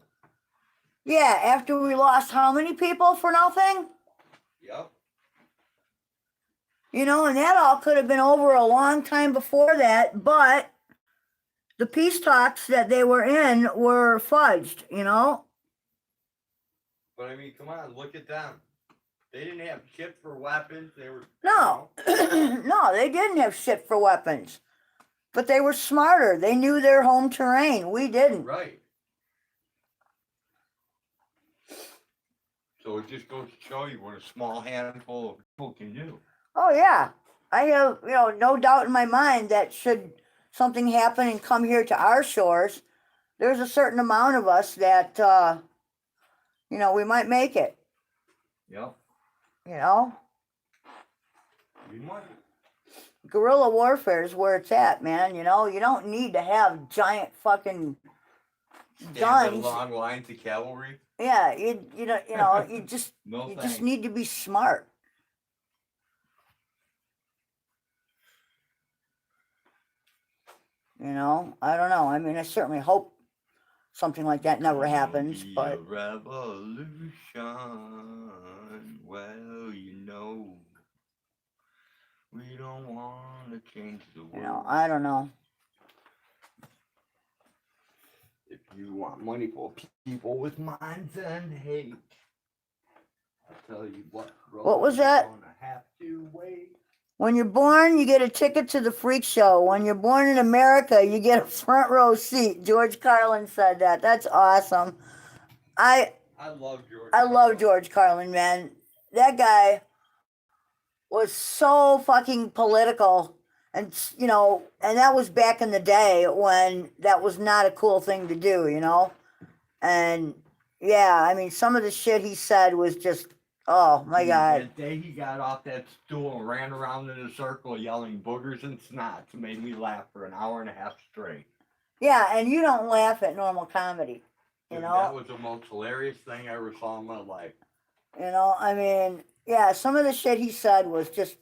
Yeah, after we lost how many people for nothing? Yep. And that all could have been over a long time before that, but the peace talks that they were in were fudged, But I mean, come on, look at them. They didn't have shit for weapons. They were No, no, they didn't have shit for weapons. But they were smarter. They knew their home terrain. We didn't. Right. So it just goes to show you what a small handful of people can do. Oh, yeah. I have, no doubt in my mind that should something happen and come here to our shores, there's a certain amount of us that, we might make it. Yep. We might. Guerrilla warfare is where it's at, man. You don't need to have giant fucking guns. Long lines of cavalry. Yeah, you just No you thanks. just need to be smart. I don't know. I mean, I certainly hope something like that never happens, Be but a revolution. Well, we don't want to change the world. I don't know. If you want money for people with minds and hate, I'll tell you what. What was that? Gonna have to wait. When you're born, you get a ticket to the freak show. When you're born in America, you get a front row seat. George Carlin said that. That's awesome. I love George. I love George Carlin, man. That guy was so fucking political. And, and that was back in the day when that was not a cool thing to do, And, yeah, I mean, some of the shit he said was just, oh, my God. That day he got off that stool and ran around in a circle yelling boogers and snots made me laugh for an hour and a half straight. Yeah, and you don't laugh at normal comedy, Dude, that was the most hilarious thing I ever saw in my life. I mean, yeah, some of the shit he said was just,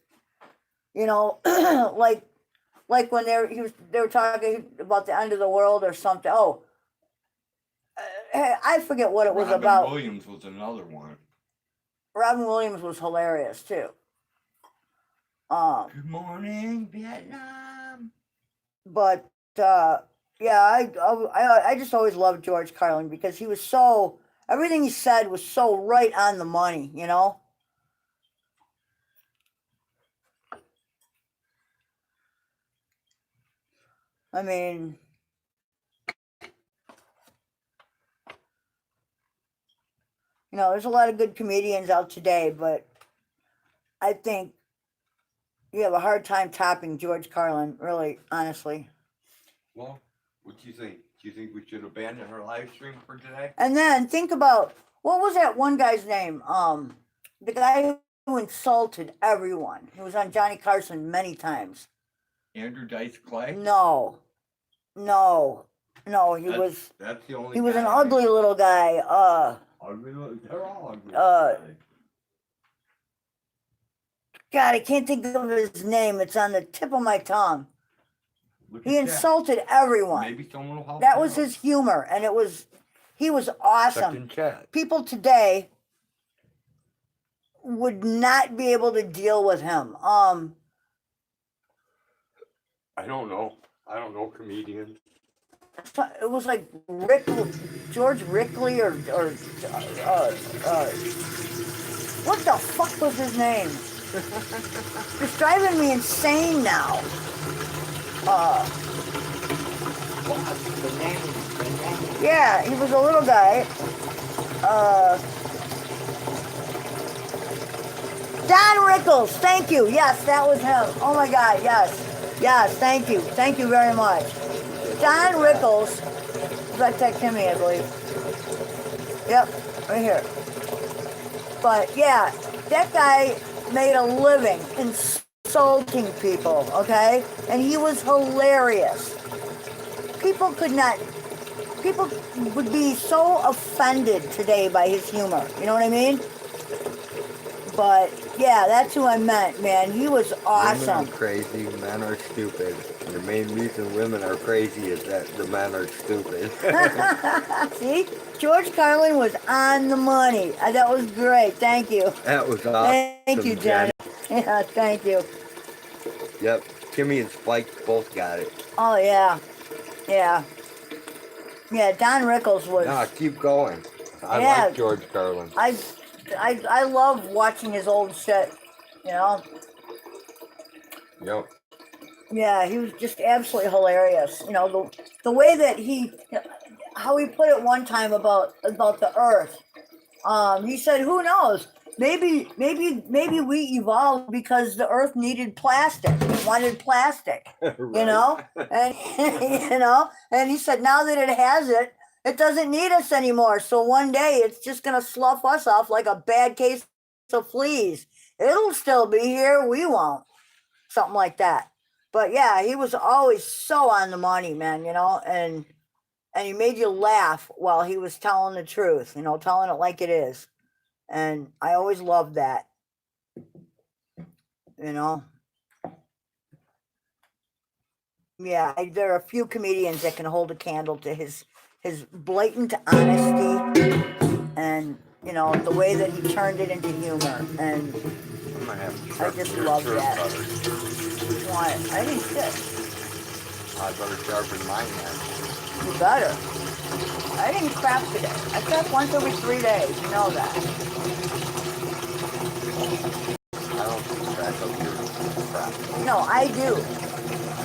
like when they were talking about the end of the world or something. Oh, I forget what it was about. Robin Williams was another one. Robin Williams was hilarious too. Good morning, Vietnam. But yeah, I just always loved George Carlin because he was everything he said was so right on the money, I mean, there's a lot of good comedians out today, but I think you have a hard time topping George Carlin, really, honestly. Well, what do you think? Do you think we should abandon our live stream for today? And then think about, what was that one guy's name? The guy who insulted everyone. He was on Johnny Carson many times. Andrew Dice Clay? No. He was That's the only he was an guy. ugly little guy. Ugly, they're all ugly. God, I can't think of his name. It's on the tip of my tongue. Look He at that. insulted everyone. Maybe someone will help That you was out. his humor, and he was awesome. Second chat. People today would not be able to deal with him. I don't know. I don't know comedians. It was like George Rickley or what the fuck was his name? It's driving me insane now. Yeah, he was a little guy. Don Rickles, thank you. Yes, that was him. Oh my God, yes. Yes, thank you. Thank you very much. Don Rickles. That's that Kimmy, I believe. Yep, right here. But yeah, that guy made a living insulting people, okay? And he was hilarious. People would be so offended today by his humor. You know what I mean? But yeah, that's who I meant, man. He was awesome. Women are crazy, men are stupid. And the main reason women are crazy is that the men are stupid. See? George Carlin was on the money. That was great. Thank you. That was awesome. Thank you, Johnny. Yeah, thank you. Yep, Kimmy and Spike both got it. Oh, yeah. Yeah. Yeah, Don Rickles was... Nah, keep going. I Yeah. like George Carlin. I love watching his old shit, you know? Yep. Yeah, he was just absolutely hilarious. You know, the way that how he put it one time about the earth. He said, who knows? Maybe we evolved because the earth needed plastic, wanted plastic, Right. you know? And, you know, and he said, now that it has it, it doesn't need us anymore. So one day it's just going to slough us off like a bad case of fleas. It'll still be here. We won't. Something like that. But yeah, he was always so on the money, man, you know, and he made you laugh while he was telling the truth, you know, telling it like it is. And I always loved that, you know. Yeah, there are a few comedians that can hold a candle to his blatant honesty and, you know, the way that he turned it into humor. And I'm gonna have to I just love that. Why? I didn't sit. I better sharpen mine then. You better. I didn't crap today. I crap once every 3 days. You know that. I don't keep track of your crap. No, I do.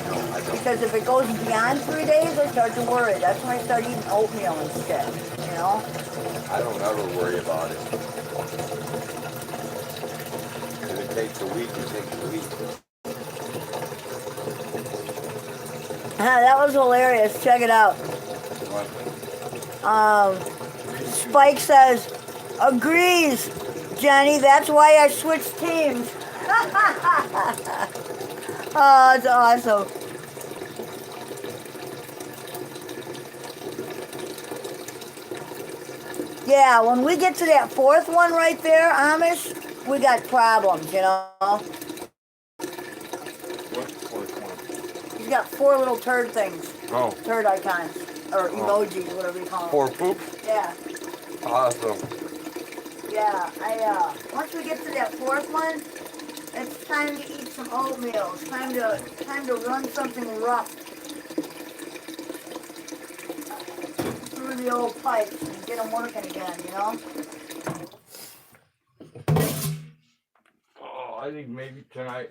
No, I don't. Because if it goes beyond 3 days, I start to worry. That's when I start eating oatmeal and shit. You know? I don't ever worry about it. If it takes a week, it takes a week. That was hilarious. Check it out. Spike says, agrees, Jenny. That's why I switched teams. Oh, it's awesome. Yeah, when we get to that fourth one right there, Amish, we got problems, you know? What's the fourth one? He's got 4 little turd things, Oh, turd icons, or emojis, whatever you call them. 4 poops? Yeah, Awesome. yeah, once we get to that fourth one, it's time to eat some oatmeal. It's time to run something rough through the old pipes and get them working again, you know? Oh, I think maybe tonight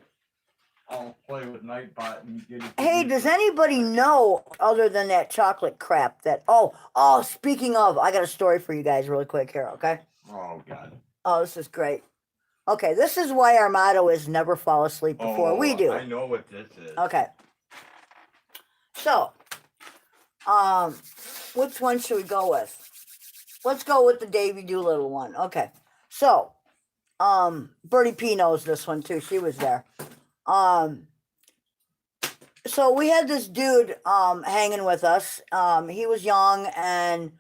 I'll play with Nighbot and get it. Hey, does anybody know, other than that chocolate crap, that, oh, speaking of, I got a story for you guys really quick here, okay? Oh, God. Oh, this is great. Okay, this is why our motto is never fall asleep before we do. I know what this is. Okay. So, Which one should we go with? Let's go with the Davy Doolittle one. Okay. So, Bertie P knows this one too. She was there. So we had this dude hanging with us. He was young and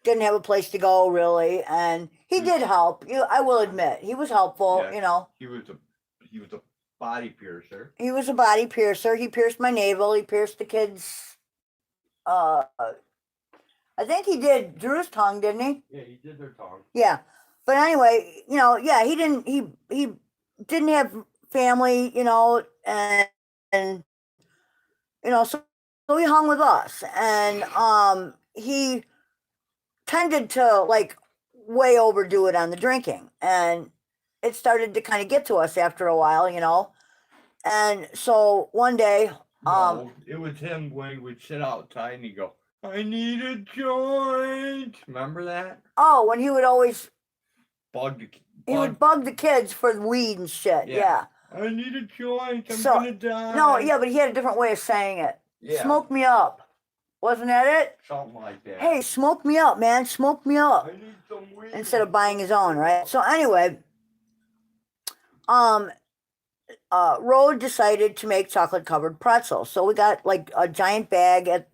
didn't have a place to go really, and he did help. I will admit, he was helpful. Yeah. You know, He was a body piercer. he was a body piercer. He pierced my navel. He pierced the kids. I think he did Drew's tongue, didn't he? Yeah, he did their tongue. Yeah, but anyway, yeah, he didn't. He didn't have family, and so he hung with us, and he tended to like way overdo it on the drinking, and it started to kind of get to us after a while, and so one day, No, it was him when he would sit outside and he'd go, "I need a joint." Remember that? oh, when he would always He would bug the kids for weed and shit. Yeah. I need a joint. I'm So, gonna die. No, yeah, but he had a different way of saying it. Yeah. Smoke me up. Wasn't that it? Something like that. Hey, smoke me up, man. Smoke me up. I need some weed. Instead of buying his own, right? So anyway, Rode decided to make chocolate covered pretzels. So we got like a giant bag at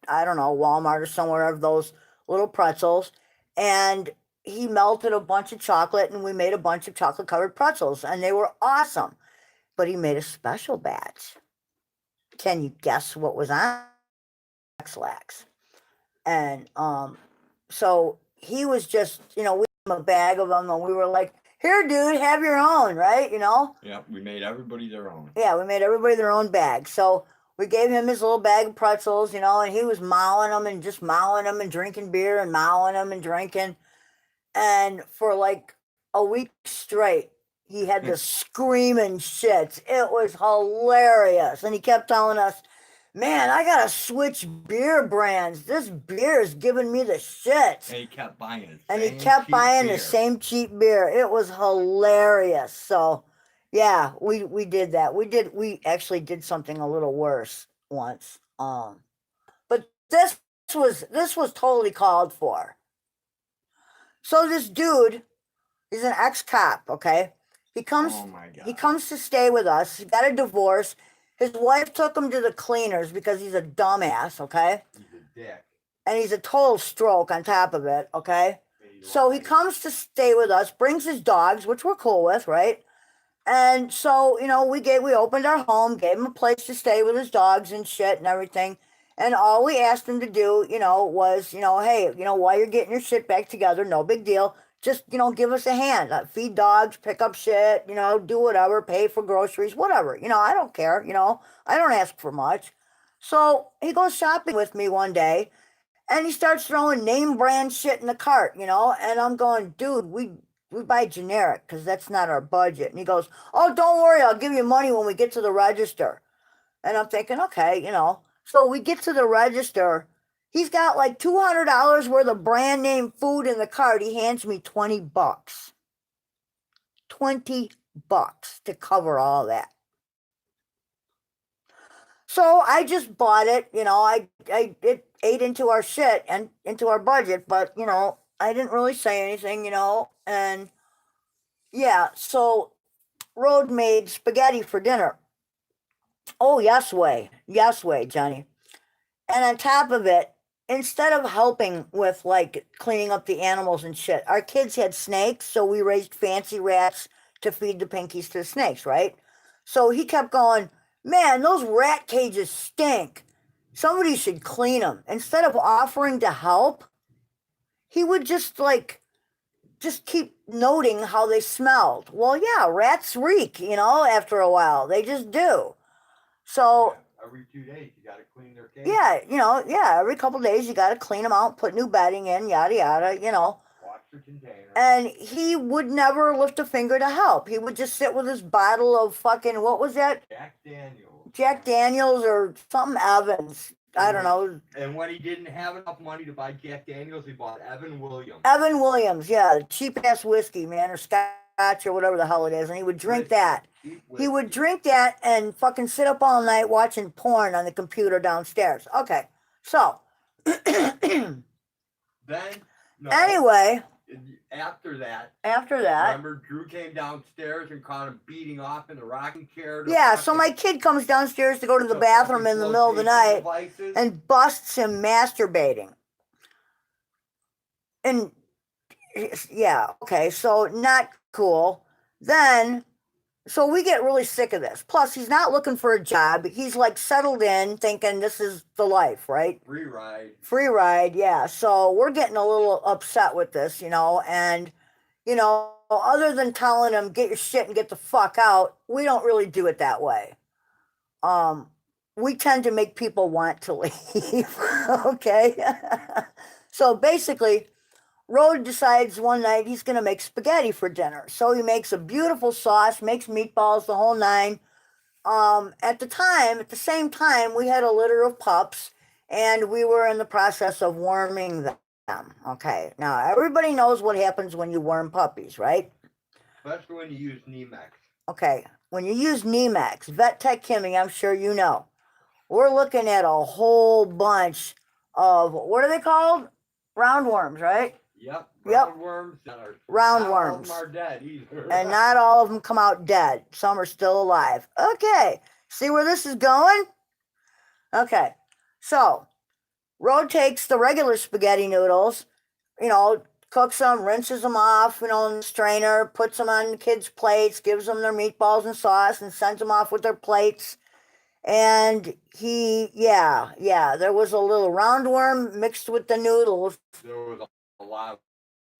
I don't know, Walmart or somewhere of those little pretzels, and he melted a bunch of chocolate and we made a bunch of chocolate covered pretzels, and they were awesome. But he made a special batch. Can you guess what was on X-Lax? And so he was just, we gave him a bag of them, and we were like, "Here, dude, have your own," right? Yeah, we made everybody their own. Yeah, we made everybody their own bag. So we gave him his little bag of pretzels, and he was mowing them and just mowing them and drinking beer and mowing them and drinking. And for like a week straight, he had the screaming shits. It was hilarious. And he kept telling us, "Man, I gotta switch beer brands. This beer is giving me the shits." And he kept buying the same cheap beer. It was hilarious. So yeah, we did that. We actually did something a little worse once. But this was totally called for. So this dude, he's an ex-cop, okay? He comes Oh my God. He comes to stay with us. He got a divorce. His wife took him to the cleaners because he's a dumbass, okay? He's a dick. And he's a total stroke on top of it, okay? So he comes to stay with us, brings his dogs, which we're cool with, right? And so, we opened our home, gave him a place to stay with his dogs and shit and everything. And all we asked him to do, was, hey, while you're getting your shit back together, no big deal. Just, give us a hand. Feed dogs, pick up shit, do whatever, pay for groceries, whatever. I don't care, I don't ask for much. So he goes shopping with me one day, and he starts throwing name brand shit in the cart, and I'm going, "Dude, we buy generic because that's not our budget." And he goes, "Oh, don't worry, I'll give you money when we get to the register." And I'm thinking, okay, So we get to the register. He's got like $200 worth of brand name food in the cart. He hands me $20. $20 to cover all that. So I just bought it, it ate into our shit and into our budget, but I didn't really say anything, and yeah, so Rode made spaghetti for dinner. Oh, yes way, Johnny. And on top of it, instead of helping with like cleaning up the animals and shit, our kids had snakes, so we raised fancy rats to feed the pinkies to the snakes, right? So he kept going, "Man, those rat cages stink. Somebody should clean them." Instead of offering to help, he would just keep noting how they smelled. Well, yeah, rats reek, after a while. They just do. So every 2 days you gotta clean their cage. Yeah, every couple of days you got to clean them out, put new bedding in, yada yada, Wash the container. And he would never lift a finger to help. He would just sit with his bottle of fucking, what was that? Jack Daniels or something Evans. I don't know. And when he didn't have enough money to buy Jack Daniels, he bought Evan Williams. Evan Williams, yeah, cheap ass whiskey, man, or scotch or whatever the hell it is, and he would drink that. He would drink that and fucking sit up all night watching porn on the computer downstairs. Okay, so Then, no. Anyway, After that, after that, remember Drew came downstairs and caught him beating off in the rocking chair. yeah, so my kid comes downstairs to go to the bathroom in the middle of the night and busts him masturbating. And yeah, okay, so not cool. Then, so we get really sick of this. Plus, he's not looking for a job. He's like settled in, thinking this is the life, right? Free ride. Free ride, yeah. So we're getting a little upset with this, and, other than telling him, get your shit and get the fuck out, we don't really do it that way. We tend to make people want to leave, okay? So basically, Rode decides one night he's going to make spaghetti for dinner. So he makes a beautiful sauce, makes meatballs, the whole nine. At the same time, we had a litter of pups, and we were in the process of worming them. Okay, now everybody knows what happens when you worm puppies, right? Especially when you use Nemex. Okay, when you use Nemex, Vet Tech Kimmy, I'm sure you know. We're looking at a whole bunch of, what are they called? Roundworms, right? Yep. Yep. Roundworms. Roundworms. Not all of them are dead either. And not all of them come out dead. Some are still alive. Okay. See where this is going? Okay. So, Rode takes the regular spaghetti noodles, cooks them, rinses them off, in the strainer, puts them on the kids' plates, gives them their meatballs and sauce, and sends them off with their plates. And there was a little roundworm mixed with the noodles. There was a lot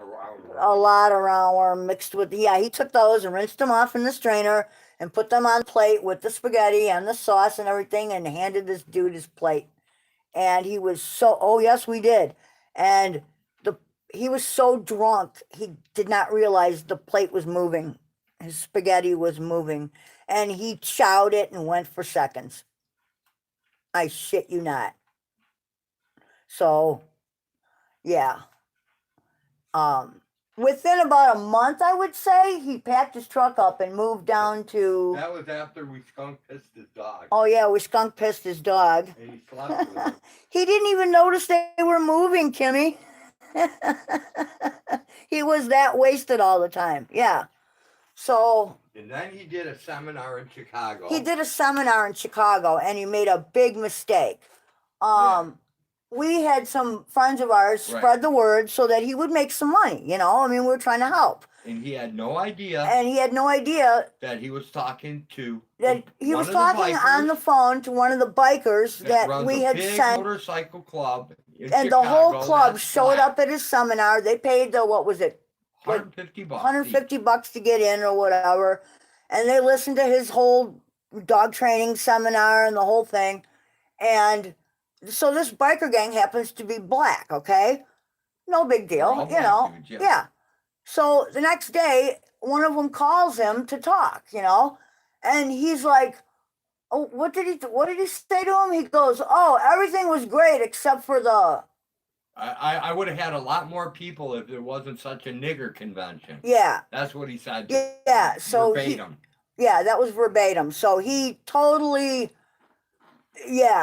of roundworms. A lot of roundworm mixed with, he took those and rinsed them off in the strainer and put them on the plate with the spaghetti and the sauce and everything and handed this dude his plate. And he was oh yes, we did. And he was so drunk, he did not realize the plate was moving. His spaghetti was moving. And he chowed it and went for seconds. I shit you not. So, yeah. Within about a month, I would say, he packed his truck up and moved down to... That was after we skunk pissed his dog. Oh, yeah, we skunk pissed his dog. And he slept with him. He didn't even notice they were moving, Kimmy. He was that wasted all the time. Yeah. So... And then he did a seminar in Chicago. He did a seminar in Chicago, and he made a big mistake. We had some friends of ours spread the word so that he would make some money, we were trying to help. And he had no idea. And he had no idea that he was talking to. That he was talking on the phone to one of the bikers that we had sent. Motorcycle club. And Chicago, the whole club showed up at his seminar. They paid what was it? $150. $150 to get in or whatever. And they listened to his whole dog training seminar and the whole thing. And so this biker gang happens to be black, okay? No big deal, Dudes, yeah. So the next day, one of them calls him to talk, and he's like, "Oh, what did he say to him?" He goes, "Oh, everything was great except for the..." I would have had a lot more people if there wasn't such a nigger convention. Yeah. That's what he said. Yeah, so verbatim. That was verbatim. So he totally,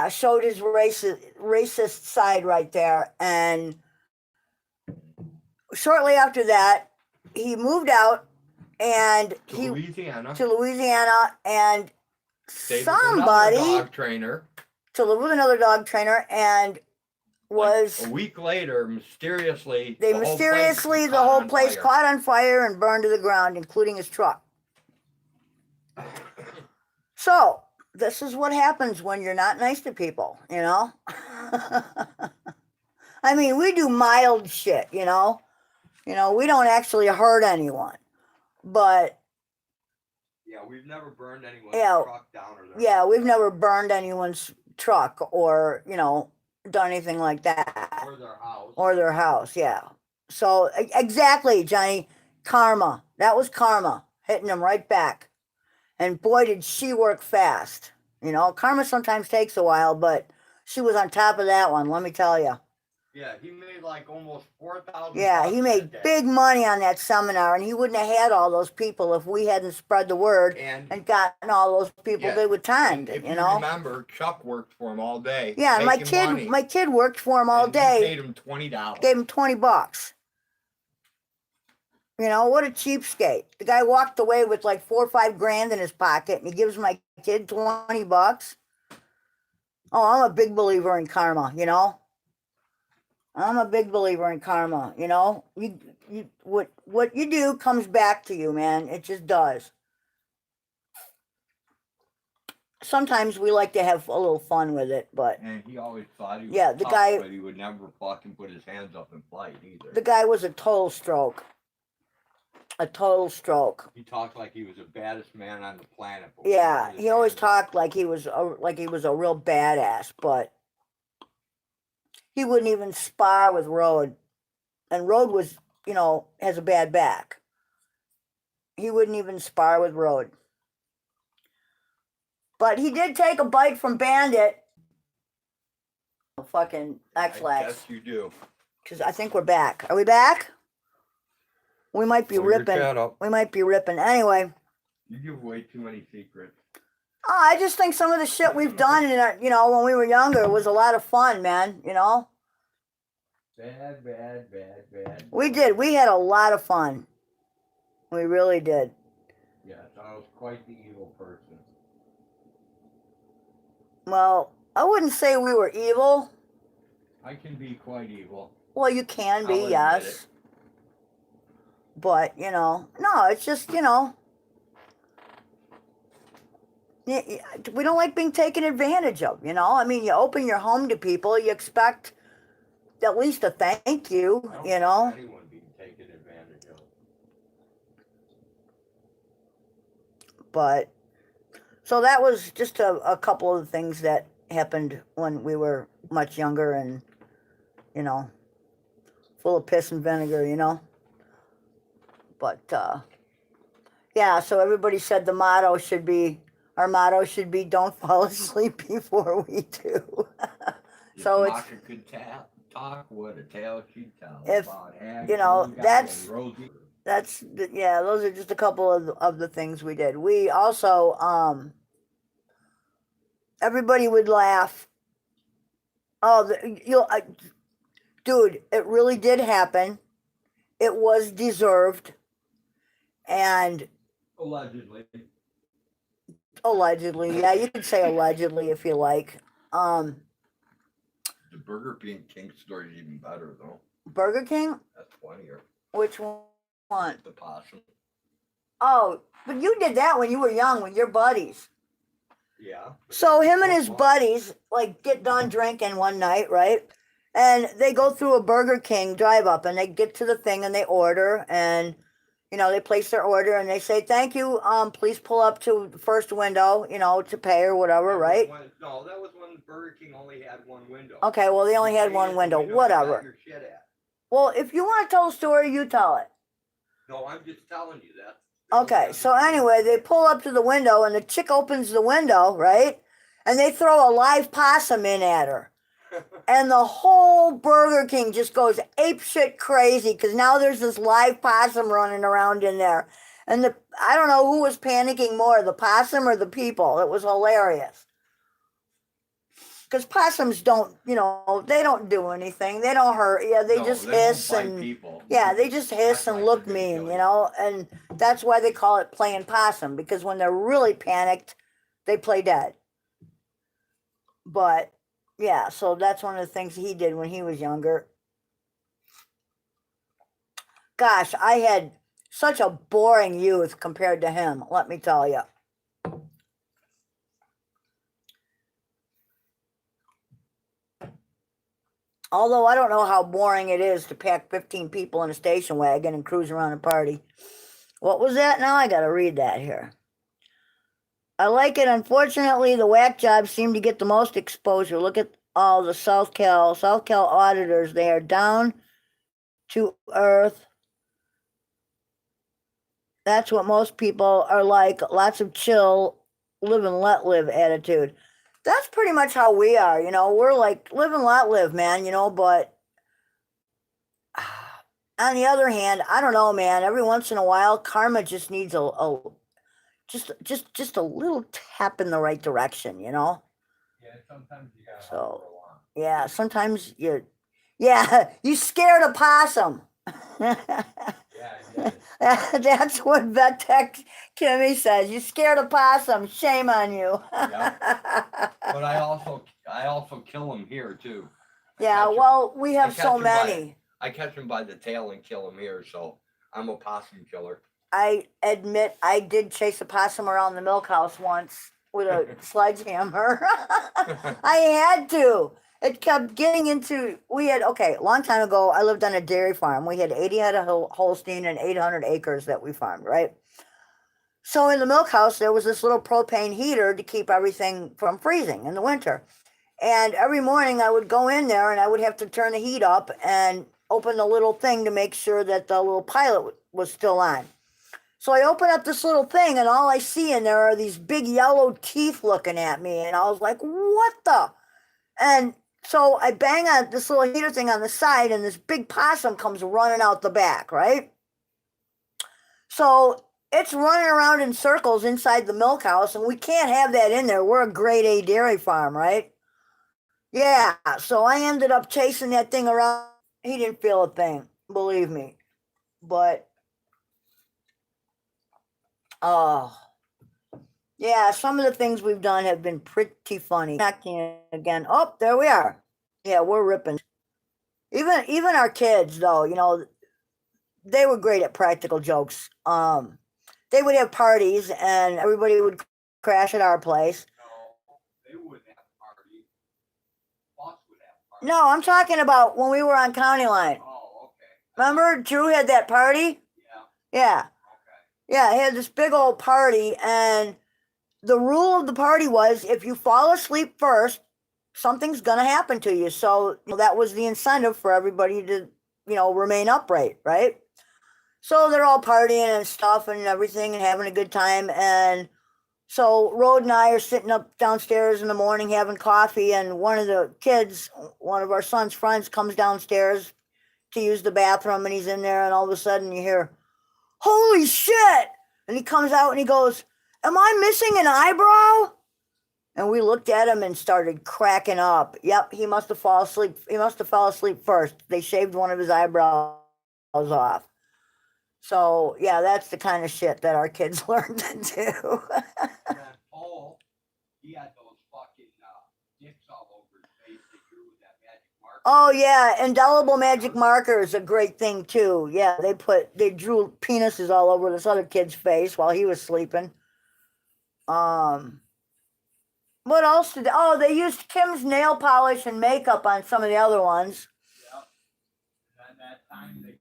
showed his racist side right there. And shortly after that, he moved out and to Louisiana, and stayed somebody with another dog trainer. To live with another dog trainer, and was a week later, mysteriously, the whole place caught on fire and burned to the ground, including his truck. So this is what happens when you're not nice to people, I mean, we do mild shit, we don't actually hurt anyone, but we've never burned anyone's truck down we've never burned anyone's truck or done anything like that, or their house. So exactly, Johnny, karma. That was karma hitting him right back. And boy, did she work fast. Karma sometimes takes a while, but she was on top of that one, let me tell you. Yeah, he made like almost 4,000. Yeah, he made big money on that seminar, and he wouldn't have had all those people if we hadn't spread the word and gotten all those people to attend. If you know, remember, Chuck worked for him all day. yeah, and my kid worked for him all day. Paid him $20. Gave him $20. You know, what a cheapskate. The guy walked away with like 4 or 5 grand in his pocket, and he gives my kid $20. Oh, I'm a big believer in karma, you know. I'm a big believer in karma, you know. What you do comes back to you, man. It just does. Sometimes we like to have a little fun with it, but And he always thought he was yeah, the tough, guy, but he would never fucking put his hands up and fight either. the guy was a total stroke. A total stroke. He talked like he was the baddest man on the planet. Yeah, he always talked like he was a real badass, but he wouldn't even spar with Rode. And Rode was, you know, has a bad back. He wouldn't even spar with Rode. But he did take a bite from Bandit. Fucking X-Lax. Yes, you do. Because I think we're back. Are we back? We might be ripping. We might be ripping. Anyway. You give away too many secrets. Oh, I just think some of the shit we've done in our, you know, when we were younger was a lot of fun, man. You know. Bad. We did. We had a lot of fun. We really did. Yes, I was quite the evil person. Well, I wouldn't say we were evil. I can be quite evil. Well, you can be, I'll admit yes. it. But, you know, no, it's just, you know, we don't like being taken advantage of, you know. I mean, you open your home to people, you expect at least a thank you, you know. Anyone being taken advantage of. But, so that was just a couple of things that happened when we were much younger and, you know, full of piss and vinegar, you know. But, yeah, so everybody said our motto should be, don't fall asleep before we do. So it's, could talk, what a tale she'd tell. If, about you know, that's, yeah, those are just a couple of the things we did. We also, everybody would laugh. Oh, dude, it really did happen. It was deserved. And allegedly, yeah, you could say allegedly if you like. The Burger King story is even better though. Burger King? That's funnier. Which one? The possum. Oh, but you did that when you were young with your buddies. Yeah. So him and his buddies like get done drinking one night, right? And they go through a Burger King drive up and they get to the thing and they order and, you know, they place their order and they say, thank you, please pull up to the first window, you know, to pay or whatever, right? No, that was when Burger King only had one window. Okay, well, they only had one window, whatever. Well, if you want to tell a story, you tell it. No, I'm just telling you that. Okay, so anyway, they pull up to the window and the chick opens the window, right? And they throw a live possum in at her. And the whole Burger King just goes apeshit crazy because now there's this live possum running around in there. And I don't know who was panicking more, the possum or the people. It was hilarious. Because possums don't, you know, they don't do anything. They don't hurt. Yeah, they just hiss and people. Yeah, they just hiss and look mean, you know. And that's why they call it playing possum, because when they're really panicked, they play dead. But yeah, so that's one of the things he did when he was younger. Gosh, I had such a boring youth compared to him, let me tell you. Although I don't know how boring it is to pack 15 people in a station wagon and cruise around a party. What was that? Now I got to read that here. I like it. Unfortunately, the whack jobs seem to get the most exposure. Look at all the South Cal auditors. They are down to earth. That's what most people are like. Lots of chill, live and let live attitude. That's pretty much how we are, you know. We're like, live and let live, man, you know, but on the other hand, I don't know, man. Every once in a while, karma just needs just a little tap in the right direction, you know? Yeah, sometimes you gotta So, go on. yeah, sometimes you scared a possum. Yeah. That's what Vet Tech Kimmy says. You scared a possum. Shame on you. But I also kill them here too. Yeah, catch 'em- well, we have catch so 'em by- many. I catch them by the tail and kill them here, so I'm a possum killer. I admit I did chase a possum around the milk house once with a sledgehammer. I had to. It kept getting into. A long time ago, I lived on a dairy farm. We had 80 head of Holstein and 800 acres that we farmed, right? So in the milk house, there was this little propane heater to keep everything from freezing in the winter. And every morning I would go in there and I would have to turn the heat up and open the little thing to make sure that the little pilot was still on. So I open up this little thing and all I see in there are these big yellow teeth looking at me. And I was like, what the? And so I bang on this little heater thing on the side and this big possum comes running out the back, right? So it's running around in circles inside the milk house and we can't have that in there. We're a grade A dairy farm, right? Yeah, so I ended up chasing that thing around. He didn't feel a thing, believe me. But, oh, yeah, some of the things we've done have been pretty funny. Acting again. Oh, there we are. Yeah, we're ripping. Even our kids, though, you know, they were great at practical jokes. They would have parties and everybody would crash at our place. No, they wouldn't have a party. Boss would have a party. No, I'm talking about when we were on County Line. Oh, okay. Remember Drew had that party? Yeah. Yeah. Okay. Yeah, he had this big old party, and the rule of the party was if you fall asleep first, something's gonna happen to you. So that was the incentive for everybody to, remain upright, right? So they're all partying and stuff and everything and having a good time. And so Rode and I are sitting up downstairs in the morning having coffee, and one of the kids, one of our son's friends, comes downstairs to use the bathroom, and he's in there, and all of a sudden you hear, "Holy shit!" And he comes out and he goes, "Am I missing an eyebrow?" And we looked at him and started cracking up. Yep, he must have fallen asleep. He must have fell asleep first. They shaved one of his eyebrows off. So yeah, that's the kind of shit that our kids learn to do. And Paul, he had those fucking dicks all over his face that drew with that magic marker. Oh yeah, indelible magic marker is a great thing too. Yeah, they drew penises all over this other kid's face while he was sleeping. What else did? Oh, they used Kim's nail polish and makeup on some of the other ones. Yep. And that time they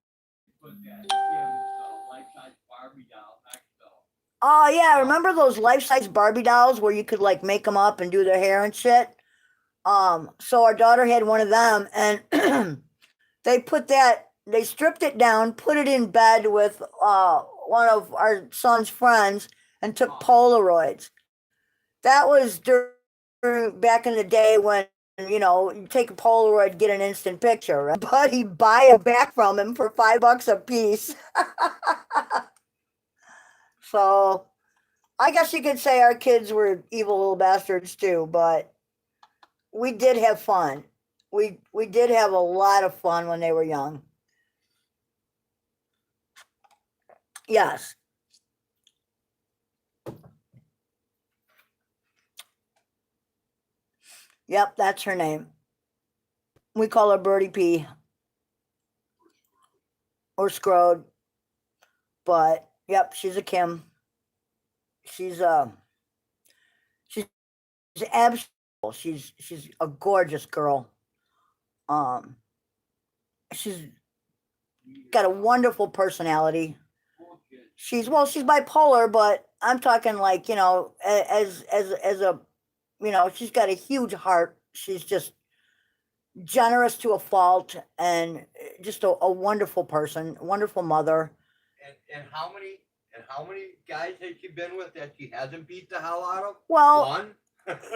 put that Kim's life-size Barbie doll next to him. Oh yeah, remember those life-size Barbie dolls where you could like make them up and do their hair and shit? So our daughter had one of them, and they stripped it down, put it in bed with one of our son's friends, and took Polaroids. That was back in the day when, you take a Polaroid, get an instant picture, right? But he'd buy it back from him for $5 a piece. So I guess you could say our kids were evil little bastards too, but we did have fun. We did have a lot of fun when they were young. Yes. Yep, that's her name. We call her Birdie P. Or Scrode. But yep, she's a Kim. She's absolute. She's a gorgeous girl. She's got a wonderful personality. She's bipolar, but I'm talking like, as a, she's got a huge heart. She's just generous to a fault and just a wonderful person, wonderful mother. And how many guys has she been with that she hasn't beat the hell out of? Well, One?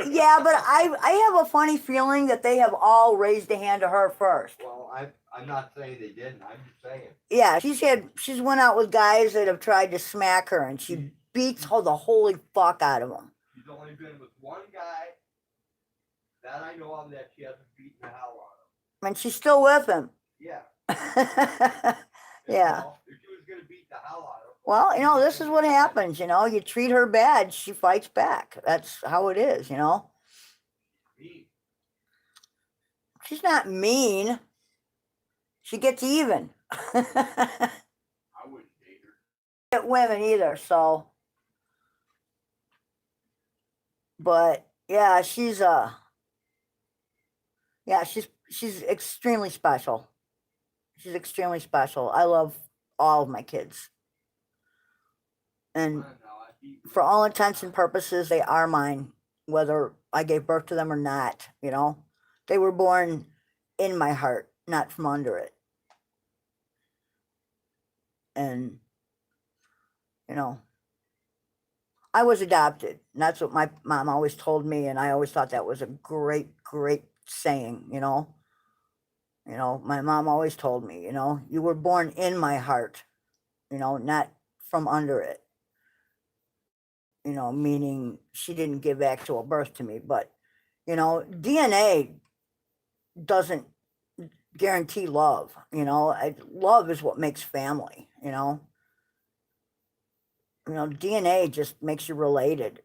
Yeah, but I have a funny feeling that they have all raised a hand to her first. Well, I'm not saying they didn't. I'm just saying. Yeah, she's went out with guys that have tried to smack her, and she beats the holy fuck out of them. She's only been with one guy that I know of that she hasn't beaten the hell out of. And she's still with him. Yeah. Yeah. If she was gonna beat the hell out of him. Well, this is what happens. You treat her bad, she fights back. That's how it is. Me. She's not mean. She gets even. I wouldn't date her. Get women either, so. But yeah, she's extremely special. She's extremely special. I love all of my kids. And for all intents and purposes, they are mine, whether I gave birth to them or not, They were born in my heart, not from under it. And, I was adopted. And that's what my mom always told me, and I always thought that was a great, great saying, my mom always told me, you were born in my heart, not from under it. Meaning she didn't give actual birth to me, but, DNA doesn't guarantee love, love is what makes family, DNA just makes you related.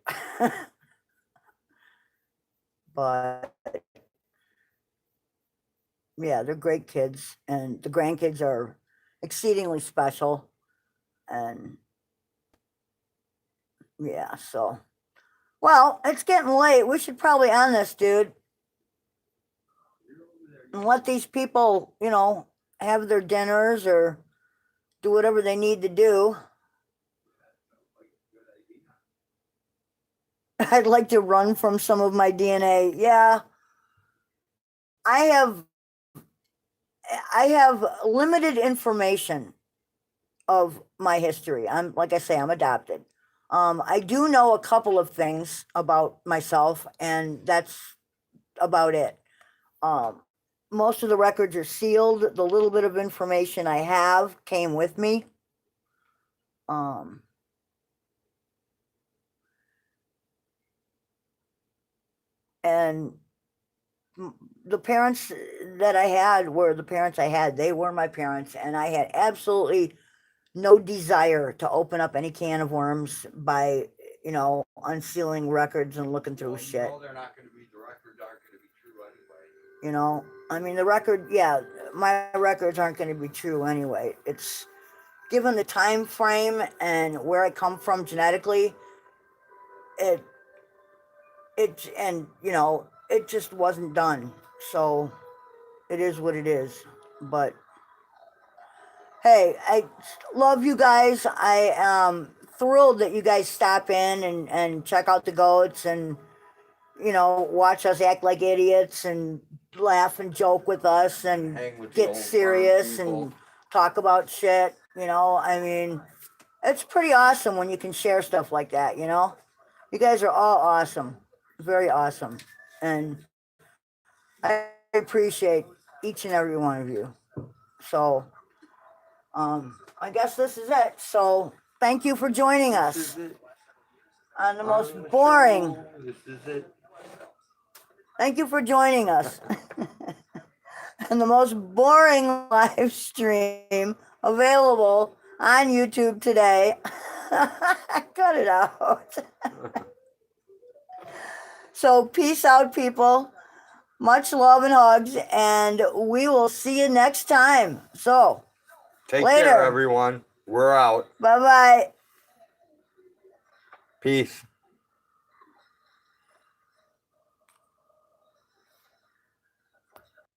But yeah, they're great kids, and the grandkids are exceedingly special. And yeah, so, well, it's getting late. We should probably end this, dude, and let these people, have their dinners or do whatever they need to do. I'd like to run from some of my DNA. Yeah. I have limited information of my history. Like I say, I'm adopted. I do know a couple of things about myself, and that's about it. Most of the records are sealed. The little bit of information I have came with me. And the parents that I had were the parents I had. They were my parents, and I had absolutely no desire to open up any can of worms by, unsealing records and looking through shit. They're not going to be, the records aren't going to be true anyway. The record, yeah, my records aren't going to be true anyway. It's given the time frame and where I come from genetically, it just wasn't done. So it is what it is. But hey, I love you guys. I am thrilled that you guys stop in and check out the goats and, watch us act like idiots and laugh and joke with us and get serious and talk about shit. It's pretty awesome when you can share stuff like that, You guys are all awesome. Very awesome. And I appreciate each and every one of you. So, I guess this is it. So, thank you for joining us on the most boring. This is it. Thank you for joining us on the most boring live stream available on YouTube today. Cut it out. So, peace out, people. Much love and hugs, and we will see you next time. So, Take later, care, everyone. We're out. Bye-bye. Peace.